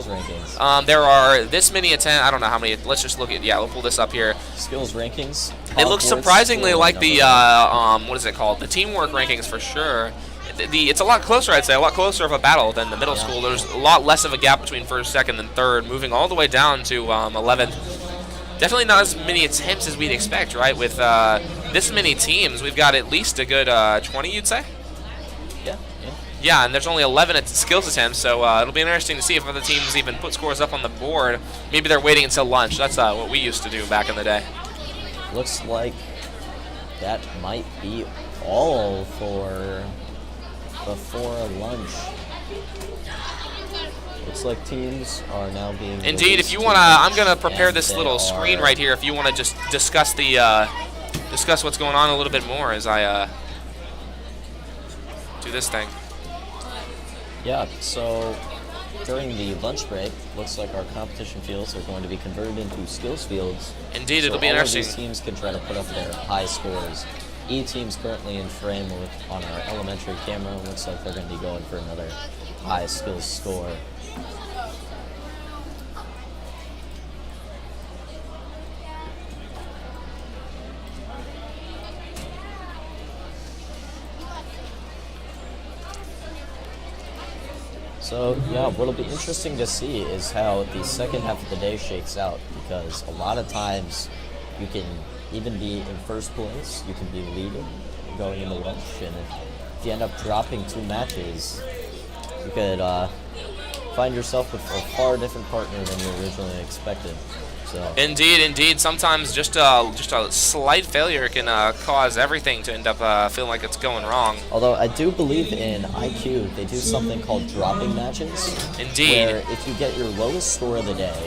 There are this many I don't know how many. Let's just look at. Yeah, we'll pull this up here. Skills rankings. It looks Hogwarts surprisingly score like the number. what is it called? The teamwork rankings for sure. It's a lot closer, I'd say, a lot closer of a battle than the middle school. There's a lot less of a gap between first, second, and third, moving all the way down to 11th. Definitely not as many attempts as we'd expect, right? With this many teams, we've got at least a good 20, you'd say? Yeah. Yeah, and there's only 11 skills attempts, so it'll be interesting to see if other teams even put scores up on the board. Maybe they're waiting until lunch. That's what we used to do back in the day. Looks like that might be all for before lunch. Looks like teams are now being. Indeed, if you wanna, I'm gonna prepare this little screen right here. If you wanna just discuss the discuss what's going on a little bit more as I do this thing. Yeah, so during the lunch break, looks like our competition fields are going to be converted into skills fields. Indeed, so it'll be all interesting. Of these teams can try to put up their high scores. E team's currently in frame on our elementary camera. Looks like they're going to be going for another high skills score. So, yeah, what'll be interesting to see is how the second half of the day shakes out, because a lot of times you can even be in first place, you can be leading going into lunch, and if you end up dropping 2 matches, you could find yourself with a far different partner than you originally expected. So. Indeed. Sometimes just a slight failure can cause everything to end up feeling like it's going wrong. Although I do believe in IQ, they do something called dropping matches. Indeed. Where if you get your lowest score of the day,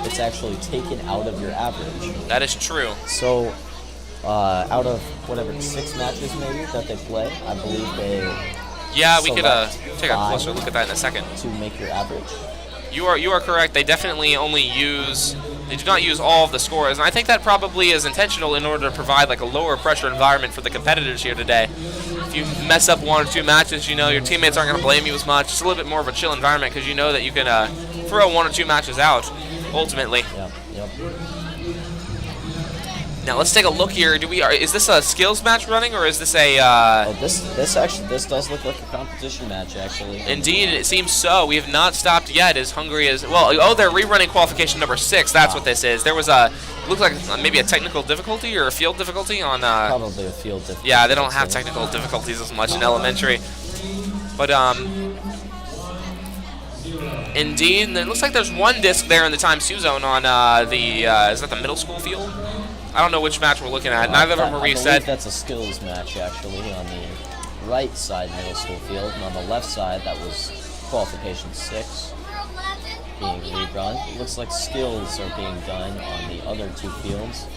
it's actually taken out of your average. That is true. So, out of whatever 6 matches maybe that they play, I believe they. Yeah, we could take a 5 closer look at that in a second. To make your average. You are correct. They definitely only use They do not use all of the scores, and I think that probably is intentional in order to provide like a lower pressure environment for the competitors here today. If you mess up 1 or 2 matches, you know your teammates aren't going to blame you as much. It's a little bit more of a chill environment because you know that you can throw 1 or 2 matches out ultimately. Yep. Now let's take a look here. Is this a skills match running, or is this a? Oh, this does look like a competition match actually. Indeed, it seems so. We have not stopped yet. As Hungary is well. Oh, they're rerunning qualification number 6. That's what this is. There was looked like maybe a technical difficulty or a field difficulty on. Probably a field difficulty. Yeah, they don't have technical difficulties as much in elementary, but indeed, and it looks like there's 1 disc there in the ×2 zone on is that the middle school field? I don't know which match we're looking at. Neither of them are reset. I believe that's a skills match, actually, on the right side middle school field. And on the left side, that was qualification 6 being rerun. It looks like skills are being done on the other 2 fields.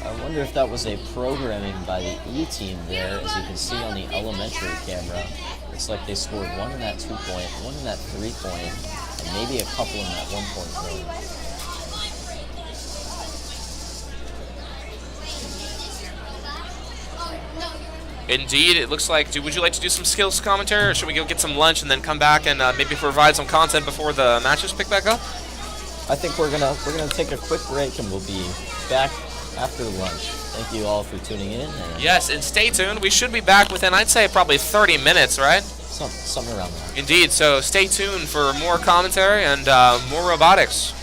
I wonder if that was a programming by the E team there. As you can see on the elementary camera, looks like they scored 1 in that 2-point, 1 in that 3-point, and maybe a couple in that 1-point zone. Indeed, it looks like. Would you like to do some skills commentary, or should we go get some lunch and then come back and maybe provide some content before the matches pick back up? I think we're gonna take a quick break and we'll be back after lunch. Thank you all for tuning in. Yes, and stay tuned. We should be back within, I'd say, probably 30 minutes, right? Something around that. Indeed. So stay tuned for more commentary and more robotics.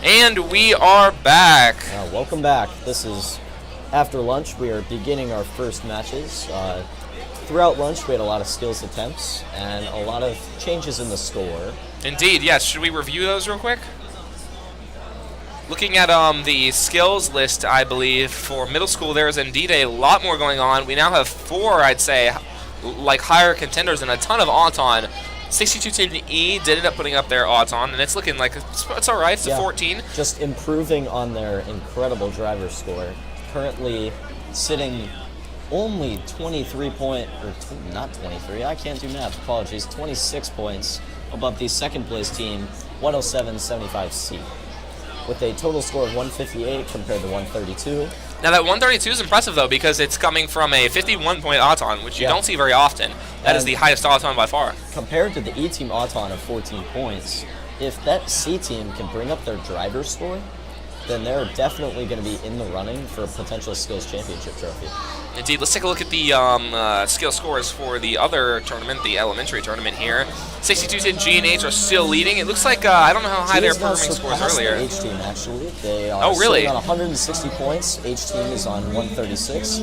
And we are back. Welcome back. This is after lunch. We are beginning our first matches. Throughout lunch, we had a lot of skills attempts and a lot of changes in the score. Indeed, yes. Should we review those real quick? Looking at the skills list, I believe, for middle school, there is indeed a lot more going on. We now have 4, I'd say, like higher contenders and a ton of Auton. 62 Team E did end up putting up their Auton, and it's looking like it's all right. It's a 14. Just improving on their incredible driver score. Currently sitting only 23 not 23, I can't do math, apologies, 26 points above the second place team, 107.75C, with a total score of 158 compared to 132. Now that 132 is impressive though, because it's coming from a 51-point Auton, which you don't see very often. That is the highest Auton by far. Compared to the E team Auton of 14 points, if that C team can bring up their driver score, then they're definitely going to be in the running for a potential skills championship trophy. Indeed, let's take a look at the skill scores for the other tournament, the elementary tournament here. 62 Team G and H are still leading. It looks like, I don't know how high their programming scores earlier. The H team, actually. They are sitting on 160 points. H team is on 136.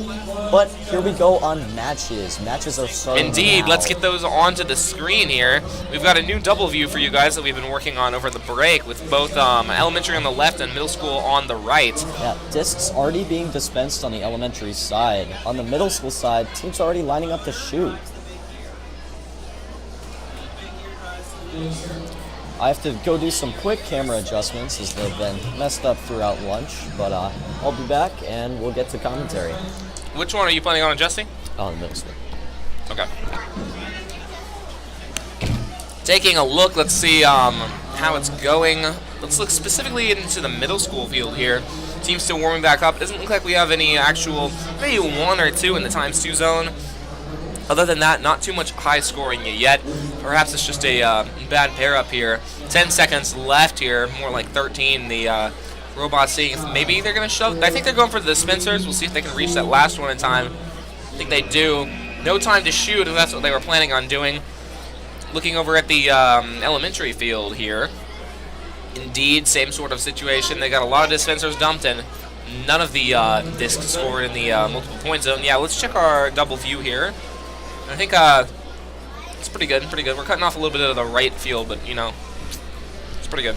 But here we go on matches. Matches are starting Indeed, now. let's get those onto the screen here. We've got a new double view for you guys that we've been working on over the break with both elementary on the left and middle school on the right. Yeah, discs already being dispensed on the elementary side. On the middle school side, teams already lining up to shoot. I have to go do some quick camera adjustments as they've been messed up throughout lunch, but I'll be back and we'll get to commentary. Which one are you planning on adjusting? Oh, the middle school. Okay. Taking a look, let's see how it's going. Let's look specifically into the middle school field here. Team's still warming back up. It doesn't look like we have any actual, maybe 1 or 2 in the ×2 zone. Other than that, not too much high scoring yet. Perhaps it's just a bad pair up here. 10 seconds left here, more like 13. The robot seeing if maybe they're going to shove. I think they're going for the dispensers. We'll see if they can reach that last one in time. I think they do. No time to shoot, if that's what they were planning on doing. Looking over at the elementary field here. Indeed, same sort of situation. They got a lot of dispensers dumped and none of the discs scored in the multiple point zone. Yeah, let's check our double view here. I think it's pretty good, pretty good. We're cutting off a little bit of the right field, but, you know, it's pretty good.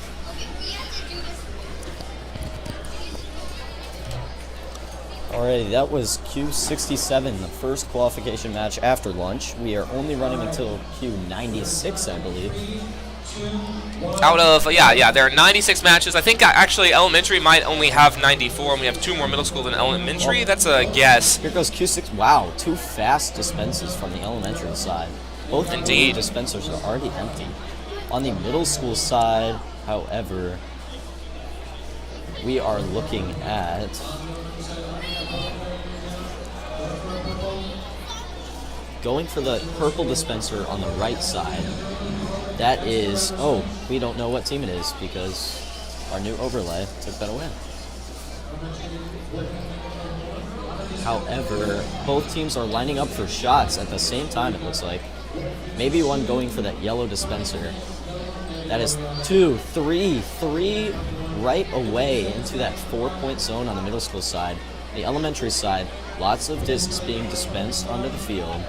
Alrighty, that was Q67, the first qualification match after lunch. We are only running until Q96, I believe. Out of, yeah, there are 96 matches. I think actually elementary might only have 94, and we have 2 more middle school than elementary. That's a guess. Here goes Q6. Wow, 2 fast dispenses from the elementary side. Both Indeed. dispensers are already empty. On the middle school side, however, we are looking at going for the purple dispenser on the right side. That is, oh, we don't know what team it is because our new overlay took that away. However, both teams are lining up for shots at the same time, it looks like. Maybe one going for that yellow dispenser. That is 2, 3 right away into that 4-point zone on the middle school side. The elementary side, lots of discs being dispensed onto the field.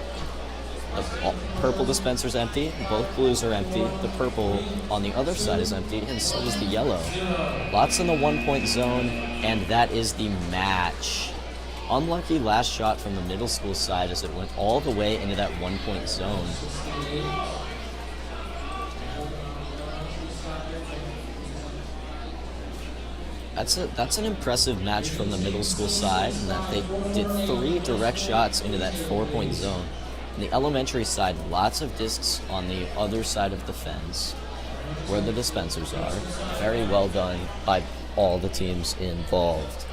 The purple dispenser's empty, both blues are empty. The purple on the other side is empty, and so is the yellow. Lots in the 1-point zone, and that is the match. Unlucky last shot from the middle school side as it went all the way into that 1-point zone. That's an impressive match from the middle school side, in that they did 3 direct shots into that 4-point zone. On the elementary side, lots of discs on the other side of the fence, where the dispensers are. Very well done by all the teams involved.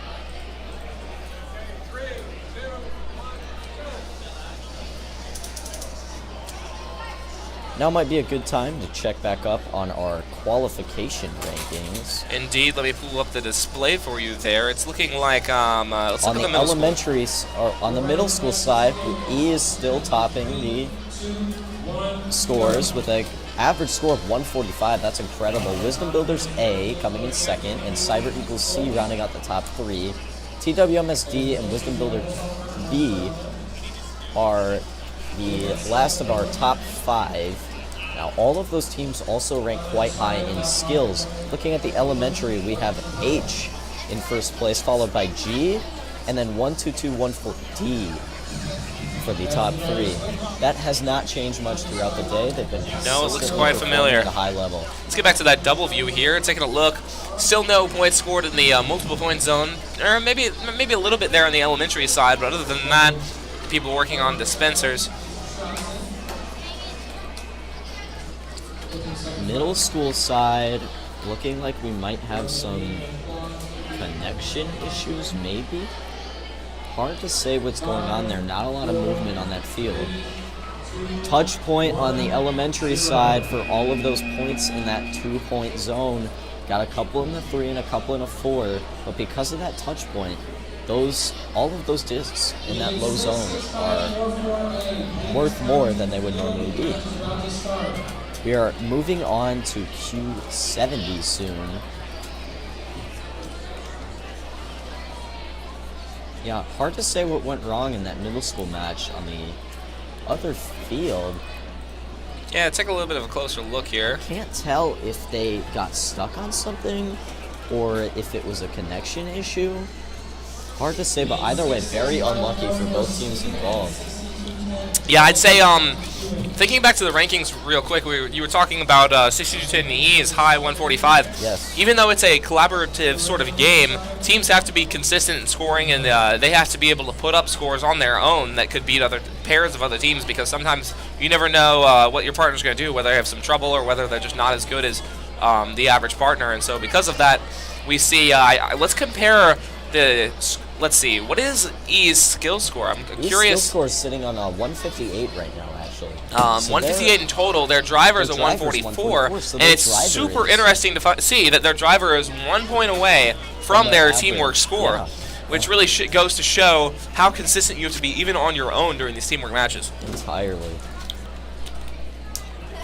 Now might be a good time to check back up on our qualification rankings. Indeed, let me pull up the display for you there. It's looking like, let's look at the middle elementary, or on the middle school side, E is still topping the scores with a average score of 145. That's incredible. Wisdom Builders A coming in second, and Cyber Eagles C rounding out the top 3. TWMSD and Wisdom Builder B are the last of our top 5. Now, all of those teams also rank quite high in skills. Looking at the elementary, we have H in first place, followed by G, and then 1, 2, 2, 1 for D for the top 3. That has not changed much throughout the day. They've been No, it looks consistently quite performing familiar. at a high level. Let's get back to that double view here. Taking a look. Still no points scored in the multiple point zone, or maybe a little bit there on the elementary side, but other than that, people working on dispensers. Middle school side, looking like we might have some connection issues, maybe? Hard to say what's going on there. Not a lot of movement on that field. Touch point on the elementary side for all of those points in that 2-point zone. Got a couple in the 3 and a couple in a 4, but because of that touch point, all of those discs in that low zone are worth more than they would normally be. We are moving on to Q70 soon. Yeah, hard to say what went wrong in that middle school match on the other field. Yeah, take a little bit of a closer look here. Can't tell if they got stuck on something or if it was a connection issue. Hard to say, but either way, very unlucky for both teams involved. Yeah, I'd say, thinking back to the rankings real quick, you were talking about 6210E is high 145. Yes. Even though it's a collaborative sort of game, teams have to be consistent in scoring, and they have to be able to put up scores on their own that could beat other pairs of other teams, because sometimes you never know what your partner's going to do, whether they have some trouble or whether they're just not as good as the average partner. And so because of that, we see, let's compare the... Let's see, what is E's skill score? I'm curious. E's skill score is sitting on 158 right now, actually. So 158 in total. Their driver is a 144, so and it's super interesting to see that their driver is 1 point away from their teamwork score, which really goes to show how consistent you have to be even on your own during these teamwork matches. Entirely.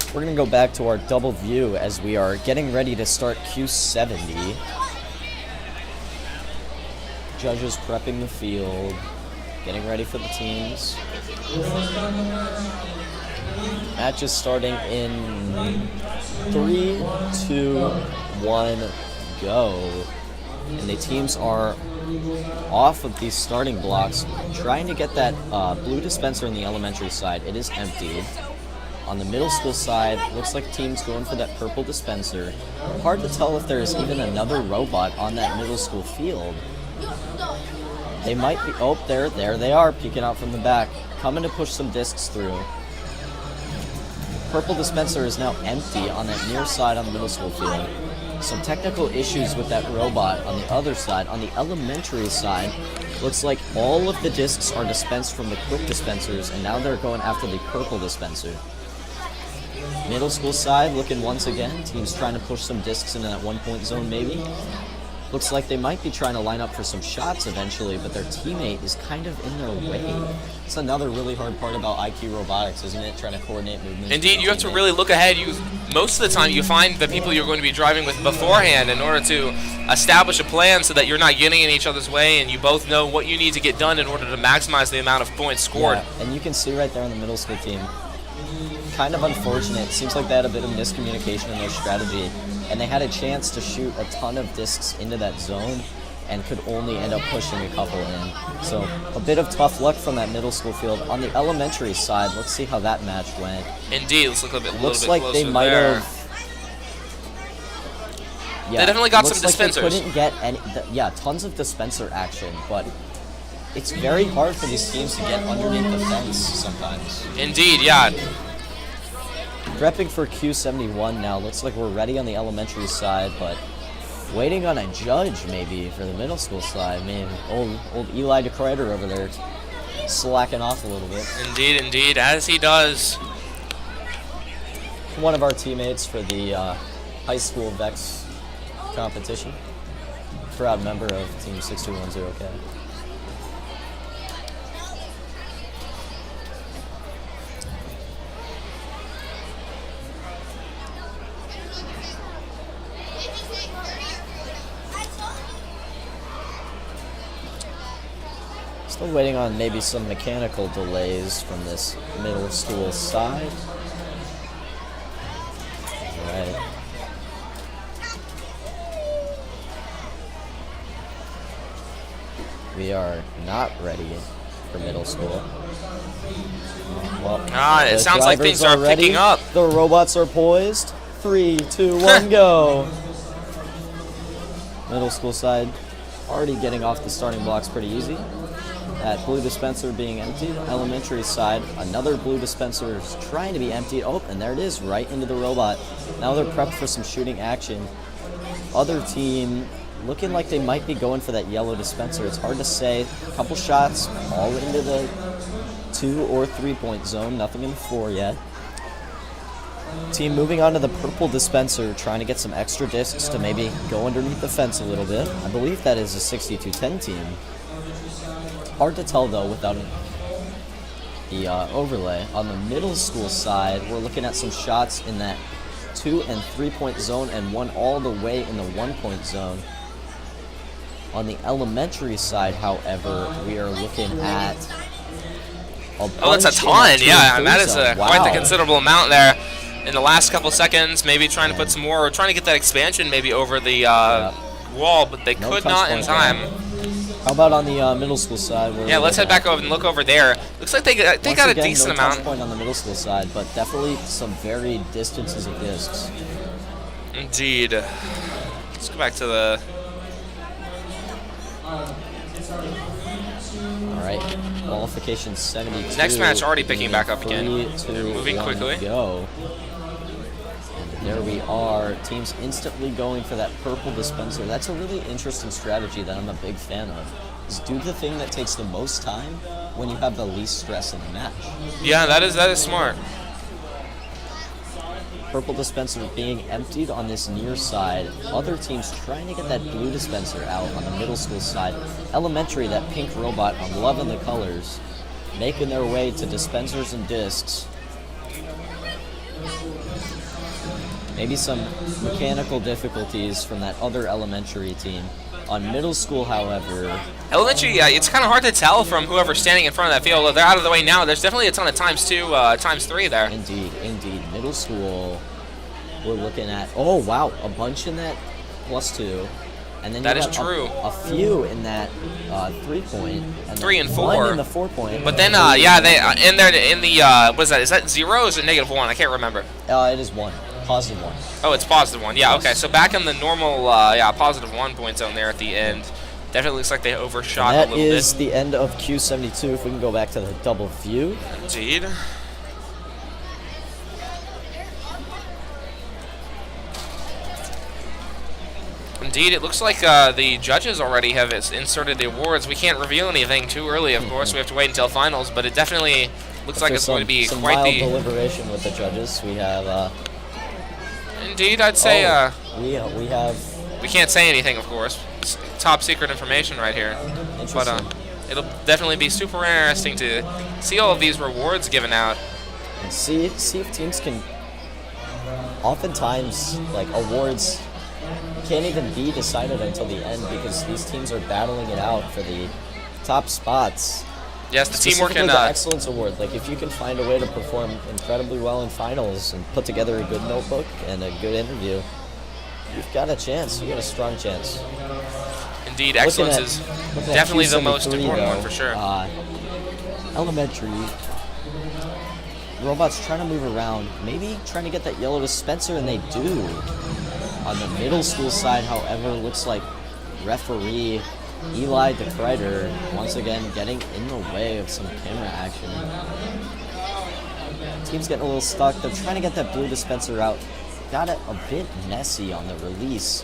We're going to go back to our double view as we are getting ready to start Q70. Judges prepping the field, getting ready for the teams. Match is starting in 3, 2, 1, go. And the teams are off of these starting blocks, trying to get that blue dispenser on the elementary side. It is emptied. On the middle school side, looks like teams going for that purple dispenser. Hard to tell if there's even another robot on that middle school field. They might be, oh, there they are, peeking out from the back, coming to push some discs through. Purple dispenser is now empty on that near side on the middle school field. Some technical issues with that robot on the other side. On the elementary side, looks like all of the discs are dispensed from the quick dispensers, and now they're going after the purple dispenser. Middle school side, looking once again, teams trying to push some discs into that 1-point zone maybe. Looks like they might be trying to line up for some shots eventually, but their teammate is kind of in their way. It's another really hard part about IQ robotics, isn't it? Trying to coordinate movements. Indeed, you have to really look ahead. Most of the time, you find the people you're going to be driving with beforehand in order to establish a plan so that you're not getting in each other's way, and you both know what you need to get done in order to maximize the amount of points scored. Yeah, and you can see right there on the middle school team, kind of unfortunate. Seems like they had a bit of miscommunication in their strategy, and they had a chance to shoot a ton of discs into that zone and could only end up pushing a couple in. So a bit of tough luck from that middle school field. On the elementary side, let's see how that match went. Indeed, let's look a little bit Looks like they might there. have. Yeah, they definitely got looks some dispensers. Like they couldn't get any. Yeah, tons of dispenser action, but it's very hard for these teams to get underneath the fence sometimes. Indeed, yeah. Prepping for Q71 now. Looks like we're ready on the elementary side, but waiting on a judge maybe for the middle school side. Man, old Eli DeCriter over there slacking off a little bit. Indeed, indeed, as he does. One of our teammates for the high school VEX competition. Proud member of Team 6210K. Still waiting on maybe some mechanical delays from this middle school side. All right. We are not ready for middle school. Well, It the sounds like drivers things are ready. picking up. The robots are poised. 3, 2, 1, go. Middle school side already getting off the starting blocks pretty easy. That blue dispenser being emptied. Elementary side, another blue dispenser is trying to be emptied. Oh, and there it is, right into the robot. Now they're prepped for some shooting action. Other team looking like they might be going for that yellow dispenser. It's hard to say. A couple shots all into the 2 or 3 point zone. Nothing in the 4 yet. Team moving on to the purple dispenser, trying to get some extra discs to maybe go underneath the fence a little bit. I believe that is a 62-10 team. Hard to tell though without the overlay. On the middle school side, we're looking at some shots in that 2 and 3 point zone and one all the way in the 1 point zone. On the elementary side, however, we are looking at That's a ton, yeah, and that is quite the considerable amount there. In the last couple seconds, maybe trying to put some more, or trying to get that expansion maybe over the wall, but they could not in time. How about on the middle school side? Yeah, let's head back over and look over there. Looks like they got a decent no touch amount. point on the middle school side, but definitely some varied distances of discs. Indeed. Let's go back to the... All right, qualification 72. Next match already picking back up 3, again. 2, They're moving 1, quickly. Go. And there we are. Teams instantly going for that purple dispenser. That's a really interesting strategy that I'm a big fan of. Is do the thing that takes the most time when you have the least stress in the match. Yeah, that is smart. Purple dispenser being emptied on this near side. Other teams trying to get that blue dispenser out on the middle school side. Elementary, that pink robot, I'm loving the colors. Making their way to dispensers and discs. Maybe some mechanical difficulties from that other elementary team. On middle school, however... Elementary, it's kind of hard to tell from whoever's standing in front of that field. They're out of the way now. There's definitely a ton of ×2, ×3 there. Indeed, indeed. Middle school, we're looking at... Oh, wow, a bunch in that +2. And then that you is got true. A few in that 3 point. And 3 and 4. 1 in the 4 point. But then, yeah, they in there in the what is that? Is that 0 or is it -1? I can't remember. It is 1. Positive 1. Oh, it's +1. Yeah, okay. So back in the normal, +1 point zone there at the end. Definitely looks like they overshot a little bit. That is the end of Q72. If we can go back to the double view. Indeed. Indeed, it looks like the judges already have inserted the awards. We can't reveal anything too early, of course. We have to wait until finals, but it definitely looks like it's going to be some quite mild the... deliberation with the judges. We have... Indeed, I'd say... we have... We can't say anything, of course. It's top secret information right here. But it'll definitely be super interesting to see all of these rewards given out. And see if teams can... Oftentimes, like, awards can't even be decided until the end because these teams are battling it out for the top spots. Yes, the teamwork and the Excellence Award. Like, if you can find a way to perform incredibly well in finals and put together a good notebook and a good interview, you've got a chance. You got a strong chance. Indeed, excellence is definitely the most important one for sure. Elementary. Robots trying to move around, maybe trying to get that yellow dispenser, and they do. On the middle school side, however, looks like referee Eli DeKreider once again getting in the way of some camera action. Team's getting a little stuck. They're trying to get that blue dispenser out. Got it a bit messy on the release.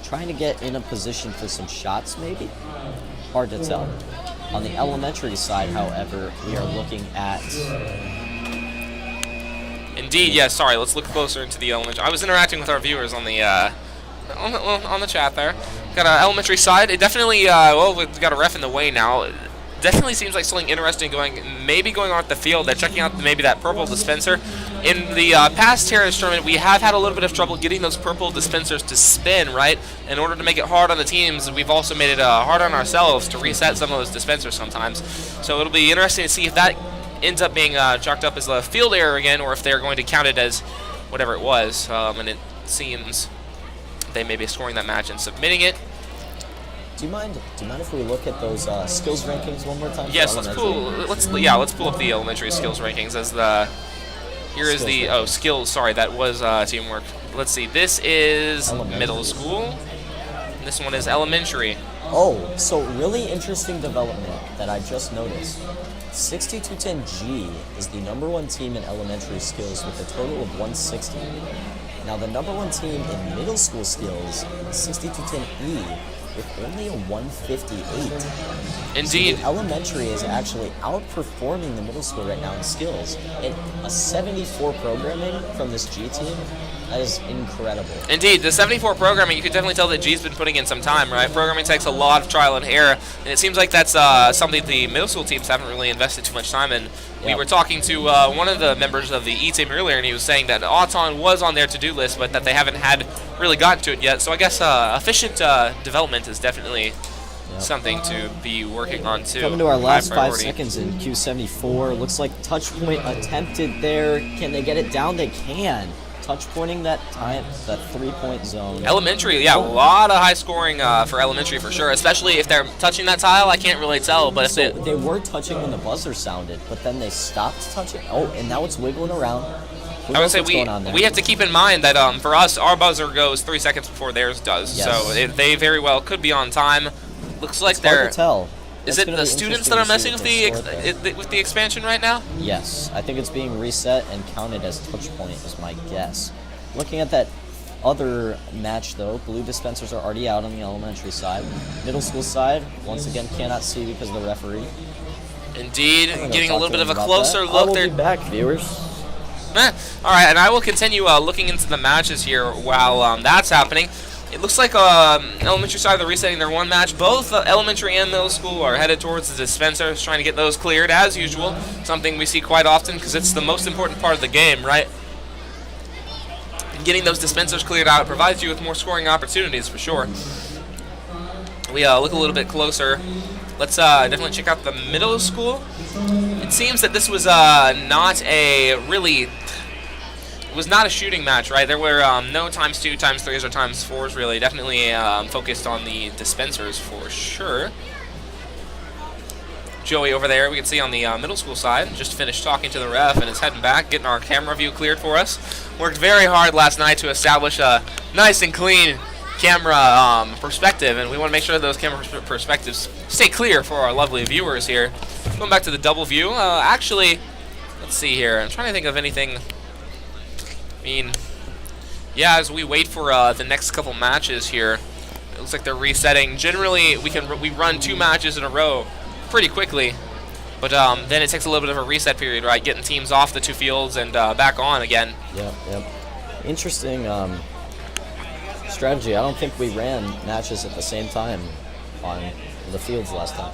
Trying to get in a position for some shots, maybe? Hard to tell. On the elementary side, however, we are looking at... Indeed, yes. Sorry, let's look closer into the elementary. I was interacting with our viewers on the chat there. Got an elementary side. It definitely, well, we've got a ref in the way now. definitely seems like something interesting going on at the field. They're checking out maybe that purple dispenser. In the past Terrace tournament, we have had a little bit of trouble getting those purple dispensers to spin, right? In order to make it hard on the teams, we've also made it hard on ourselves to reset some of those dispensers sometimes. So it'll be interesting to see if that ends up being chalked up as a field error again, or if they're going to count it as whatever it was. And it seems they may be scoring that match and submitting it. Do you mind if we look at those skills rankings one more time? Yes, let's pull up the elementary skills rankings as the. Here is the skills. Sorry, that was teamwork. Let's see. This is middle school. This one is elementary. Oh, so really interesting development that I just noticed. 6210G is the #1 team in elementary skills with a total of 160. Now the #1 team in middle school skills is 6210E with only a 158. Indeed. So the elementary is actually outperforming the middle school right now in skills. And a 74 programming from this G team, that is incredible. Indeed, the 74 programming, you can definitely tell that G's been putting in some time, right? Programming takes a lot of trial and error, and it seems like that's something the middle school teams haven't really invested too much time in. We were talking to one of the members of the E team earlier, and he was saying that Auton was on their to-do list, but that they haven't had really gotten to it yet. So I guess efficient development is definitely something to be working on too. Coming to our last 5 seconds in Q74. Looks like touch point attempted there. Can they get it down? They can. Touch pointing that 3-point zone. Elementary, yeah, a lot of high scoring for elementary for sure, especially if they're touching that tile. I can't really tell, but if they were touching when the buzzer sounded, but then they stopped touching. Oh, and now it's wiggling around. I would say we have to keep in mind that for us, our buzzer goes 3 seconds before theirs does. Yes. So they very well could be on time. Looks like it's hard to tell. Is it the students that are messing with the expansion right now? Yes, I think it's being reset and counted as touch point is my guess. Looking at that other match though, blue dispensers are already out on the elementary side. Middle school side, once again cannot see because of the referee. Indeed, getting a little bit of a closer look there. I will be back, viewers. All right, and I will continue looking into the matches here while that's happening. It looks like elementary side, they're resetting their one match. Both elementary and middle school are headed towards the dispensers, trying to get those cleared as usual. Something we see quite often because it's the most important part of the game, right? Getting those dispensers cleared out provides you with more scoring opportunities for sure. We look a little bit closer. Let's definitely check out the middle school. It seems that this was not a really... It was not a shooting match, right? There were no ×2, ×3s, or ×4s, really. Definitely focused on the dispensers for sure. Joey over there, we can see on the middle school side, just finished talking to the ref and is heading back, getting our camera view cleared for us. Worked very hard last night to establish a nice and clean camera perspective, and we want to make sure those camera perspectives stay clear for our lovely viewers here. Going back to the double view, actually, let's see here. I'm trying to think of anything... I mean, yeah, as we wait for the next couple matches here, it looks like they're resetting. Generally, we run 2 matches in a row pretty quickly, but then it takes a little bit of a reset period, right? Getting teams off the 2 fields and back on again. Yep. Interesting strategy. I don't think we ran matches at the same time on the fields last time.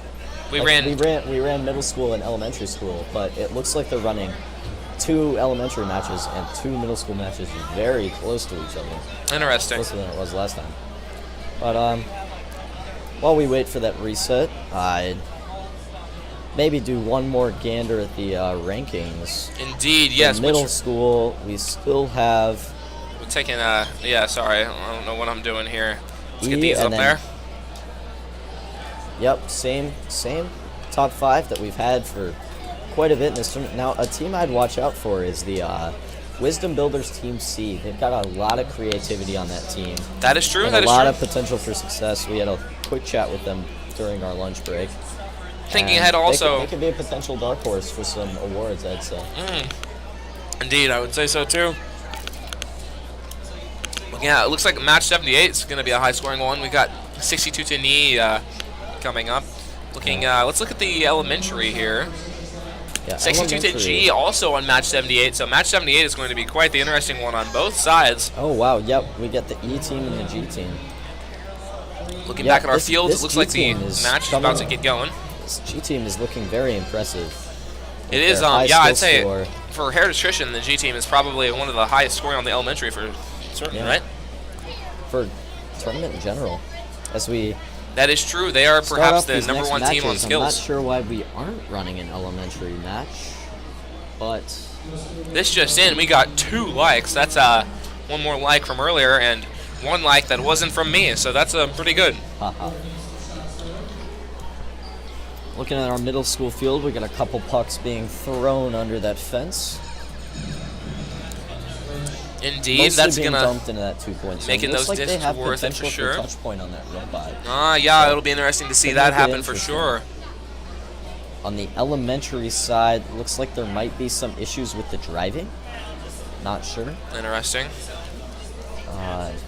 We ran middle school and elementary school, but it looks like they're running 2 elementary matches and 2 middle school matches very close to each other. Interesting. Closer than it was last time. But while we wait for that reset, I'd maybe do one more gander at the rankings. Indeed, yes. In middle school, we still have... We're taking, yeah, sorry. I don't know what I'm doing here. Let's get these up there. Yep, same top 5 that we've had for quite a bit in this tournament. Now, a team I'd watch out for is the Wisdom Builders Team C. They've got a lot of creativity on that team. That is true. And a lot of potential for success. We had a quick chat with them during our lunch break. Thinking ahead also. They could be a potential dark horse for some awards, I'd say. Indeed, I would say so too. Yeah, it looks like match 78 is going to be a high-scoring one. We got 62 to knee coming up. Let's look at the elementary here. Yeah, 62 to G also on match 78, so match 78 is going to be quite the interesting one on both sides. Oh wow, yep, we get the E team and the G team. Looking back at our fields, it looks like the match is about to get going. This G team is looking very impressive. with It is, their high yeah, I'd skill say score. for Heritage Christian, the G team is probably one of the highest scoring on the elementary for certain, Yeah. right? For tournament in general. As we That is true. They are start perhaps off the these number next one team on matches, I'm not skills. sure why we aren't running an elementary match, but This just in, we got 2 likes. That's one more like from earlier and 1 like that wasn't from me, so that's pretty good. haha. Looking at our middle school field, we got a couple pucks being thrown under that fence. Indeed, Mostly that's being gonna dumped into that 2-point zone. making Looks those like they discs have worth it for potential sure. touch point on that robot. Yeah, So, it'll be interesting to see could that make it happen for interesting. sure. On the elementary side, looks like there might be some issues with the driving. Not sure. Interesting.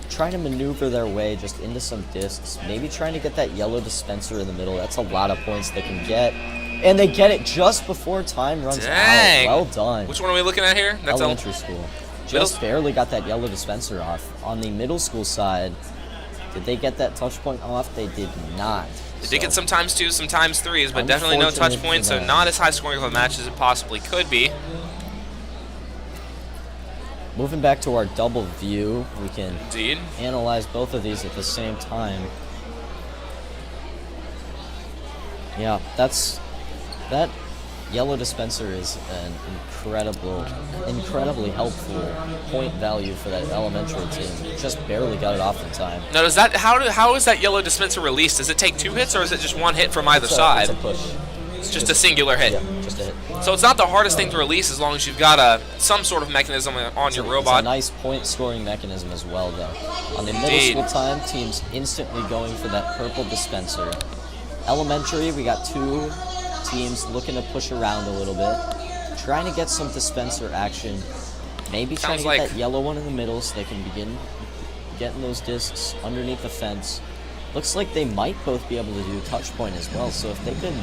Trying to maneuver their way just into some discs. Maybe trying to get that yellow dispenser in the middle. That's a lot of points they can get. And they get it just before time runs Dang. out. Well done. Which one are we looking at here? That's elementary school. Just barely got that yellow dispenser off. On the middle school side, did they get that touch point off? They did not. They did get some times 2s, some times 3s, but definitely no touch Unfortunate points, for so them. not as high scoring of a match as it possibly could be. Moving back to our double view, we can Indeed. analyze both of these at the same time. Yeah, that yellow dispenser is an incredibly helpful point value for that elementary team. Just barely got it off in time. Now, does that how is that yellow dispenser released? Does it take 2 hits, or is it just 1 hit from either side? It's a push. It's just a singular hit. Yeah, just a hit. So it's not the hardest thing to release as long as you've got some sort of mechanism on your robot. It's a nice point scoring mechanism as well, though. On the middle Indeed. school time, teams instantly going for that purple dispenser. Elementary, we got 2 teams looking to push around a little bit, trying to get some dispenser action. Maybe trying Sounds to get like- that yellow one in the middle so they can begin getting those discs underneath the fence. Looks like they might both be able to do touch point as well. So if they could,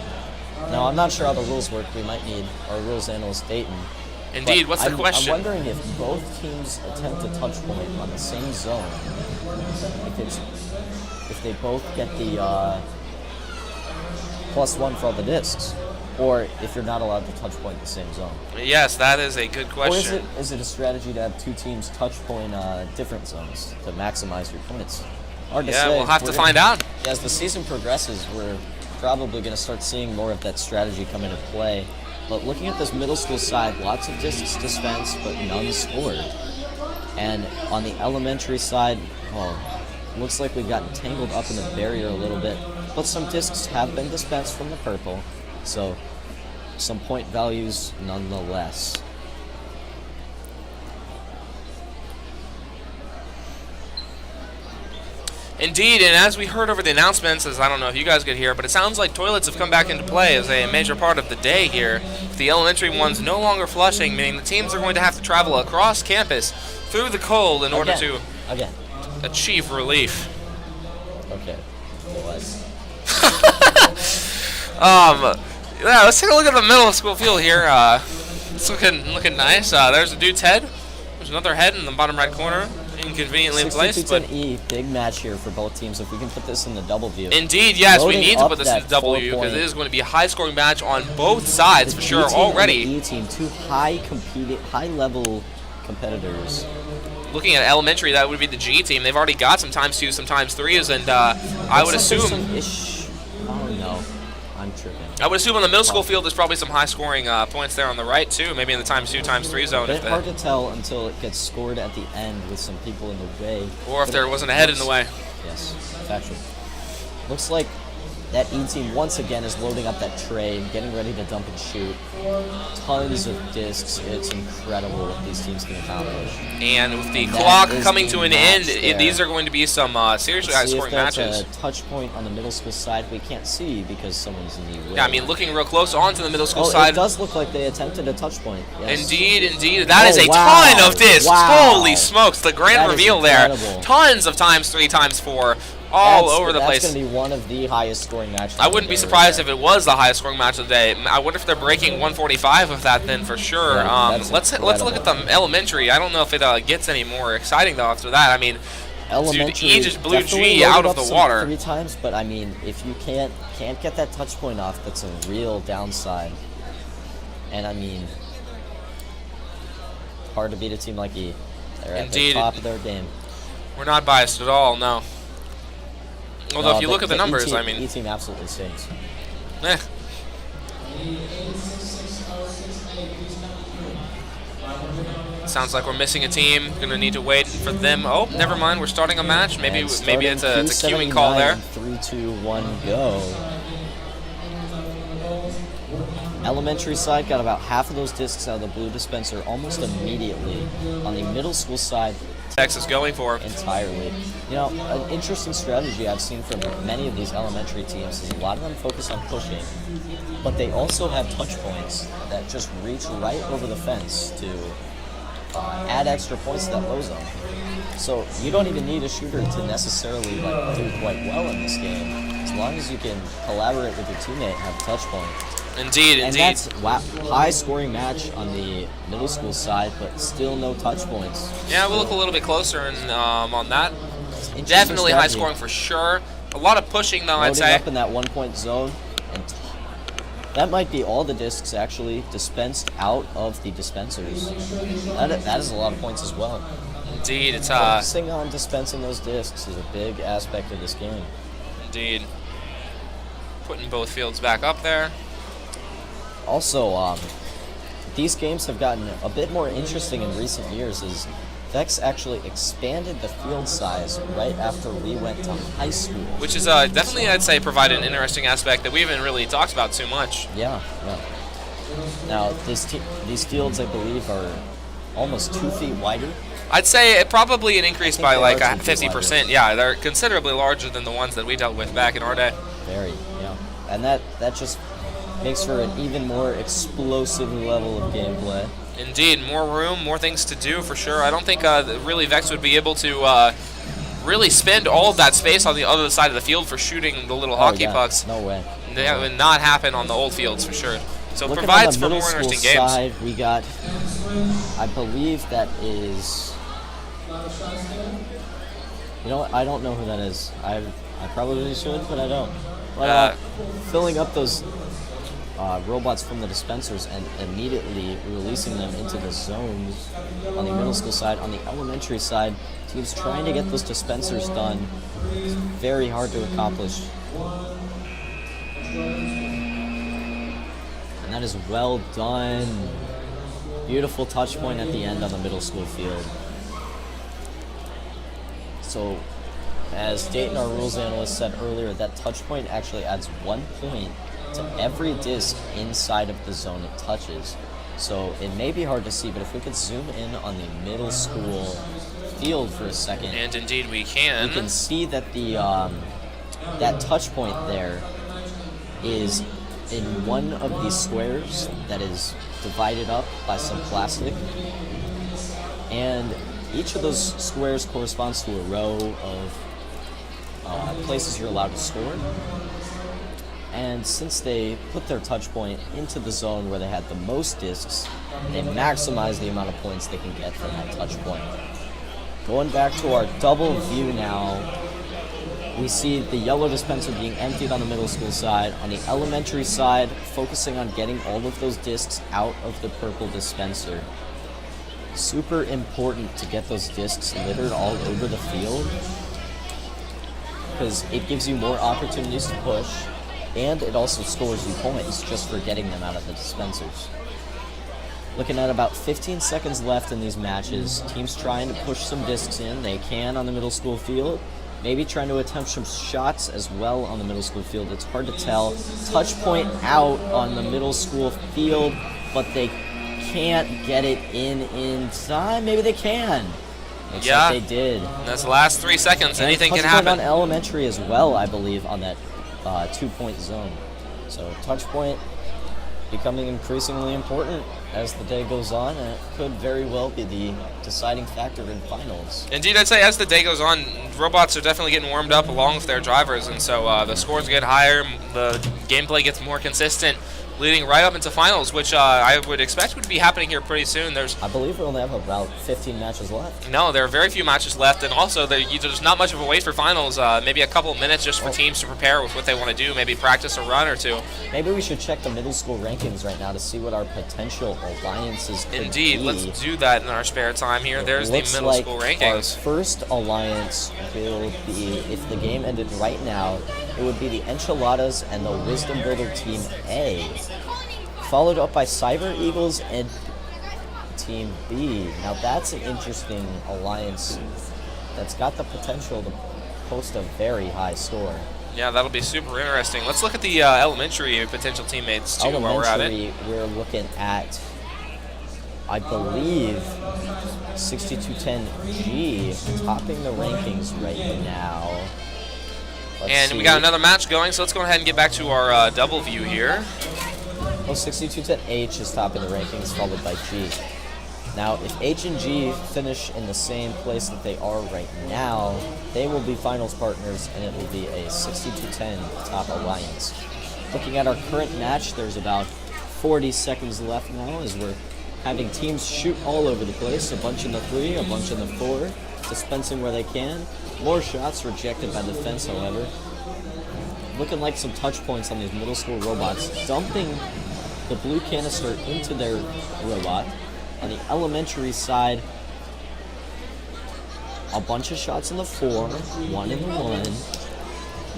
now I'm not sure how the rules work. We might need our rules analyst Dayton. Indeed. But What's the I'm question? wondering if both teams attempt a touch point on the same zone, if they both get the +1 for all the discs, or if you're not allowed to touch point the same zone. Yes, that is a good question. Or is it a strategy to have 2 teams touch point different zones to maximize your points? Hard to Yeah, say. we'll have to find out. As the season progresses, we're probably going to start seeing more of that strategy come into play. But looking at this middle school side, lots of discs dispensed, but none scored. And on the elementary side, looks like we've gotten tangled up in the barrier a little bit. But some discs have been dispensed from the purple, so some point values nonetheless. Indeed, and as we heard over the announcements, as I don't know if you guys could hear, but it sounds like toilets have come back into play as a major part of the day here. The elementary ones no longer flushing, meaning the teams are going to have to travel across campus through the cold in order to achieve relief. Okay. What? Yeah, let's take a look at the middle school field here. It's looking nice. There's a dude's head. There's another head in the bottom right corner, inconveniently placed. But E, big match here for both teams. If we can put this in the double view. indeed, yes, we Loading need to up put this in that the W because 4-point. it is going to be a high-scoring match on both sides for The sure G team and already. the E team, 2 high-level competitors. Looking at elementary, that would be the G team. They've already got some times 2s, some times 3s, and I would Looks like assume. there's oh no, I'm tripping. I would assume on the middle school field, there's probably some high-scoring points there on the right too. Maybe in the times 2, times 3 zone. Bit hard to tell until it gets scored at the end with some people in the way. Or if But there it wasn't a head in looks- the way. Yes, factual. Looks like that E team once again is loading up that tray, getting ready to dump and shoot. Tons of discs. It's incredible what these teams can accomplish. And with the And that clock is coming the to an match end, there. these are going to be some seriously Let's see high-scoring if that's matches. a touch point on the middle school side. We can't see because someone's in the way. Yeah, I mean, looking real close onto the middle school Oh, side. it does look like they attempted a touch point. Yes. Indeed. That is Oh, a wow. ton of discs. Wow. Holy smokes, the grand That is reveal there. incredible. Tons of times 3, times 4, all over the place. That's going to be one of the highest scoring matches. I wouldn't be surprised if it was the highest scoring match of the day. I wonder if they're breaking 145 of that then for sure. Yeah, that's Let's look at the elementary. I don't know if it gets any more exciting though after that. I mean, Elementary he just blew definitely G out loaded of the up some water. 3 times, but I mean, if you can't get that touch point off, that's a real downside. And I mean, hard to beat a team like E. They're at the Indeed. top of their game. We're not biased at all, no. Although No, if you look at the numbers, E-team, I mean, E-team absolutely stinks. eh. Sounds like we're missing a team. Gonna need to wait for them. Oh, never mind. We're starting a match. Maybe And it's a starting queuing call there. 3, 2, 1, go. Elementary side got about half of those discs out of the blue dispenser almost immediately. On the middle school side, Texas going for entirely. You know, an interesting strategy I've seen from many of these elementary teams is a lot of them focus on pushing, but they also have touch points that just reach right over the fence to add extra points to that low zone. So you don't even need a shooter to necessarily like do quite well in this game, as long as you can collaborate with your teammate and have a touch point. Indeed, And indeed. that's high scoring match on the middle school side, but still no touch points. Yeah, we'll look a little bit closer and on that. Interesting Definitely high strategy. scoring for sure. A lot of pushing though, I'd Loading say. up in that 1 point zone, and that might be all the discs actually dispensed out of the dispensers. That is a lot of points as well. Indeed, it's Focusing on dispensing those discs is a big aspect of this game. indeed. Putting both fields back up there. Also, these games have gotten a bit more interesting in recent years as VEX actually expanded the field size right after we went to high school. Which is definitely, I'd say, provided an interesting aspect that we haven't really talked about too much. Yeah, yeah. Now, these fields, I believe, are almost 2 feet wider. I'd say it probably an increase by they like are 2 feet 50%. Yeah, they're considerably larger than the ones that we dealt with back in our day. Very, yeah. And that just makes for an even more explosive level of gameplay. Indeed, more room, more things to do for sure. I don't think really VEX would be able to really spend all of that space on the other side of the field for shooting the little hockey pucks. No way. That would not happen on the old fields for sure. So it Looking provides on for the more middle interesting school games. side, we got, I believe that is, you know what, I don't know who that is. I probably should, but I don't. But filling up those robots from the dispensers and immediately releasing them into the zones on the middle school side. On the elementary side, teams trying to get those dispensers done is very hard to accomplish. And that is well done. Beautiful touch point at the end on the middle school field. So, as Dayton, our rules analyst, said earlier, that touch point actually adds 1 point to every disc inside of the zone it touches. So it may be hard to see, but if we could zoom in on the middle school field for a second, And indeed we can. we can see that the that touch point there is in one of these squares that is divided up by some plastic, and each of those squares corresponds to a row of places you're allowed to score. And since they put their touch point into the zone where they had the most discs, they maximize the amount of points they can get from that touch point. Going back to our double view now, we see the yellow dispenser being emptied on the middle school side. On the elementary side, focusing on getting all of those discs out of the purple dispenser. Super important to get those discs littered all over the field, because it gives you more opportunities to push, and it also scores you points just for getting them out of the dispensers. Looking at about 15 seconds left in these matches, teams trying to push some discs in. They can on the middle school field. Maybe trying to attempt some shots as well on the middle school field. It's hard to tell. Touch point out on the middle school field, but they can't get it in time. Maybe they can. Looks Yeah. like they did. That's the last 3 seconds. And Anything touch can point happen. on elementary as well, I believe, on that 2-point zone. So touch point becoming increasingly important as the day goes on, and it could very well be the deciding factor in finals. Indeed, I'd say as the day goes on, robots are definitely getting warmed up along with their drivers, and so the scores get higher, the gameplay gets more consistent. leading right up into finals, which I would expect would be happening here pretty soon. I believe we only have about 15 matches left. No, there are very few matches left, and also there's not much of a wait for finals. Maybe a couple of minutes just for teams to prepare with what they want to do, maybe practice a run or two. Maybe we should check the middle school rankings right now to see what our potential alliances could Indeed, be. let's do that in our spare time here. There's the middle school rankings. Our first alliance will be, if the game ended right now, it would be the Enchiladas and the Wisdom Builder Team A, followed up by Cyber Eagles and Team B. Now that's an interesting alliance that's got the potential to post a very high score. Yeah, that'll be super interesting. Let's look at the elementary potential teammates too while we're at it. We're looking at, I believe, 6210G topping the rankings right now. And we got another match going, so let's go ahead and get back to our double view here. Well, 6210H is topping the rankings, followed by G. Now, if H and G finish in the same place that they are right now, they will be finals partners, and it will be a 6210 top alliance. Looking at our current match, there's about 40 seconds left now as we're having teams shoot all over the place, a bunch in the 3, a bunch in the 4, dispensing where they can. More shots rejected by the fence, however. Looking like some touch points on these middle school robots, dumping the blue canister into their robot. On the elementary side, a bunch of shots in the 4, one in the 1.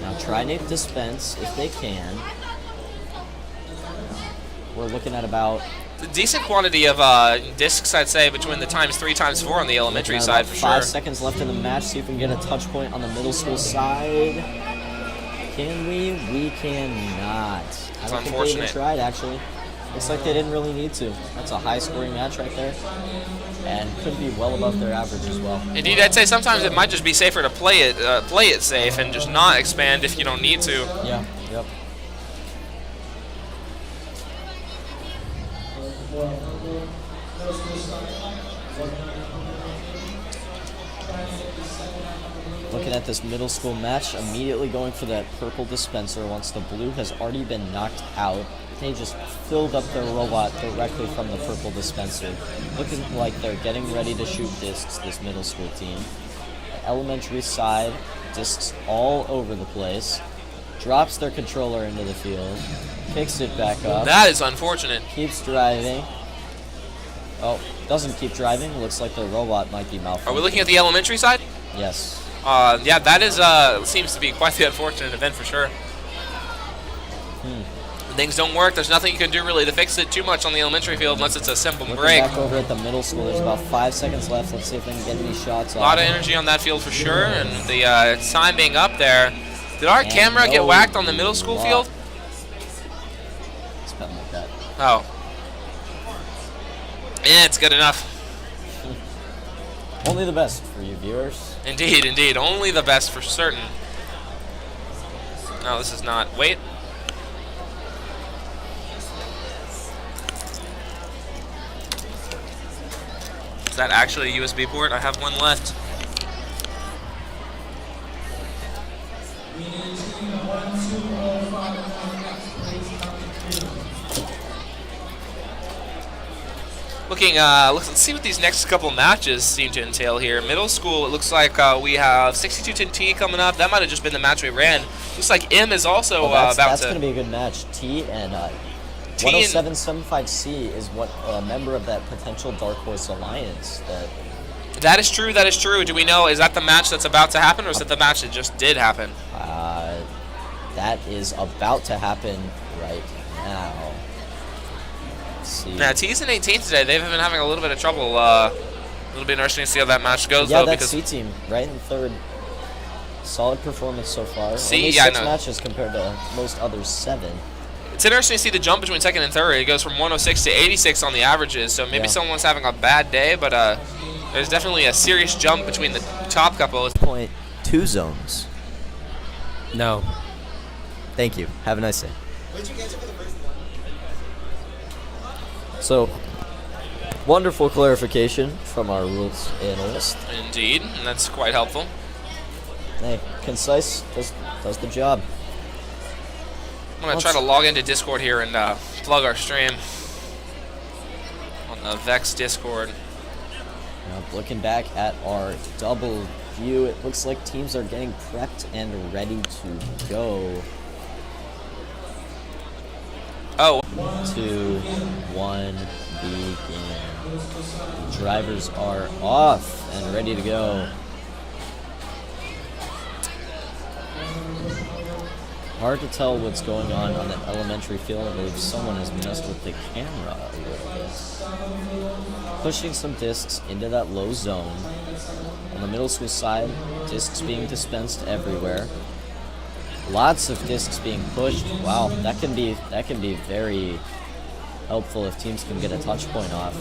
Now try to dispense if they can. We're looking at about a decent quantity of discs, I'd say, between the times 3 times 4 on the elementary side for sure. 5 seconds left in the match. See if we can get a touch point on the middle school side. Can we? We cannot. I don't think they even tried, actually. Looks like they didn't really need to. That's a high-scoring match right there, and could be well above their average as well. Indeed, I'd say sometimes it might just be safer to play it safe and just not expand if you don't need to. Yeah. Yep. Looking at this middle school match, immediately going for that purple dispenser once the blue has already been knocked out. They just filled up their robot directly from the purple dispenser. Looking like they're getting ready to shoot discs, this middle school team. The elementary side, discs all over the place. Drops their controller into the field. Picks it back up. That is unfortunate. Keeps driving. Oh, doesn't keep driving. Looks like the robot might be malfunctioning. Are we looking at the elementary side? Yes. Yeah, that is seems to be quite the unfortunate event for sure. When things don't work, there's nothing you can do really to fix it too much on the elementary field unless it's a simple break. Back over at the middle school, there's about 5 seconds left. Let's see if they can get any shots. A lot of energy on that field for sure, and the time being up there. Did our camera get whacked on the middle school field? It's nothing like that. Oh. Yeah, it's good enough. Only the best for you viewers. Indeed, indeed. Only the best for certain. No, this is not. Wait. Is that actually a USB port? I have one left. Let's see what these next couple matches seem to entail here. Middle school, it looks like we have 6210T coming up. That might have just been the match we ran. Looks like M is also about to... That's going to be a good match. T and 10775C is what a member of that potential Dark Horse Alliance. That is true, that is true. Do we know, is that the match that's about to happen, or is it the match that just did happen? That is about to happen right now. Yeah, T's in 18th today. They've been having a little bit of trouble. It'll be interesting to see how that match goes, yeah, though. That C team, right in third. Solid performance so far. Only 6 matches compared to most others 7. It's interesting to see the jump between second and third. It goes from 106 to 86 on the averages, so maybe someone's having a bad day, but there's definitely a serious jump between the top couple. 0.2 zones. No. Thank you. Have a nice day. So, wonderful clarification from our rules analyst. Indeed, and that's quite helpful. Hey, concise, does the job. I'm going to try to log into Discord here and plug our stream on the VEX Discord. Now, looking back at our double view, it looks like teams are getting prepped and ready to go. Oh. 2, 1, begin. The drivers are off and ready to go. Hard to tell what's going on the elementary field. I believe someone has messed with the camera a little bit. Pushing some discs into that low zone. On the middle school side, discs being dispensed everywhere. Lots of discs being pushed. Wow, that can be very helpful if teams can get a touch point off.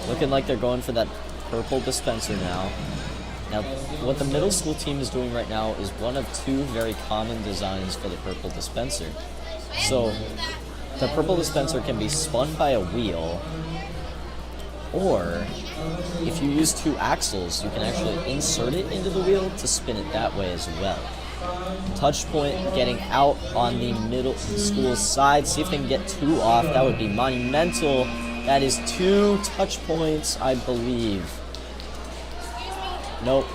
Looking like they're going for that purple dispenser now. Now, what the middle school team is doing right now is one of two very common designs for the purple dispenser. So, the purple dispenser can be spun by a wheel, or if you use two axles, you can actually insert it into the wheel to spin it that way as well. Touch point getting out on the middle school side. See if they can get 2 off. That would be monumental. That is 2 touch points, I believe. Nope.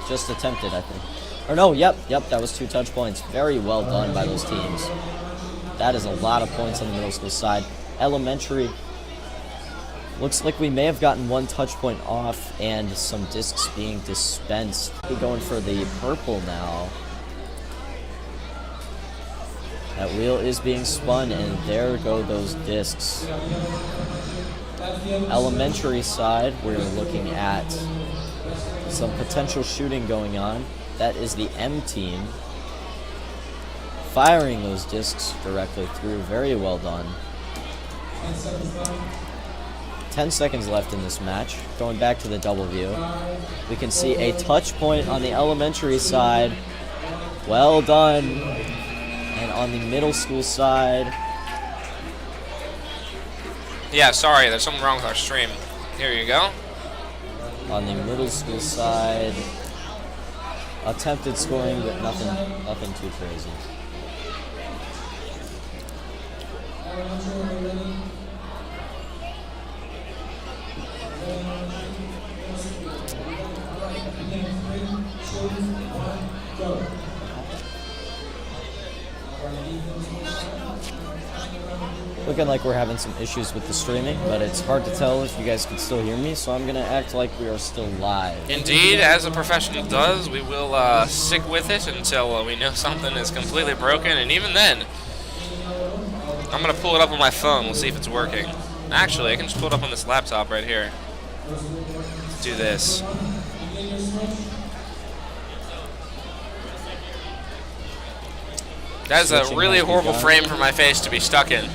Just attempted, I think. Or no, yep, that was 2 touch points. Very well done by those teams. That is a lot of points on the middle school side. Elementary, looks like we may have gotten 1 touch point off and some discs being dispensed. We're going for the purple now. That wheel is being spun, and there go those discs. Elementary side, we're looking at some potential shooting going on. That is the M team firing those discs directly through. Very well done. 10 seconds left in this match. Going back to the double view, we can see a touch point on the elementary side. Well done. And on the middle school side, yeah, sorry, there's something wrong with our stream. Here you go. On the middle school side, attempted scoring, but nothing too crazy. Looking like we're having some issues with the streaming, but it's hard to tell if you guys can still hear me, so I'm going to act like we are still live. Indeed, as a professional does, we will stick with it until we know something is completely broken, and even then, I'm going to pull it up on my phone. We'll see if it's working. Actually, I can just pull it up on this laptop right here. Let's do this. That is a really horrible frame for my face to be stuck in.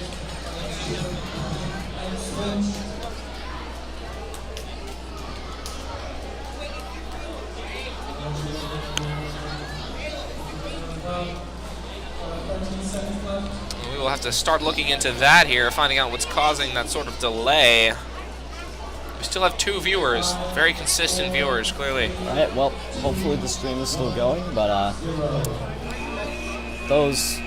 We will have to start looking into that here, finding out what's causing that sort of delay. We still have 2 viewers, very consistent viewers, clearly. All right, well, hopefully the stream is still going, but those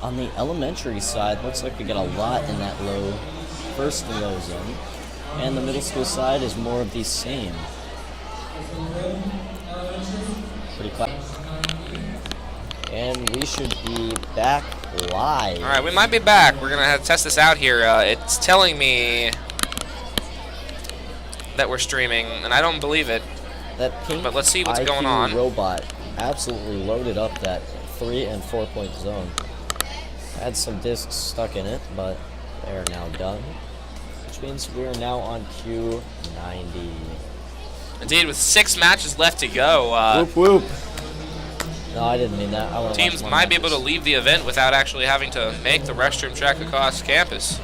on the elementary side, looks like we got a lot in that first low zone, and the middle school side is more of the same. Pretty classic. And we should be back live. All right, we might be back. We're gonna have to test this out here. It's telling me that we're streaming, and I don't believe it. That pink but let's see what's IQ going on. Robot absolutely loaded up that 3- and 4-point zone. Had some discs stuck in it, but they are now done, which means we are now on Q90. Indeed, with 6 matches left to go, whoop whoop. No, I didn't mean that. I teams might be able to leave the event without actually having to make the restroom trek across campus.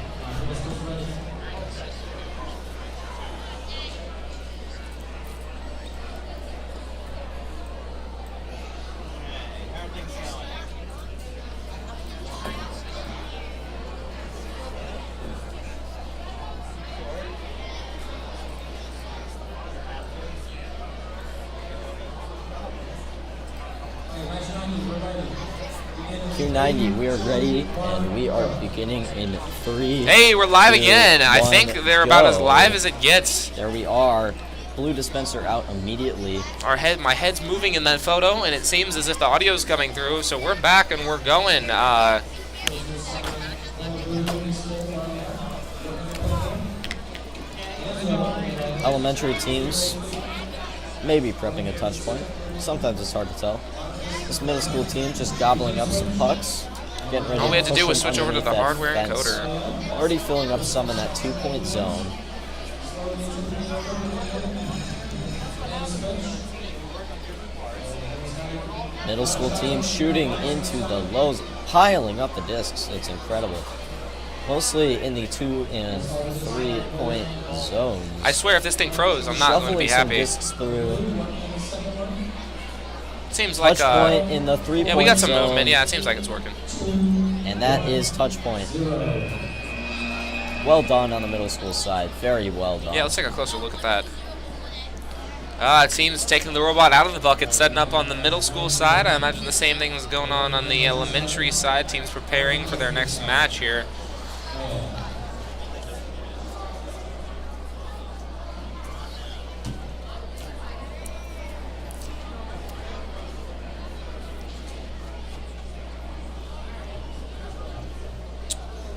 Q90, we are ready, and we are beginning in 3. Hey, we're live 2, again. I 1, think they're about as go. live as it gets. There we are. Blue dispenser out immediately. My head's moving in that photo, and it seems as if the audio's coming through. So we're back and we're going. Elementary teams maybe prepping a touch point. Sometimes it's hard to tell. This middle school team just gobbling up some pucks. Getting ready All we had to do push was them switch over to the underneath hardware that fence. encoder. Already filling up some in that 2-point zone. Middle school team shooting into the lows, piling up the discs. It's incredible. Mostly in the 2 and 3 point zones. I swear, if this thing froze, I'm not going to be Shuffling some happy. discs through. Seems like Touch point in the 3 point yeah, we got some zone. movement. Yeah, it seems like it's working. And that is touch point. Well done on the middle school side. Very well done. Yeah, let's take a closer look at that. It seems taking the robot out of the bucket, setting up on the middle school side. I imagine the same thing was going on the elementary side. Teams preparing for their next match here.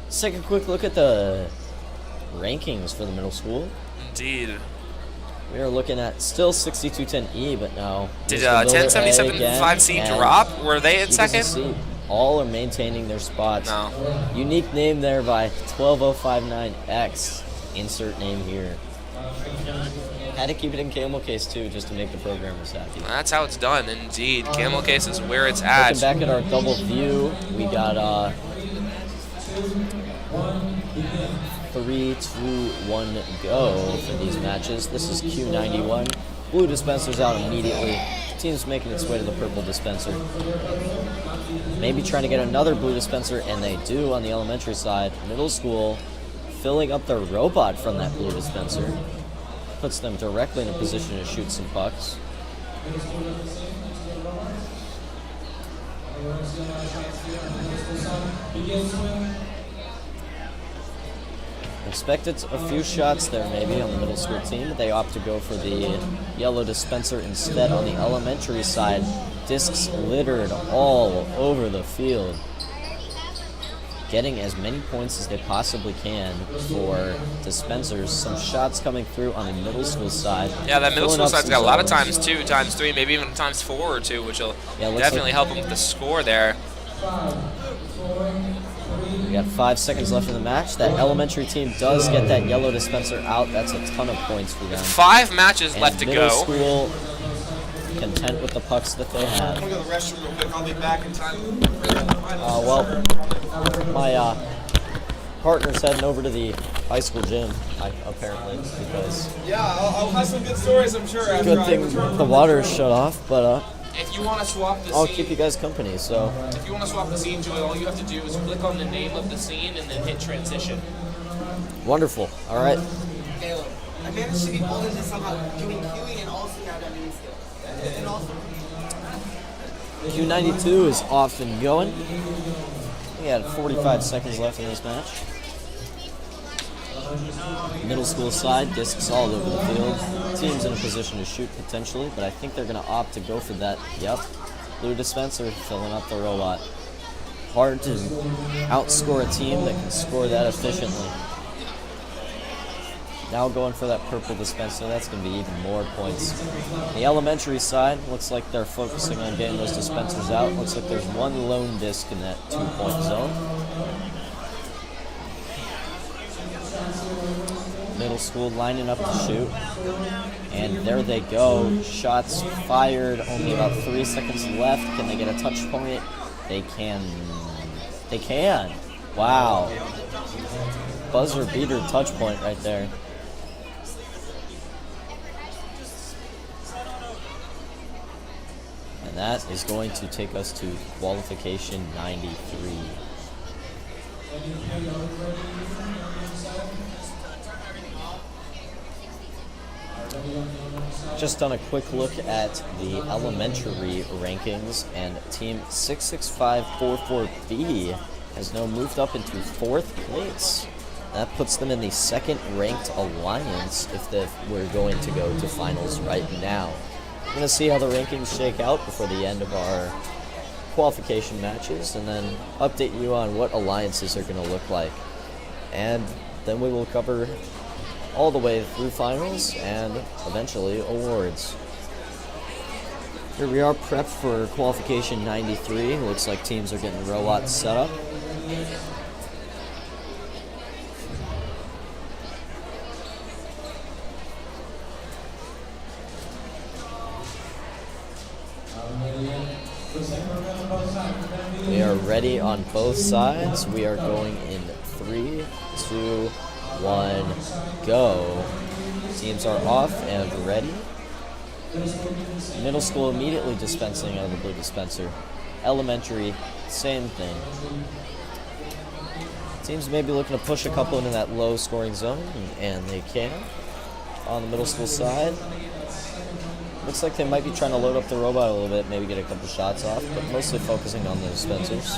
Let's take a quick look at the rankings for the middle school. Indeed. We are looking at still 6210E, but now Did Mr. Builder A 1077-5C again, drop? Were they in you can second? see all are maintaining their spots. No. Unique name there by 12059X. Insert name here. Had to keep it in camel case too, just to make the programmers happy. That's how it's done, indeed. Camel case is where it's at. Looking back at our double view, we got 3, 2, 1 go for these matches. This is Q91. Blue dispenser's out immediately. Team's making its way to the purple dispenser. Maybe trying to get another blue dispenser, and they do on the elementary side. Middle school filling up their robot from that blue dispenser. Puts them directly in a position to shoot some pucks. Expected a few shots there maybe on the middle school team, but they opt to go for the yellow dispenser instead on the elementary side. Discs littered all over the field. Getting as many points as they possibly can for dispensers. Some shots coming through on the middle school side. Yeah, that middle Filling school up side's some got a lot of zones. times 2, times 3, maybe even times 4 or 2, which will Yeah, looks definitely like- help them with the score there. We got 5 seconds left in the match. That elementary team does get that yellow dispenser out. That's a ton of points for them. 5 matches And left to middle go. school content with the pucks that they have. I'm gonna go to the restroom real quick. I'll be back in time. Well, my partner's heading over to the high school gym, apparently, because Yeah, I'll have some good stories, I'm sure. After good thing the water is shut off, but If you want to swap the I'll scene, keep you guys company, so if you want to swap the scene, Joey, all you have to do is click on the name of the scene and then hit transition. wonderful. All right. Caleb, I managed to be pulled into somehow doing queuing and also now admin skills. And also, Q92 is off and going. We had 45 seconds left in this match. Middle school side, discs all over the field. Team's in a position to shoot potentially, but I think they're going to opt to go for that. Yep. Blue dispenser filling up the robot. Hard to outscore a team that can score that efficiently. Now going for that purple dispenser, that's going to be even more points. The elementary side, looks like they're focusing on getting those dispensers out. Looks like there's one lone disc in that 2-point zone. Middle school lining up to shoot. And there they go. Shots fired. Only about 3 seconds left. Can they get a touch point? They can. They can. Wow. Buzzer beater touch point right there. And that is going to take us to qualification 93. Just done a quick look at the elementary rankings, and Team 66544B has now moved up into 4th place. That puts them in the 2nd-ranked alliance if we're going to go to finals right now. We're going to see how the rankings shake out before the end of our qualification matches, and then update you on what alliances are going to look like. And then we will cover all the way through finals and eventually awards. Here we are prepped for qualification 93. Looks like teams are getting robots set up. We are ready on both sides. We are going in 3, 2, 1, go. Teams are off and ready. Middle school immediately dispensing out of the blue dispenser. Elementary, same thing. Teams may be looking to push a couple into that low scoring zone, and they can. On the middle school side, looks like they might be trying to load up the robot a little bit, maybe get a couple shots off, but mostly focusing on the dispensers.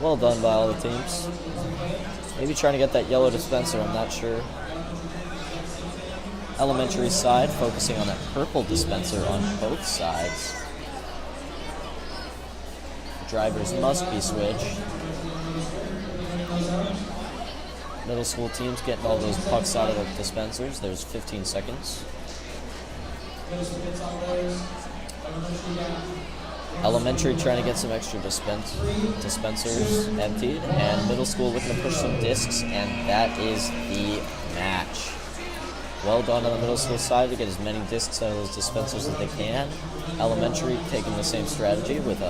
Well done by all the teams. Maybe trying to get that yellow dispenser, I'm not sure. Elementary side, focusing on that purple dispenser on both sides. Drivers must be switched. Middle school teams getting all those pucks out of the dispensers. There's 15 seconds. Elementary trying to get some extra dispensers emptied, and middle school looking to push some discs, and that is the match. Well done on the middle school side to get as many discs out of those dispensers as they can. Elementary taking the same strategy with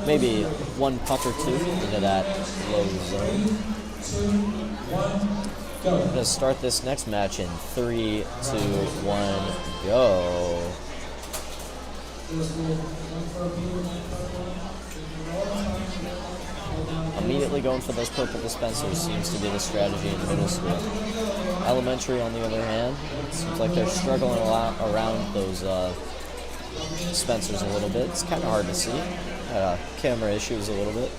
maybe one puck or two into that low zone. We're going to start this next match in 3, 2, 1, go. Immediately going for those purple dispensers seems to be the strategy in middle school. Elementary, on the other hand, seems like they're struggling a lot around those dispensers a little bit. It's kind of hard to see. Camera issues a little bit.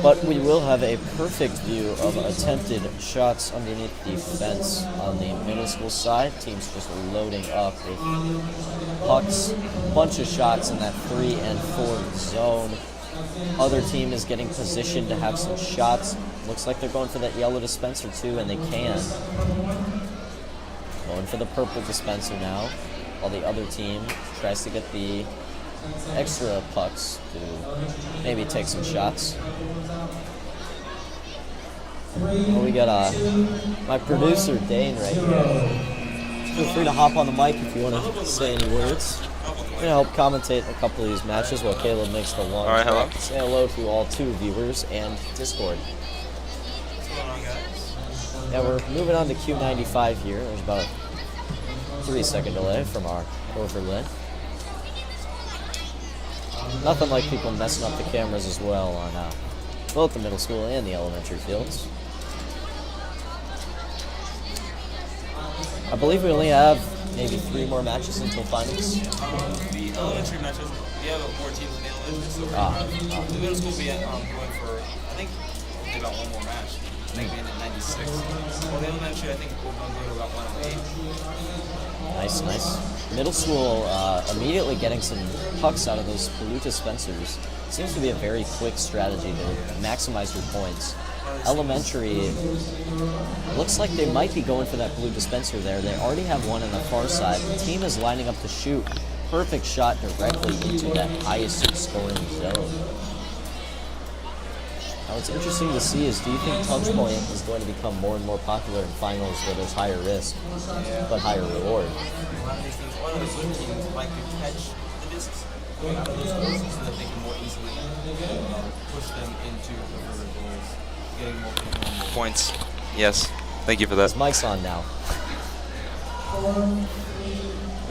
But we will have a perfect view of attempted shots underneath the fence on the middle school side. Teams just loading up with pucks. Bunch of shots in that 3 and 4 zone. Other team is getting positioned to have some shots. Looks like they're going for that yellow dispenser too, and they can. Going for the purple dispenser now, while the other team tries to get the extra pucks to maybe take some shots. Well, we got my producer Dane right here. Feel free to hop on the mic if you want to say any words. I'm going to help commentate a couple of these matches while Caleb makes the long All right, hello. Say hello to all 2 viewers and Discord. What's going on, guys? Yeah, we're moving on to Q95 here. There's about a 3-second delay from our overlay. Nothing like people messing up the cameras as well on both the middle school and the elementary fields. I believe we only have maybe 3 more matches until finals. The elementary matches, we have more teams in the elementary, so the middle school will be going for, I think, hopefully about 1 more match. Maybe in 96. Well, the elementary, I think we're going to go to about 108. Nice. Middle school immediately getting some pucks out of those blue dispensers. Seems to be a very quick strategy to maximize your points. Elementary, looks like they might be going for that blue dispenser there. They already have one on the far side. The team is lining up to shoot. Perfect shot directly into that highest scoring zone. Now what's interesting to see is, do you think touch point is going to become more and more popular in finals where there's higher risk, but higher reward? A lot of these teams, one of the good teams like to catch the discs going out of those courses so that they can more easily push them into the further goals, getting more points. Yes, thank you for that. His mic's on now.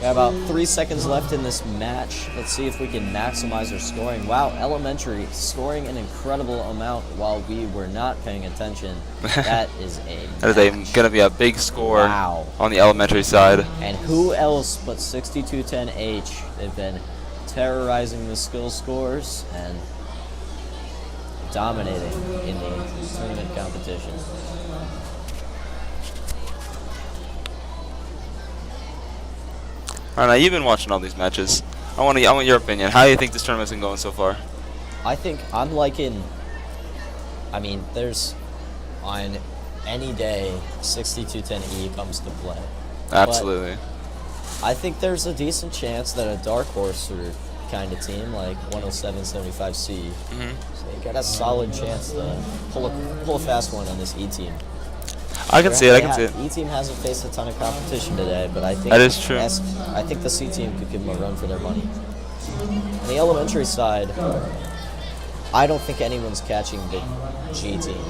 Got about 3 seconds left in this match. Let's see if we can maximize our scoring. Wow, Elementary scoring an incredible amount while we were not paying attention. That is going to be a big score on the Elementary side. And who else but 6210H? They've been terrorizing the skill scores and dominating in the tournament competition. All right, now you've been watching all these matches. I want your opinion. How do you think this tournament's been going so far? I think I'm liking. I mean, there's on any day 6210E comes to play. Absolutely. But I think there's a decent chance that a dark horse or kind of team like 10775C, so they got a solid chance to pull a fast one on this E team. I can see it. I can see it. E team hasn't faced a ton of competition today, but I think that is true. I think the C team could give them a run for their money. On the Elementary side, I don't think anyone's catching the G team.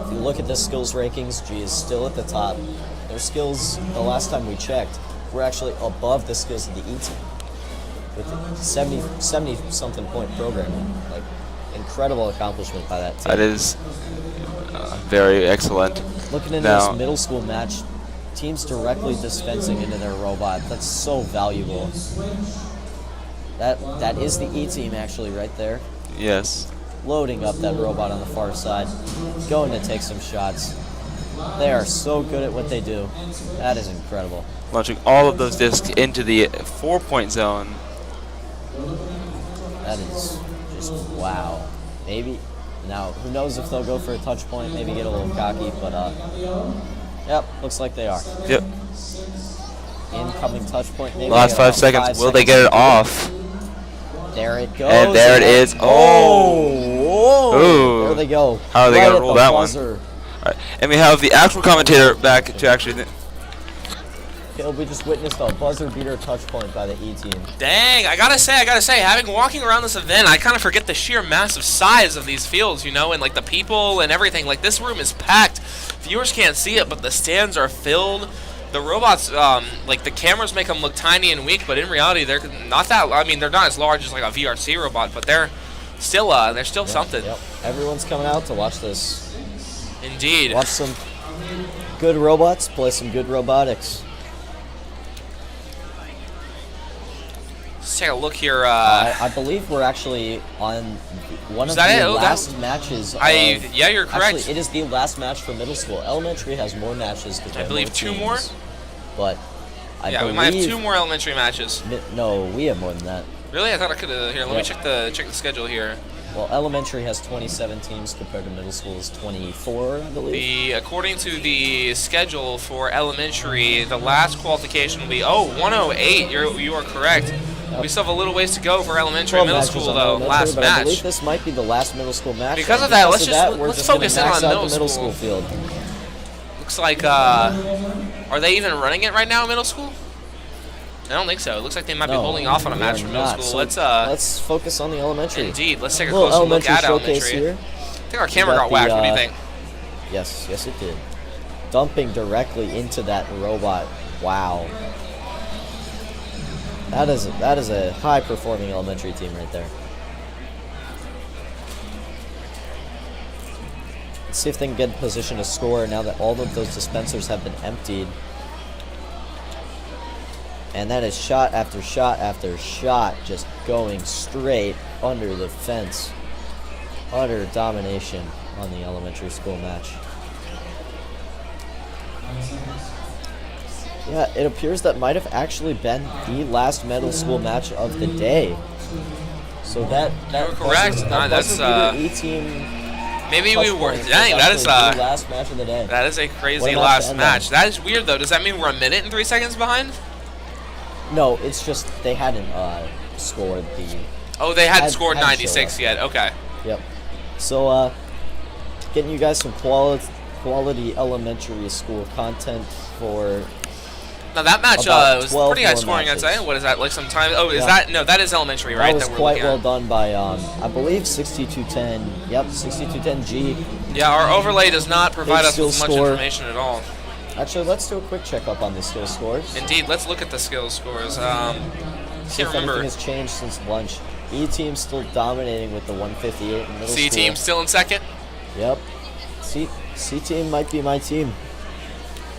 If you look at the skills rankings, G is still at the top. Their skills, the last time we checked, were actually above the skills of the E team with 70-something point programming. Like, incredible accomplishment by that team. That is very excellent. Looking into this middle school match, teams directly dispensing into their robot. That's so valuable. That is the E team actually right there. Yes. Loading up that robot on the far side, going to take some shots. They are so good at what they do. That is incredible. Launching all of those discs into the 4-point zone. That is just wow. Maybe. Now, who knows if they'll go for a touch point, maybe get a little cocky, but, yep, looks like they are. Yep. Incoming touch point, maybe. Last 5 seconds. Will they get it off? There it goes. And there it is. Oh! Ooh. There they go. How are they going to roll that one? All right. And we have the actual commentator back to actually... Caleb, we just witnessed a buzzer beater touch point by the E team. Dang, I gotta say, walking around this event, I kind of forget the sheer massive size of these fields, you know, and like the people and everything. Like, this room is packed. Viewers can't see it, but the stands are filled. The robots, like the cameras make them look tiny and weak, but in reality, they're not that. I mean, they're not as large as like a VRC robot, but they're still something. Yep. Everyone's coming out to watch this. Indeed. Watch some good robots play some good robotics. Let's take a look here. I believe we're actually on one of the last matches. Yeah, you're correct. Actually, it is the last match for middle school. Elementary has more matches. I believe 2 more. But I believe we might have 2 more elementary matches. No, we have more than that. Really? I thought I could have. Here, let me check the schedule here. Well, elementary has 27 teams compared to middle school's 24, I believe. According to the schedule for elementary, the last qualification will be 108. You are correct. Yep. We still have a little ways to go for elementary and middle school, though. Last match. I believe this might be the last middle school match. Because of that, let's focus in on the middle school field. Looks like, are they even running it right now in middle school? I don't think so. It looks like they might be holding off on a match from middle school. So let's focus on the elementary. Indeed. Let's take a closer look at elementary. Here. I think our camera got whacked. What do you think? Yes, it did. Dumping directly into that robot. Wow. That is a high-performing elementary team right there. Let's see if they can get in position to score now that all of those dispensers have been emptied. And that is shot after shot after shot, just going straight under the fence. Utter domination on the elementary school match. Yeah, it appears that might have actually been the last middle school match of the day. So that you're correct. That's E team. Maybe we were. Dang, that is the last match of the day. That is a crazy last match. That is weird though. Does that mean we're a minute and 3 seconds behind? No, it's just they hadn't scored the. Oh, they hadn't scored 96 yet. Okay. Yep. So, getting you guys some quality elementary school content for. Now that match was pretty high scoring, I'd say. What is that? Like some time? Oh, is that? No, that is elementary, right? That was quite well done by, I believe, 6210. Yep, 6210G. Yeah, our overlay does not provide us with much information at all. Actually, let's do a quick checkup on the skill scores. Indeed, let's look at the skill scores. See Can't if remember. anything has changed since lunch. E team's still dominating with the 158 in middle C school. team still in second. Yep. C team might be my team.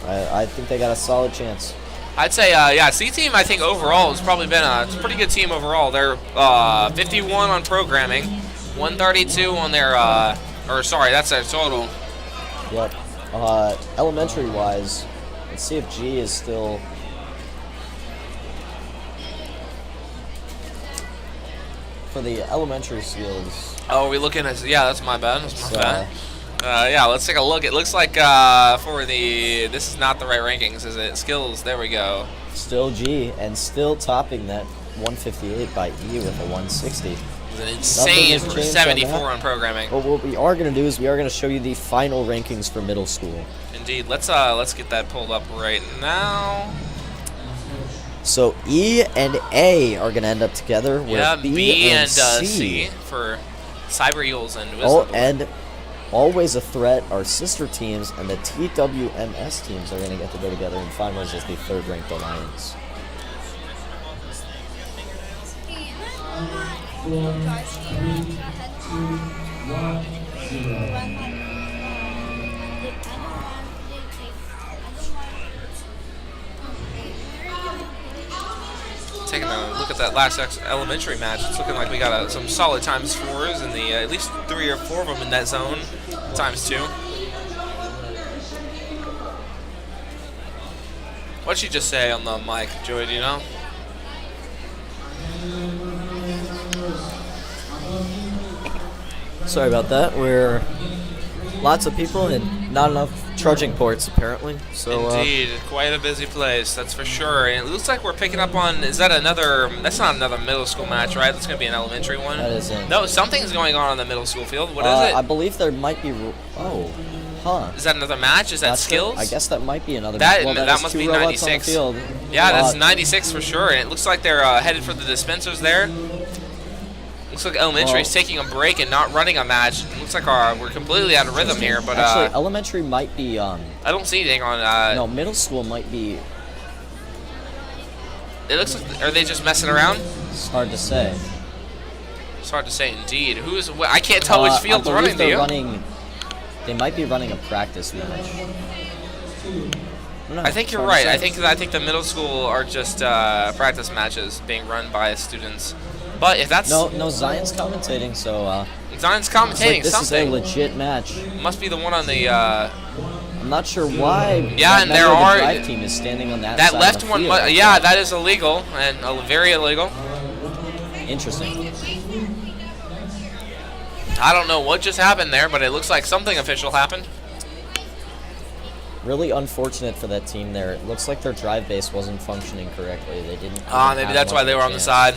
I think they got a solid chance. I'd say, yeah, C team. I think overall has probably been it's a pretty good team overall. They're 51 on programming, 132 on their or sorry, that's their total. Yep. Elementary wise, let's see if G is still. For the elementary skills. Oh, are we looking at? Yeah, that's my bad. That's my bad. Yeah, let's take a look. It looks like for the this is not the right rankings, is it? Skills. There we go. Still G and still topping that 158 by E with a 160. It's an insane 74 on programming. But what we are going to do is we are going to show you the final rankings for middle school. Indeed. Let's get that pulled up right now. So E and A are going to end up together. Yeah, Where B and C C for Cyber Eagles and Oh, Wisdom. and Always a Threat, our sister teams, and the TWMS teams are going to get to go together in finals as the third-ranked alliance. Taking a look at that last elementary match, it's looking like we got some solid times fours in the at least 3 or 4 of them in that zone, times 2. What'd she just say on the mic, Joey? Do you know? Sorry about that. We're lots of people and not enough charging ports apparently. So Indeed, quite a busy place, that's for sure. And it looks like we're picking up on. Is that another? That's not another middle school match, right? That's gonna be an elementary one. That isn't. No, something's going on the middle school field. What is it? I believe there might be. Oh, huh. Is that another match? Is that That's skills? I guess that might be another. That well, that is must two be robots on the 96. field. Yeah, that's 96 for sure. And it looks like they're headed for the dispensers there. Looks like elementary is taking a break and not running a match. It looks like we're completely out of rhythm here. But actually, elementary might be. I don't see anything on. No, middle school might be. It looks like. Are they just messing around? It's hard to say. It's hard to say, indeed. I can't tell which field they're running. They might be running a practice match. I think you're right. I think the middle school are just practice matches being run by students. But if that's no, Zion's commentating, so Zion's commentating this something. is a legit match. Must be the one on the. I'm not sure why. Yeah, and there are. The drive team is standing on that. That side left of the one. field. Yeah, that is illegal and very illegal. Interesting. I don't know what just happened there, but it looks like something official happened. Really unfortunate for that team there. It looks like their drive base wasn't functioning correctly. They didn't. Maybe that's why they were on the side.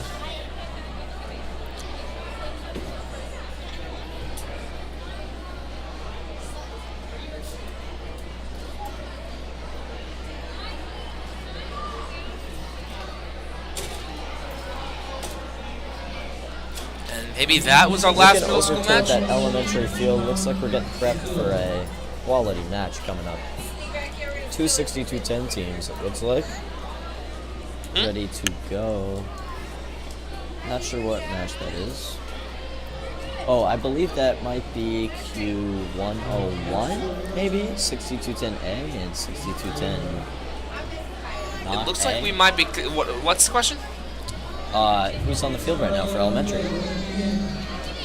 Maybe that was our last middle school match? That elementary field looks like we're getting prepped for a quality match coming up. 260-210 teams, it looks like. Ready to go. Not sure what match that is. Oh, I believe that might be Q101, maybe? 6210A and 6210. It looks like we might be. What's the question? Who's on the field right now for elementary?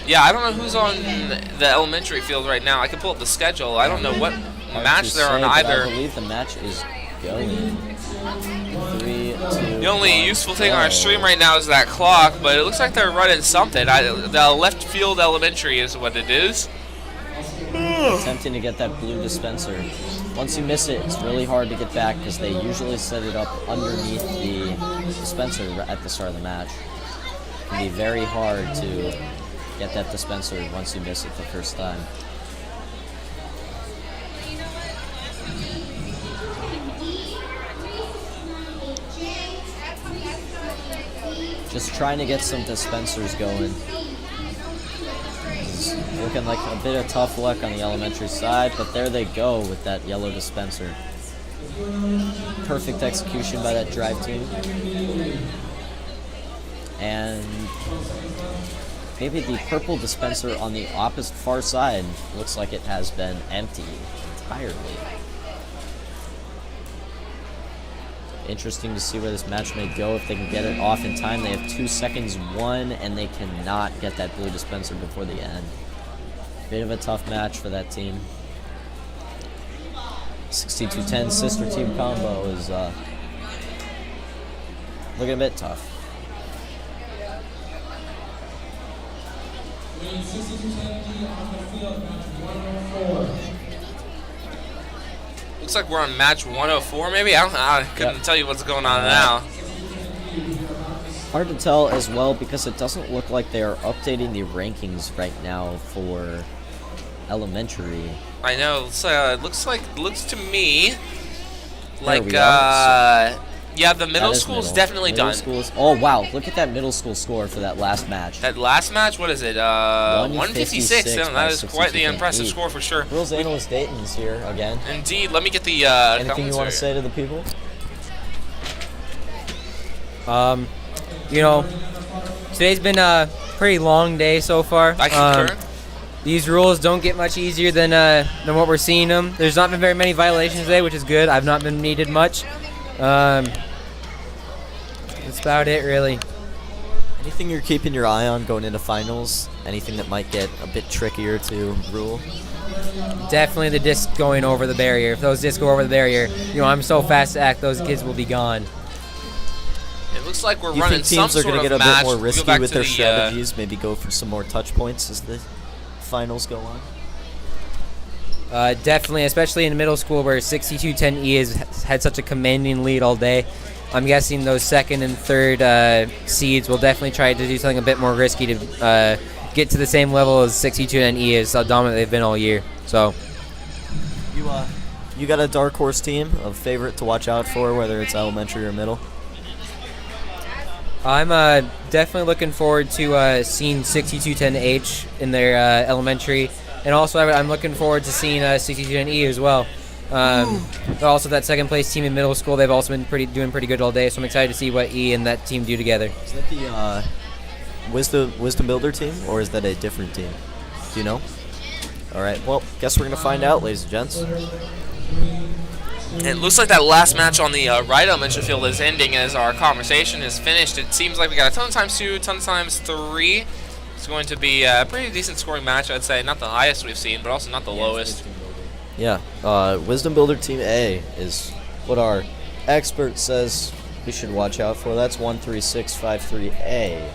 Yeah, I don't know who's on the elementary field right now. I can pull up the schedule. I don't know what match they're on either. I believe the match is going. 3, 2, the only useful thing on our stream right now is that clock, but it looks like they're running something. The left field elementary is what it is. Attempting to get that blue dispenser. Once you miss it, it's really hard to get back because they usually set it up underneath the dispenser at the start of the match. It can be very hard to get that dispenser once you miss it the first time. Just trying to get some dispensers going. It's looking like a bit of tough luck on the elementary side, but there they go with that yellow dispenser. Perfect execution by that drive team. And maybe the purple dispenser on the opposite far side looks like it has been empty entirely. Interesting to see where this match may go. If they can get it off in time, they have 2 seconds, 1, and they cannot get that blue dispenser before the end. Bit of a tough match for that team. 62-10 sister team combo is looking a bit tough. Winning 62-10 on the field, match 104. Looks like we're on match 104, maybe? I couldn't tell you what's going on now. Hard to tell as well because it doesn't look like they are updating the rankings right now for elementary. I know. It looks to me like we are. yeah, the middle That is school's middle. definitely Middle done. school is, oh wow, look at that middle school score for that last match. That last match, what is it? 156. Yeah, that is quite the 62.8. impressive score for sure. Rules Analyst Dayton's here again. Indeed. Let me get the Anything you want to say to the people? You know, today's been a pretty long day so far. I concur. These rules don't get much easier than what we're seeing them. There's not been very many violations today, which is good. I've not been needed much. That's about it, really. Anything you're keeping your eye on going into finals? Anything that might get a bit trickier to rule? Definitely the disc going over the barrier. If those discs go over the barrier, you know, I'm so fast to act, those kids will be gone. It looks like we're You running think teams some are sort going to of get a match. bit more Go risky back with to their the, strategies? Maybe go for some more touch points as the finals go on? Definitely, especially in middle school where 62-10E has had such a commanding lead all day. I'm guessing those second and third seeds will definitely try to do something a bit more risky to get to the same level as 62-10E is how dominant they've been all year. So, you got a dark horse team, a favorite to watch out for, whether it's elementary or middle? I'm definitely looking forward to seeing 62-10H in their elementary, and also I'm looking forward to seeing 62-10E as well. Also, that second place team in middle school, they've also been doing pretty good all day, so I'm excited to see what E and that team do together. Is that the Wisdom Builder team, or is that a different team? Do you know? All right, well, guess we're going to find out, ladies and gents. It looks like that last match on the right elementary field is ending as our conversation is finished. It seems like we got a ton of times 2, ton of times 3. It's going to be a pretty decent scoring match, I'd say. Not the highest we've seen, but also not the lowest. Yeah, Wisdom Builder Team A is what our expert says we should watch out for. That's 13653A.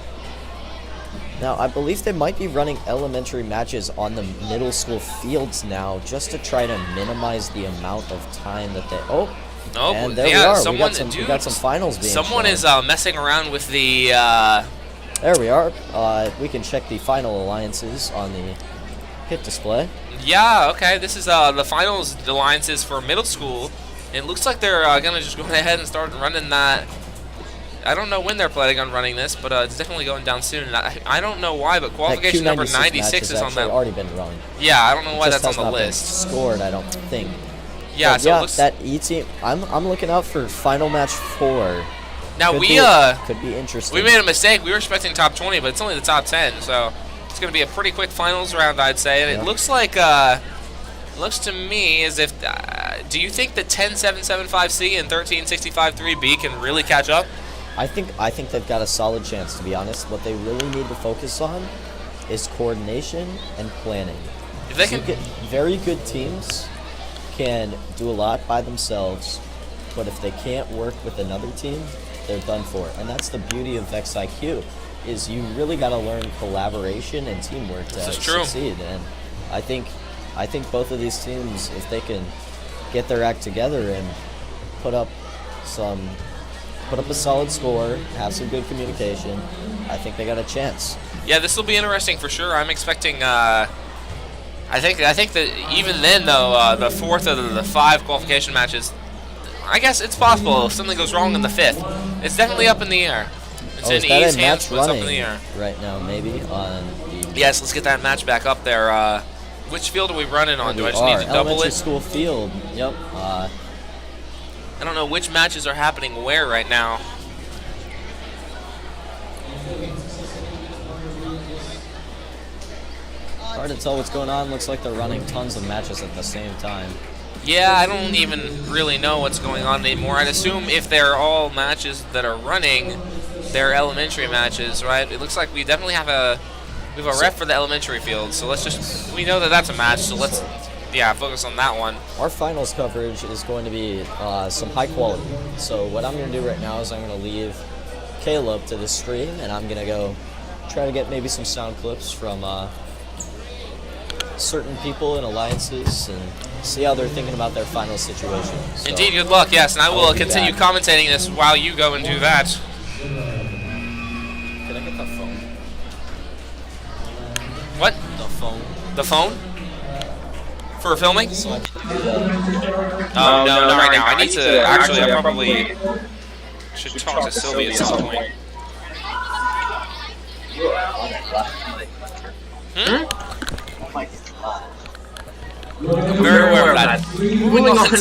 Now, I believe they might be running elementary matches on the middle school fields now just to try to minimize the amount of time that they... Oh, and there we are. We got some finals being Someone shown. is messing around with the... There we are. We can check the final alliances on the hit display. Yeah, okay. This is the finals alliances for middle school. It looks like they're going to just go ahead and start running that. I don't know when they're planning on running this, but it's definitely going down soon. And I don't know why, but qualification number 96 is on that. Already been run. Yeah, I don't know why that's on the not been list. Scored, I don't think. Yeah, but so yeah, it looks that E team. I'm looking out for final match 4. now Could be interesting. we made a mistake. We were expecting top 20, but it's only the top 10, so it's going to be a pretty quick finals round, I'd say. And it looks like looks to me as if do you think the 10775C and 13653B can really catch up? I think they've got a solid chance, to be honest. What they really need to focus on is coordination and planning. If they can get very good teams can do a lot by themselves, but if they can't work with another team, they're done for. And that's the beauty of VEX IQ, is you really got to learn collaboration and teamwork to succeed. And I think both of these teams, if they can get their act together and put up a solid score, have some good communication, I think they got a chance. Yeah, this will be interesting for sure. I'm expecting. I think that even then, though, the 4th of the 5 qualification matches, I guess it's possible if something goes wrong in the 5th. It's definitely up in the air. It's in E's hands, but it's up in the air. Right now, maybe on the. Yes, let's get that match back up there. Which field are we running on? Do I just need to double elementary it? school field. Yep. I don't know which matches are happening where right now. Hard to tell what's going on. Looks like they're running tons of matches at the same time. Yeah, I don't even really know what's going on anymore. I'd assume if they're all matches that are running, they're elementary matches, right? It looks like we definitely have a ref for the elementary field. So we know that that's a match. So let's focus on that one. Our finals coverage is going to be some high quality. So what I'm going to do right now is I'm going to leave Caleb to the stream, and I'm going to go try to get maybe some sound clips from certain people and alliances and see how they're thinking about their final situation. So, indeed, good luck, yes, and I will continue commentating this while you go and do that. Can I get the phone? What? The phone. The phone? For filming? So I no, not right now. I need to, actually, I probably should talk to Sylvie at some point. Hmm? I'm very aware of that. Moving on to,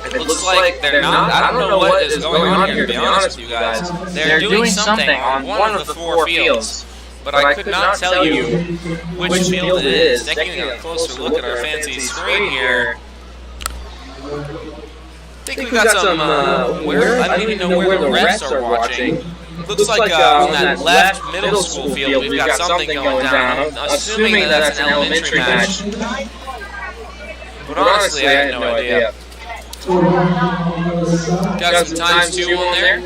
it looks like they're not, I don't know what is going on here, to be honest with you guys. They're doing something on one of the 4 fields, but I could not tell you which field it is. Taking a closer look at our fancy screen here, I think we've got some, I don't even know where the refs are watching. Looks like on that left middle school field, we've got something going down. I'm assuming that that's an elementary match. But honestly, I had no idea. Got some times 2 on there.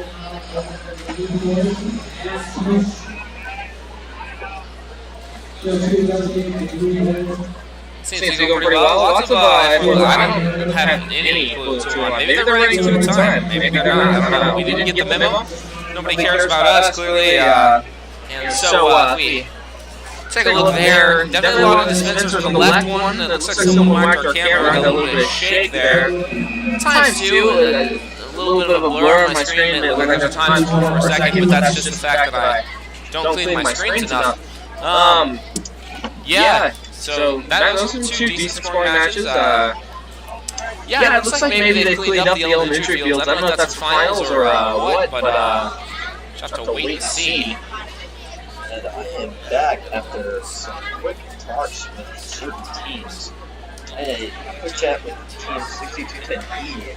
Seems to be going pretty well. Lots of, I don't have any clue to it. Maybe they're running 2 at a time. Maybe they're not. I don't know. We didn't get the memo. Nobody cares about us, clearly. And so, if we take a look there, definitely a lot of dispensers on the left one. It looks like someone marked our camera, had a little bit of shake there. Times 2, a little bit of a blur on my screen. It looked like there's times 4 for a second, but that's just the fact that I don't clean my screens enough. Yeah, so those are 2 decent scoring matches. Yeah, it looks like maybe they cleaned up the elementary fields. I don't know if that's finals or what, but just have to wait and see. And I am back after some quick talks with certain teams. I had a quick chat with Team 6210E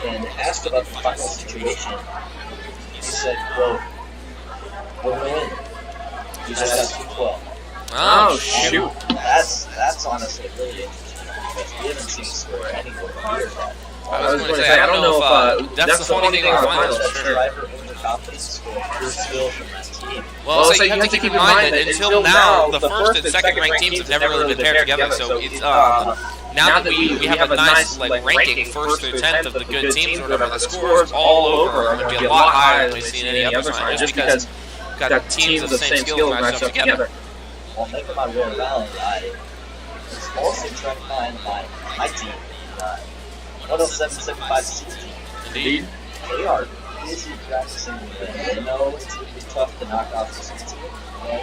and asked about the final situation. He said, quote, "We're in. You just got 212. Oh, shoot. That's honestly really interesting. Because we haven't seen a score anywhere near that. I was going to say, I don't know if that's the funny thing about finals, for sure. Well, so you have to keep in mind that until now, the first and second ranked teams have never really been paired together, so it's, now that we have a nice, like, ranking, 1st through 10th of the good teams or whatever, the scores all over are going to be a lot higher than we've seen any other time, just because we've got teams of the same skills matched up together. Well, making my way around, I was also trying to find my team. 107-75-16. Indeed. They are busy practicing with it. They know it's going to be tough to knock off this team, but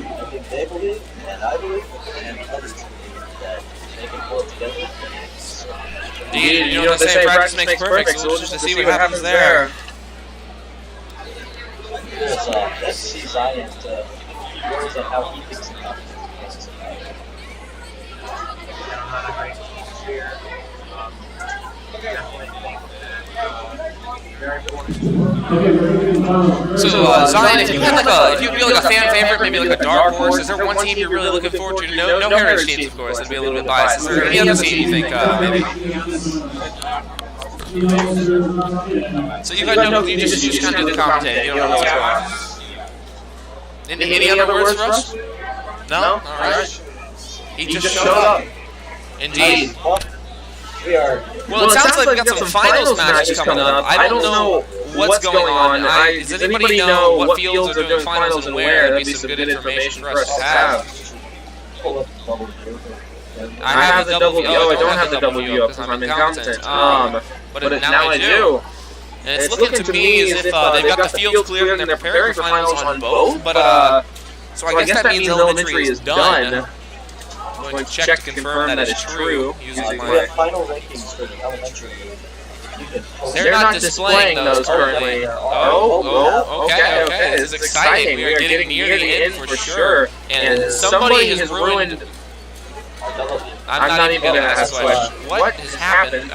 I think they believe, and I believe, and others believe that they can pull it together. Indeed, you know what they say, practice makes perfect, so we'll just see what happens there. There's FC Zion worries on how he thinks the competition is tonight. I'm not a great cheer. So, Zion, if you had like if you'd be like a fan favorite, maybe like a dark horse, is there one team you're really looking forward to? No heritage teams, of course. That'd be a little bit biased. Is there any other team you think maybe? So you just kind of do the commentating. You don't know what's going on. Any other words for us? No? All right. He just showed up. Indeed. Well, it sounds like we've got some finals matches coming up. I don't know what's going on. Does anybody know what fields are doing finals and where? That'd be some good information for us to have. I have the double VO. I don't have the double VO because I'm incompetent. But now I do. And it's looking to me as if they've got the fields cleared and they're preparing for finals on both. But so I guess that means elementary is done. going to check to confirm that is true using We my... have final rankings for the elementary. You can post They're not displaying those currently. Okay. This is exciting. We are getting near the end for sure. And somebody has ruined... I'm not even going to ask a question. What has happened?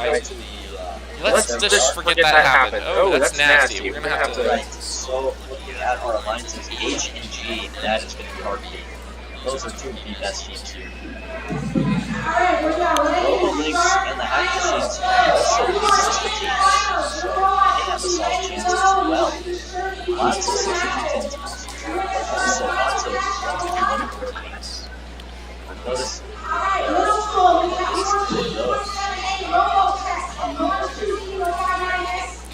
Let's just forget that happened. Oh, that's nasty. We're going to have to... Right, so looking at our alliances, H and G, that is going to be hard to beat. Those are two of the best teams here. RoboLinks and the Hack Machines also beat sister teams, so they have a solid chance as well. Lots of 62-10 teams, but also lots of 1-2-1 teams. Notice there are at least two of those.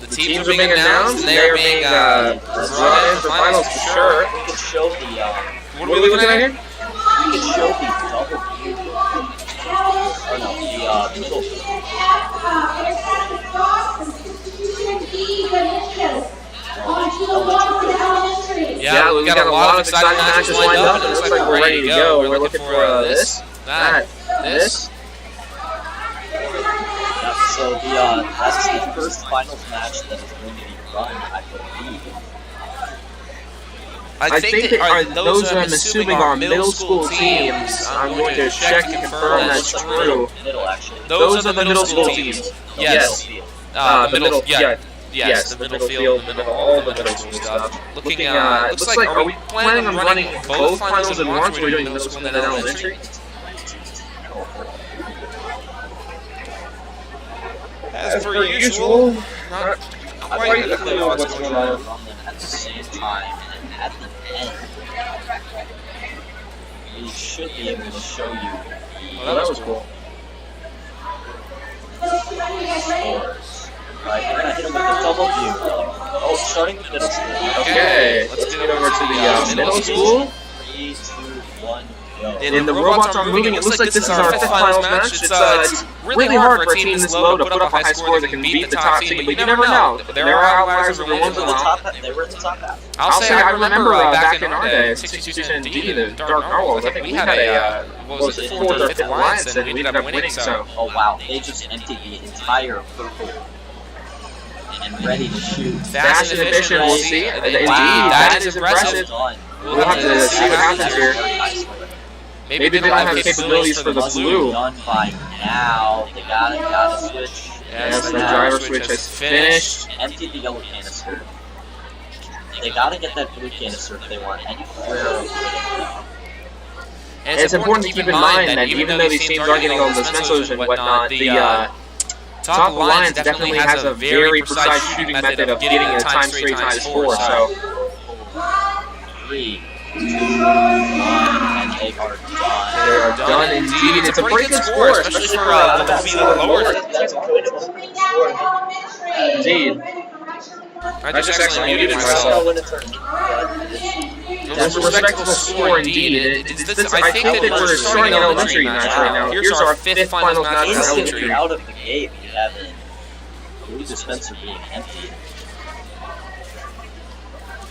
The teams are being announced, and they are being brought in for finals for sure. We can show the, What are we looking at here? we can show the double view. Or no, the middle view. Yeah, we got a lot of exciting matches lined up, and it looks like we're ready to go. We're looking for this, that, this. Yeah, so that's the first finals match that is going to be run, I believe. I think that those I'm assuming are middle school teams. I'm going to check and confirm that's true. Middle, actually. Those are the middle school teams. Yes. The middle, yes, the middle field, all the middle school stuff. Looks like, are we planning on running both finals at once? Or are we doing middle school and then elementary? As per usual, not quite a clue what's going on. At the same time, and at the end, we should be able to show you Well, that was cool. scores. Alright, we're gonna hit them with a double view. Oh, starting with middle school. Okay, let's get over to the middle school. 3, 2, 1, go. And the robots are moving. It looks like this is our fifth finals match. It's really hard for a team this low to put up a high score that can beat the top team, but you never know. There are outliers and the ones that won't. They were in the top half. I'll say I remember back in our day, 62-10D, the Dark Narwhals, I think we had a, what was it, 4th or 5th alliance, and we ended up winning, so... Oh wow, they just emptied the entire purple. And ready to shoot. Fast and efficient, we'll see. Indeed, that is impressive. We'll have to see what happens here. Maybe they don't have the capabilities for the blue. Done by now. They got a switch. Yes, the driver switch has finished. Emptied the yellow canister. They gotta get that blue canister if they want any prayer of winning. And it's important to keep in mind that even though these teams are getting all the dispensers and whatnot, the Top Alliance definitely has a very precise shooting method of getting a times 3 times 4, so... 3, 2, 1, and they are done. They are done indeed. It's a pretty good score, especially for the being lower. That's a good score. Indeed. I just actually muted myself. That's a respectable score indeed. I think that we're starting an elementary match right now. Here's our 5th finals match in elementary. Out of the gate, we have a blue dispenser being emptied.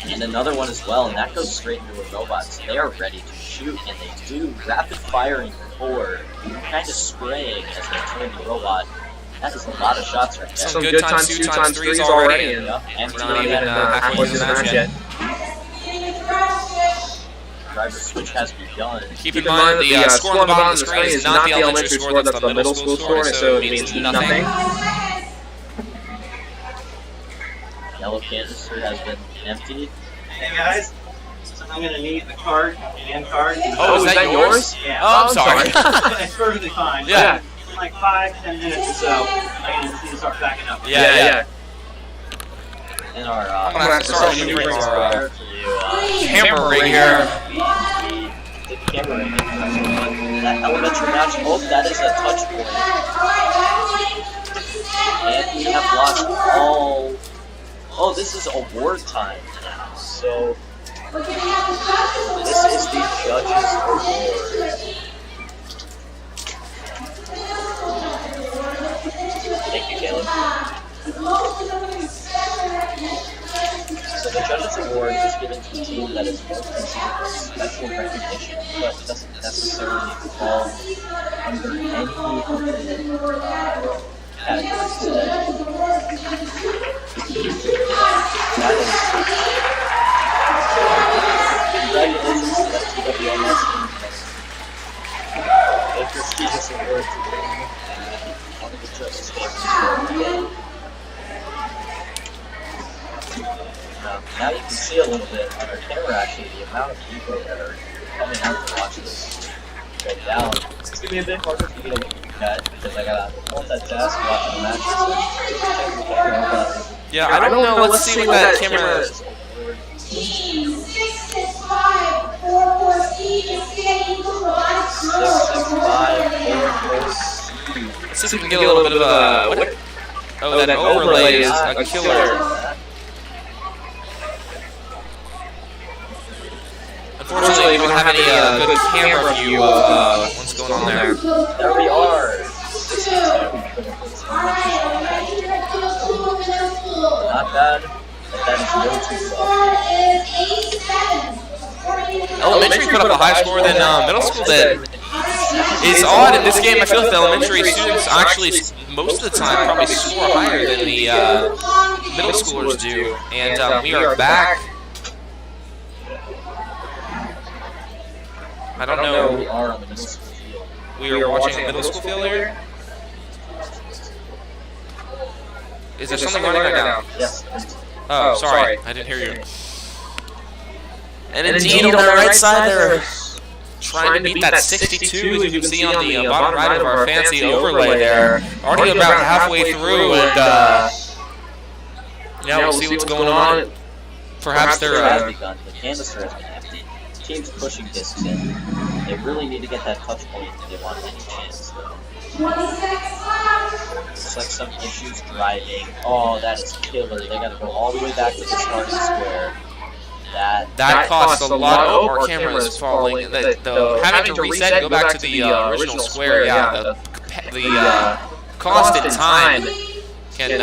And another one as well, and that goes straight into the robots. They are ready to shoot, and they do rapid firing forward, kind of spraying as they turn the robot. That is a lot of shots right there. Some good times 2 times 3s already, and and we're not even halfway through the match yet. Driver switch has begun. Keep in mind that the score on the bottom of the screen is not the elementary score, that's the middle school score, so it means nothing. Yellow canister has been emptied. Hey guys, so I'm gonna need the card and card. Oh, is that yours? Yeah. Oh, I'm sorry. It's perfectly fine. Yeah. In like 5-10 minutes or so, I need to start backing up. Yeah. And our I'm gonna have to start shooting our camera rig rig here. The camera rig. That elementary match. Oh, that is a touch point. And we have lost all. Oh, this is award time now. So this is the judges' award. Thank you, Caleb. So the Judges Award is given to a team that is most considered for special recognition, but doesn't necessarily fall under any of the categories today. That is congratulations to that TWMS team. A prestigious award to win one of the judges' favorites. Now you can see a little bit on our camera actually the amount of people that are coming out to watch this go down. It's going to be a bit harder for me to look at because I got to multitask watching the matches. Yeah, I don't know. Let's see what that camera is. 66544C. Let's see if we can get a little bit of a... Oh, that overlay is a killer. Unfortunately, we don't have any good camera view of what's going on there. There we are. Not bad, but that is no too slow. Elementary put up a high score than middle school did. It's odd in this game. I feel like the elementary students actually, most of the time, probably score higher than the middle schoolers do. And we are back. I don't know. We are watching a middle school field here. Is there something running right now? Yes. Oh, sorry. I didn't hear you. And indeed, on the right side, they're trying to beat that 62, as you can see on the bottom right of our fancy overlay there. Already about halfway through, and yeah, we'll see what's going on. Perhaps they're... The canister has been empty. Teams pushing discs in. They really need to get that touch point if they want any chance, though. Looks like some issues driving. Oh, that is killer. They gotta go all the way back to the starting square. That costs a lot. Oh, our camera is falling. Having to reset and go back to the original square, yeah, the cost in time can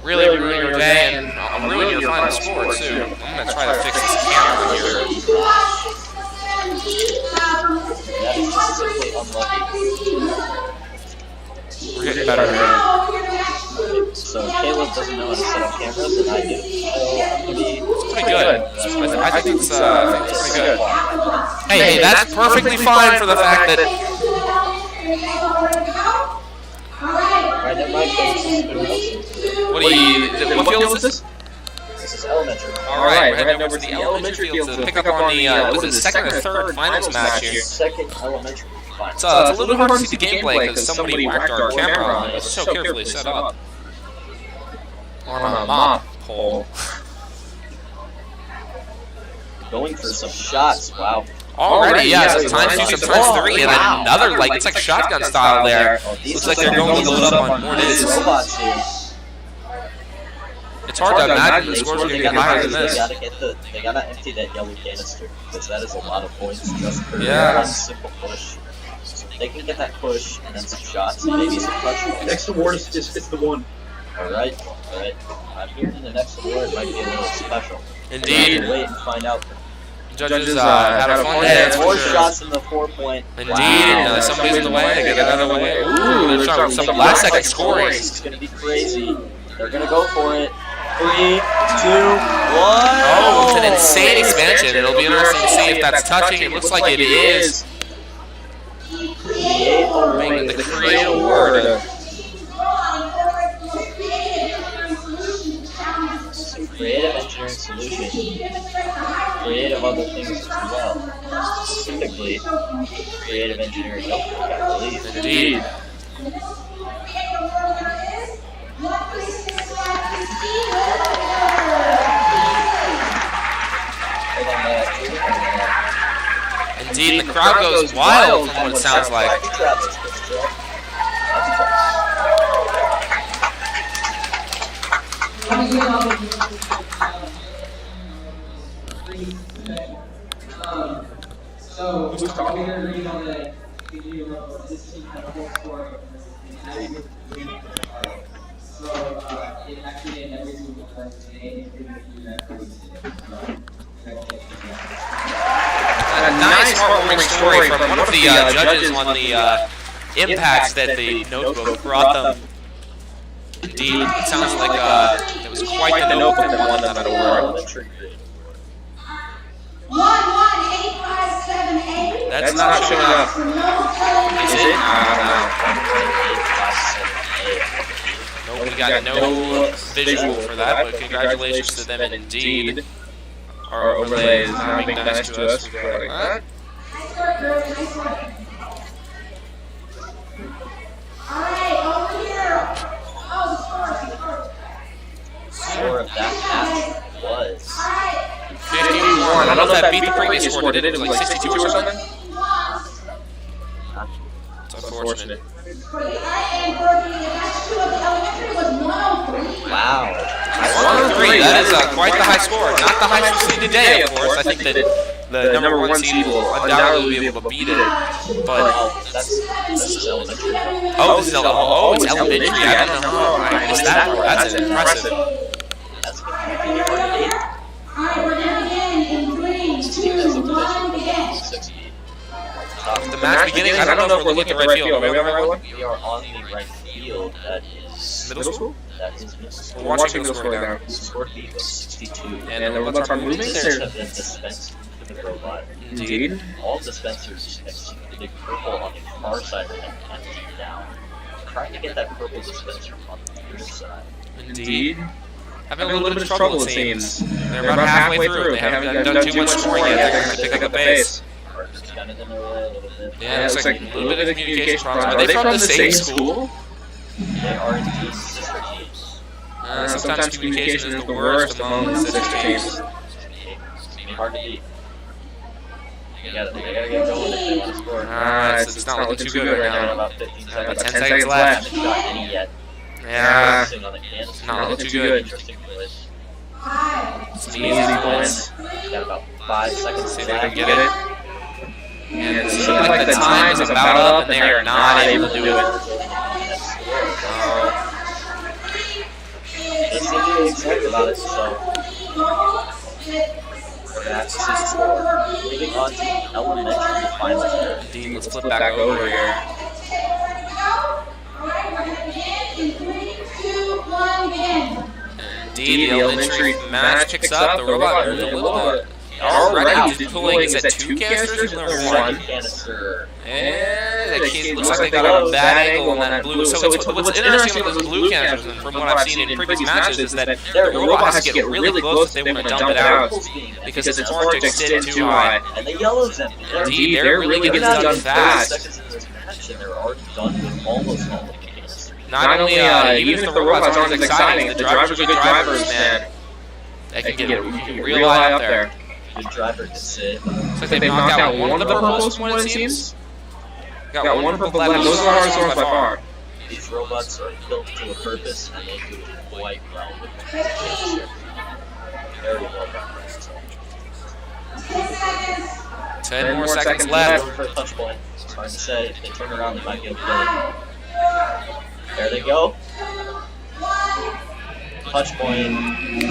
really ruin your day and ruin your final score, too. I'm going to try to fix this camera here. We're getting better here. So Caleb doesn't know how to set up cameras, and I do. It's pretty good. I think it's pretty good. Hey, that's perfectly fine for the fact that... What field is this? This is elementary. Alright, we're heading over to the elementary field to pick up on the, was it the second or third finals match here? Second elementary finals. It's a little hard to see the gameplay because somebody whacked our camera on. It's so carefully set up. On a mop pole. Going for some shots, wow. Already, yeah, so times 2, times 3, and then another, like, it's like shotgun style there. Looks like they're going to load up on more discs. It's hard to imagine the scores are going to get higher than this. They gotta empty that yellow canister, because that is a lot of points just for one simple push. So if they can get that push, and then some shots, and maybe some touchdowns. Next award is just the one. Alright. I'm hearing the next award might be a little special. Indeed. Wait and find out. Judges had a fun day. More shots in the 4-point. Indeed, somebody's in the way. They get another way. Ooh, there's some last-second scoring. This is going to be crazy. They're going to go for it. 3, 2, 1. Oh, it's an insane expansion. It'll be interesting to see if that's touching. It looks like it is. Making the Create Award. Creative engineering solution. Creative other things as well. Specifically, creative engineering notebook, I believe. Indeed. Indeed, the crowd goes wild from what it sounds like. So, we're talking here on the video of this team had a whole score. A nice heartwarming story from one of the judges on the impacts that the notebook brought them. Indeed, it sounds like it was quite the notebook that won them that award. 11857A. That's not showing up. Is it? No, we got no visual for that, but congratulations to them indeed. Our overlay is not being nice to us. Huh? Alright, over here. Oh, Score of that match was 51. I don't know if that beat the previous score, did it? It was like 62 or something? It's unfortunate. Wow. 103, that is quite the high score. Not the highest we've seen today, of course. I think that the number 1 seed will undoubtedly be able to beat it. But this is elementary. oh, this is it's elementary. I don't know how I missed that part. That's impressive. That's going to be hard to beat. Alright, we're gonna begin in 3, 2, 1, begin. The match beginning, I don't know if we're looking at the right field. Are we on the right one? We are on the right field. That is Middle school? That is middle school. We're watching the score now. The score beat was 62. And the robots are moving? Dispensers have been dispensed to the robot. Indeed. All dispensers except the big purple on the far side are empty down. Trying to get that purple dispenser on the other side. Indeed. Having a little bit of trouble, it seems. They're about halfway through. They haven't done too much scoring yet. They're going to pick up the pace. Yeah, it looks like a little bit of communication problems. Are they from the same school? They are indeed sister teams. Sometimes communication is the worst among sister teams. It's hard to beat. They gotta get going if they want to score. It's not looking too good right now. About 15 seconds. About 10 seconds left. Haven't got any yet. Yeah, It's not looking too good. Interesting glitch. Some easy points. Got about 5 seconds See if left. they can get it. And it seems like the time is about up and they are not able to do it. They seem to be excited about it, so that's his score. Moving on to elementary finals here. Indeed, let's flip back over here. Indeed, the elementary match picks up. The robot moves a little bit. Already just pulling, is that 2 canisters or 1? Canister. And it looks like they got a bad angle on that blue. So what's interesting about those blue canisters, and from what I've seen in previous matches, is that the robot has to get really close if they want to dump it out, because it's hard to extend too high. And the yellow's empty. Indeed, they're really getting done fast. Seconds into this match, and they're already done with almost all the canisters. Not only, even if the robots aren't as exciting, the drivers are good drivers, man. They can get real high up there. Good driver can sit. Looks like they've knocked out one of the purples, one it seems. Got one purple left. Those are the hardest ones by far. These robots are built to a purpose, and they do it quite well with the canister. Very well done. 10 more seconds left. For a touch point. It's hard to say. If they turn around, they might get a kill. There they go. Touch point.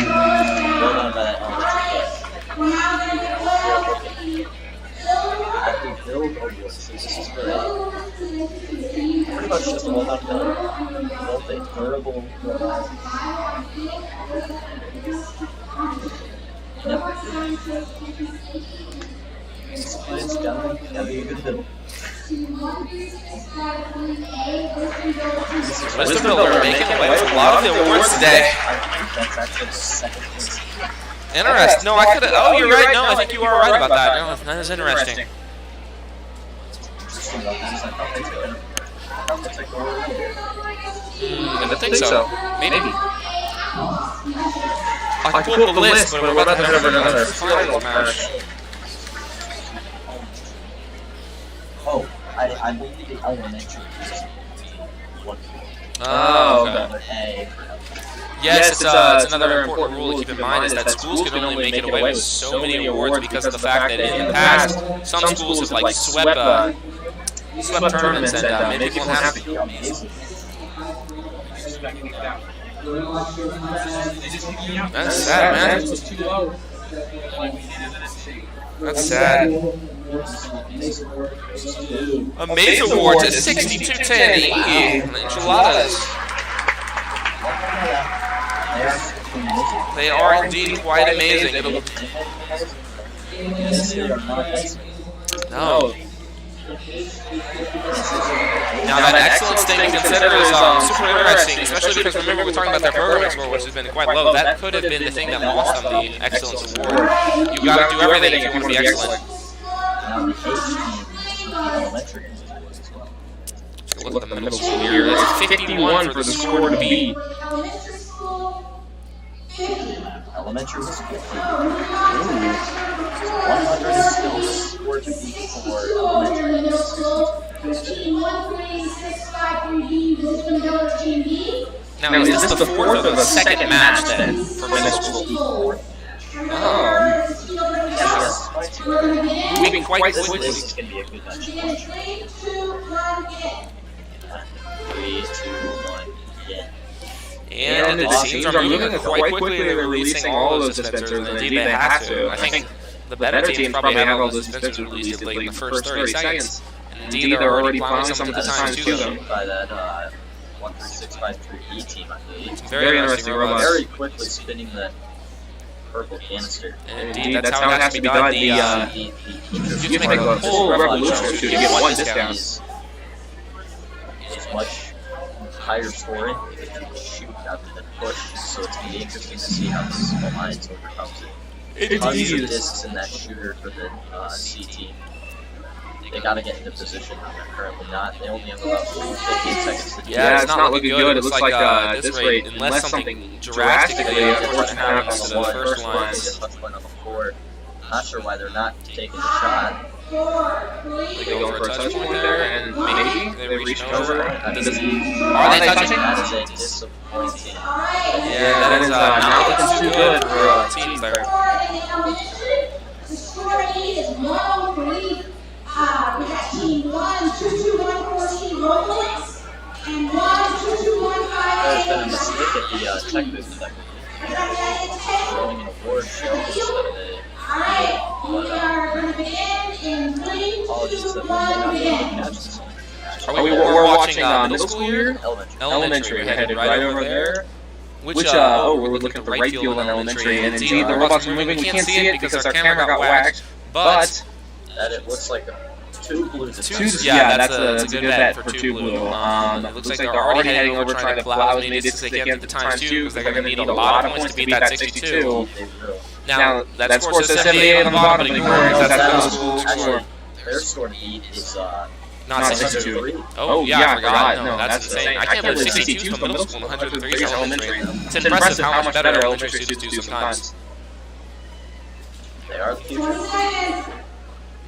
Well done by that elementary kid. After build awards, so this is great. Pretty much just a well-done build. Built a durable robot. It's gotta be a good build. Wisdom Builder making away with a lot of the awards today. I think that's actually the second place. Interesting. No, I could have. Oh, you're right. No, I think you are right about that. No, that is interesting. I think so. Maybe. I can pull up the list, but we're about to have another final match. Oh, I believe the elementary is one. Oh, okay. Yes, it's another important rule to keep in mind is that schools can only make it away with so many awards because of the fact that in the past, some schools have like swept tournaments and made people unhappy. That's sad, man. That's sad. Amazing award to 6210 E. Enchiladas. They are indeed quite amazing. No. Now that excellence thing to consider is super interesting, especially because remember we're talking about their programming score, which has been quite low. That could have been the thing that lost them the excellence award. You got to do everything if you want to be excellent. Let's look at the middle school here. It's 51 for the score to be. Elementary was 50. 100 is still the score to beat for elementary. Now, is this the fourth or the second match then for middle school? Moving quite quickly. This is going to be a good match. 3, 2, 1, yeah. And the teams are moving quite quickly. They're releasing all of those dispensers, and indeed they have to. I think the better teams probably have all those dispensers released like in the first 30 seconds. And indeed, they're already plowing some of the time to them. By that 13653E team, I believe. Very interesting robots. Very quickly spinning the purple canister. And indeed, that's how it has to be done. You have to make a whole revolution to get one discount. Is much higher scoring. They can shoot rather than push, so it's going to be interesting to see how this alliance overcomes it. Tons of discs in that shooter for the C team. They got to get into position. They're currently not. They only have about 15 seconds to do. Yeah, it's not looking good. It looks like at this rate, unless something drastically unfortunate happens to the first line. Touch point on the floor. Not sure why they're not taking the shot. They go for a touch point there, and maybe they reach over. Are they touching? That is a disappointing. Yeah, that is not looking too good for teams there. The score is 103. We got team 12214 Rolex and 12215. There's been a mistake at the tech booth second. Throwing an award show instead of a. Alright, we are going to begin in 3, 2, 1, begin. We're watching middle school here? Elementary. We're headed right over there. We're looking at the right field on elementary, and indeed the robots are moving. We can't see it because our camera got waxed, but that it looks like 2 blues. Yeah, that's a good bet for 2 blue. It looks like they're already heading over trying to plow as needed so they can get the times 2 because they're going to need a lot of points to beat that 62. Now, that score says 78 on the bottom, but ignore it because that's middle school score. Their score to beat is not 62. Oh, yeah, I forgot. No, that's insane. I can't believe 62 is from middle school and 103 is elementary. It's impressive how much better elementary students do sometimes. They are the future.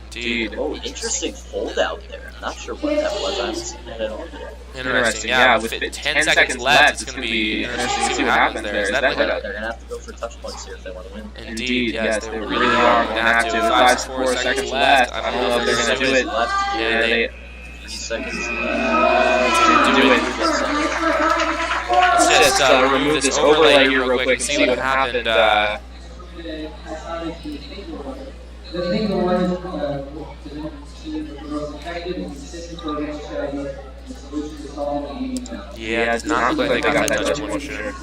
Indeed. Oh, interesting holdout there. I'm not sure what that was. I haven't seen that at all yet. Interesting. Yeah, with 10 seconds left, it's going to be interesting to see what happens there. Is that like they're going to have to go for touch points here if they want to win. Indeed, yes, they really are going to have to. 5 seconds left. I don't know if they're going to do it. Yeah, they 3 seconds left. Do it. Let's just remove this overlay here real quick and see what happened. The thing that was to the most effective and consistent program strategy and solution to solve the yeah, it's not look like they got that touch point shooter. The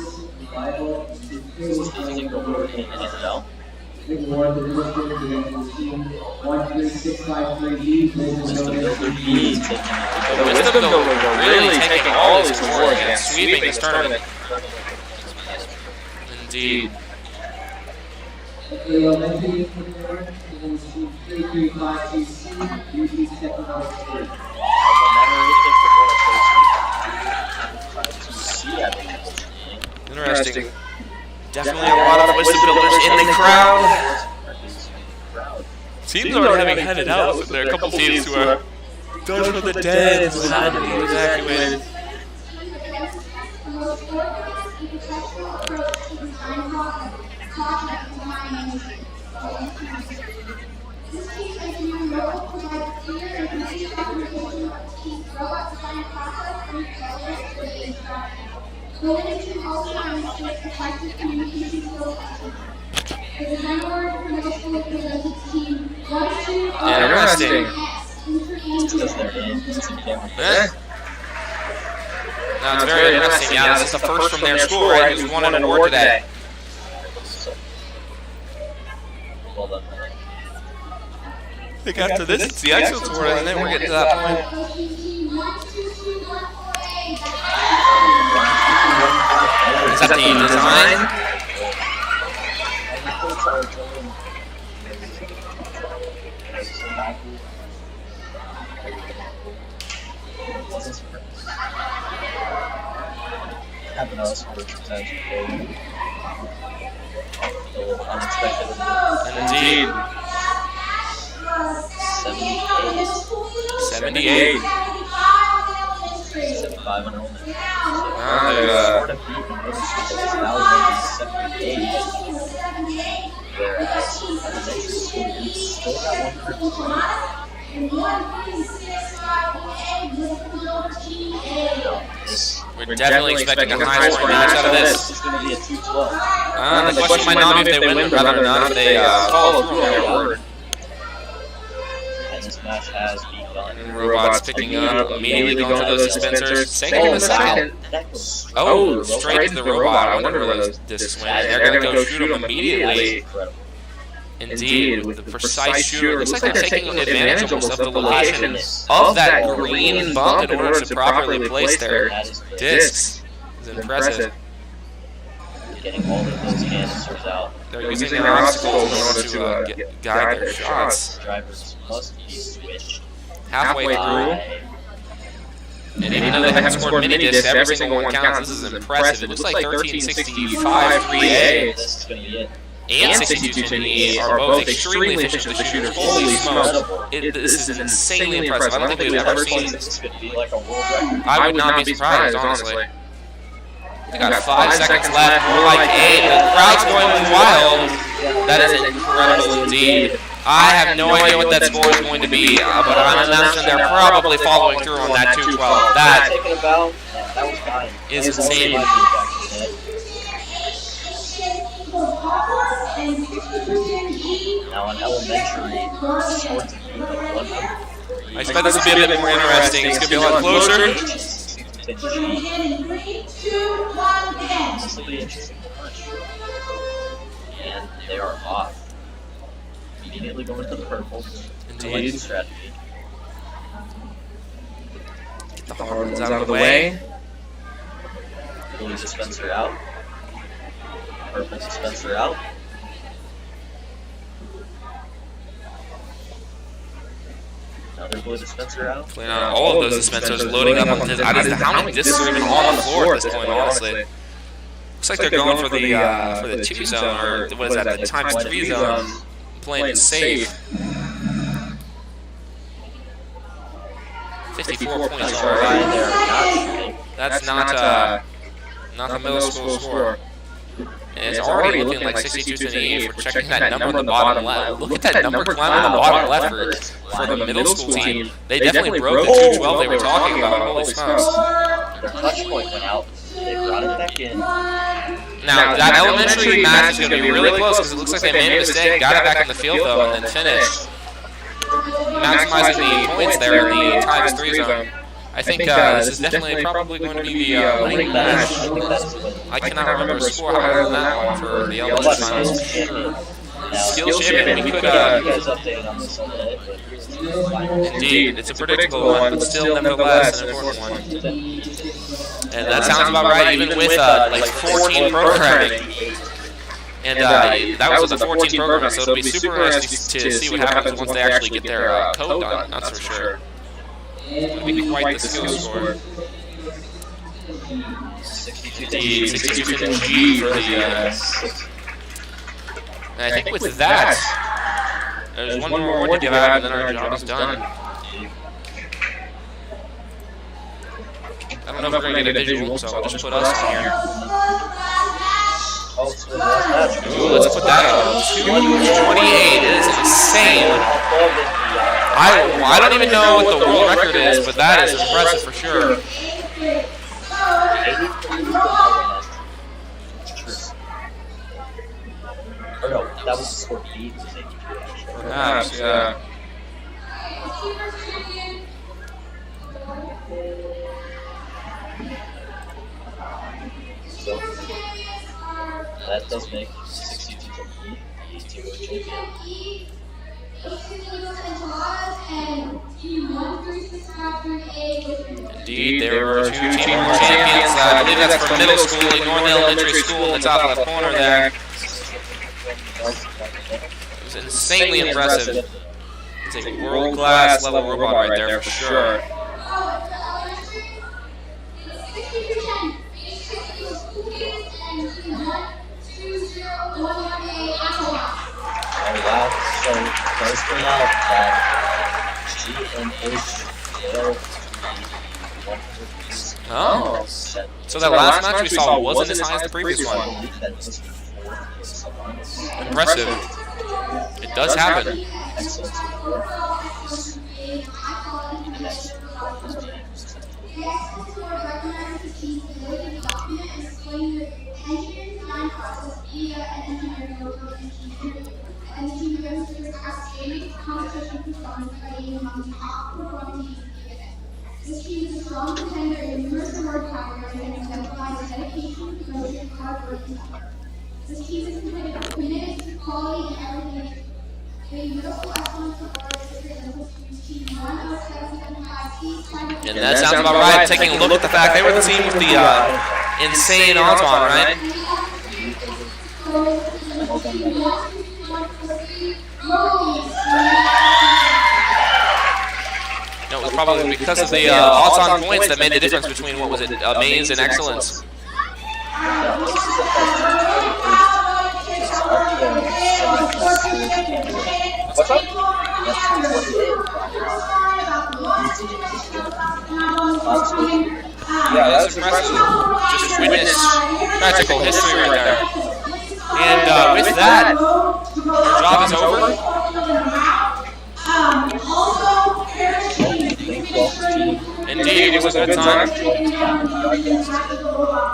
Wisdom Builder really taking all his scoring and sweeping this tournament. Indeed. Interesting. Definitely a lot of Wisdom Builders in the crowd. Teams are having headed out. There are a couple teams who are done for the dead. Evacuated. The winning team also demonstrates effective communication skills. The design award for middle school presents its team. Interesting. No, it's very interesting. Yeah, this is the first from their school, right? Who's won an award today. Well done. I think after this, it's the excellence award, and then we're getting to that point. Is that the design? Indeed. 78. 75 and only. Whereas elementary school still got 100. We're definitely expecting a high scoring match out of this. This is going to be a 2-12. The question might not be if they win, but rather not if they follow through on their word. And this match has begun. Robots picking up, immediately going to those dispensers, sinking the second. Oh, straight to the robot. I wonder where those discs went. They're going to go shoot them immediately. Indeed, with the precise shooter. Looks like they're taking advantage almost of the location of that green bump in order to properly place their discs. It's impressive. Getting all of those canisters out. They're using their obstacles in order to guide their shots. Drivers must be switched Halfway through. And even though they haven't scored mini discs, every single one counts. This is impressive. It looks like 1365 3A and 6210E are both extremely efficient as shooters. Holy smokes. This is insanely impressive. I don't think we've ever seen this. I would not be surprised, honestly. We got 5 seconds left, more like 8. The crowd's going wild. That is incredible indeed. I have no idea what that score is going to be, but I'm announcing they're probably following through on that 212. That is insane. Now in elementary, I expect this to be a bit more interesting. It's going to be a lot closer. This will be interesting to watch. And they are off. Immediately going to the purple. Indeed. Strategy. Get the hard ones out of the way. Blue dispenser out. Purple dispenser out. Another blue dispenser out. Clean out all of those dispensers, loading up on the discs. How many discs are even on the floor at this point, honestly? Looks like they're going for the 2 zone, or what is that, the times 3 zone, playing it safe. 54 points already. That's not the middle school score. And it's already looking like 62-8 for checking that number on the bottom left. Look at that number climbing on the bottom left for the middle school team. They definitely broke the 212 they were talking about. Holy smokes. Their touch point went out. They brought it back in. Now, that elementary match is going to be really close because it looks like they made a mistake, got it back in the field though, and then finished. Maximizing the points there in the times 3 zone. I think this is definitely probably going to be the winning match. I cannot remember a score higher than that one for the elementary finals. Skills champion, we could indeed, it's a predictable one, but still nevertheless an important one. And that sounds about right, even with like 14 programming. And that was with the 14 programming, so it'll be super interesting to see what happens once they actually get their code done, that's for sure. It'll be quite the skill score. 62-10G for the... and I think with that, there's one more award to give out, and then our job is done. I don't know if we're going to get a visual, so I'll just put us on here. Ooh, let's put that up. 228 is insane. I don't even know what the world record is, but that is impressive for sure. that was the score beat Safety 2 actually. Perhaps, yeah. So that does make 62 to E the two champion. Indeed, there were two team champions. I believe that's for middle school. Ignore the elementary school in the top left corner there. It was insanely impressive. It's a world-class level robot right there for sure. Oh wow, so first thing out that G and H failed to Oh, so that last match we saw wasn't as high as the previous one. Impressive. It does happen. This team is a strong contender in numerous award categories and exemplifies dedication, devotion, hard work, and effort. This team is committed to quality in everything. The Universal Excellence Award is presented to Team 10775 And that sounds about right. Taking a look at the fact they were the team with the insane Anton, right? No, it was probably because of the Anton points that made the difference between, what was it, Amaze and Excellence. What's up? Yeah, that's impressive. Just witness practical history right there. And with that, our job is over. Indeed, it was a good time.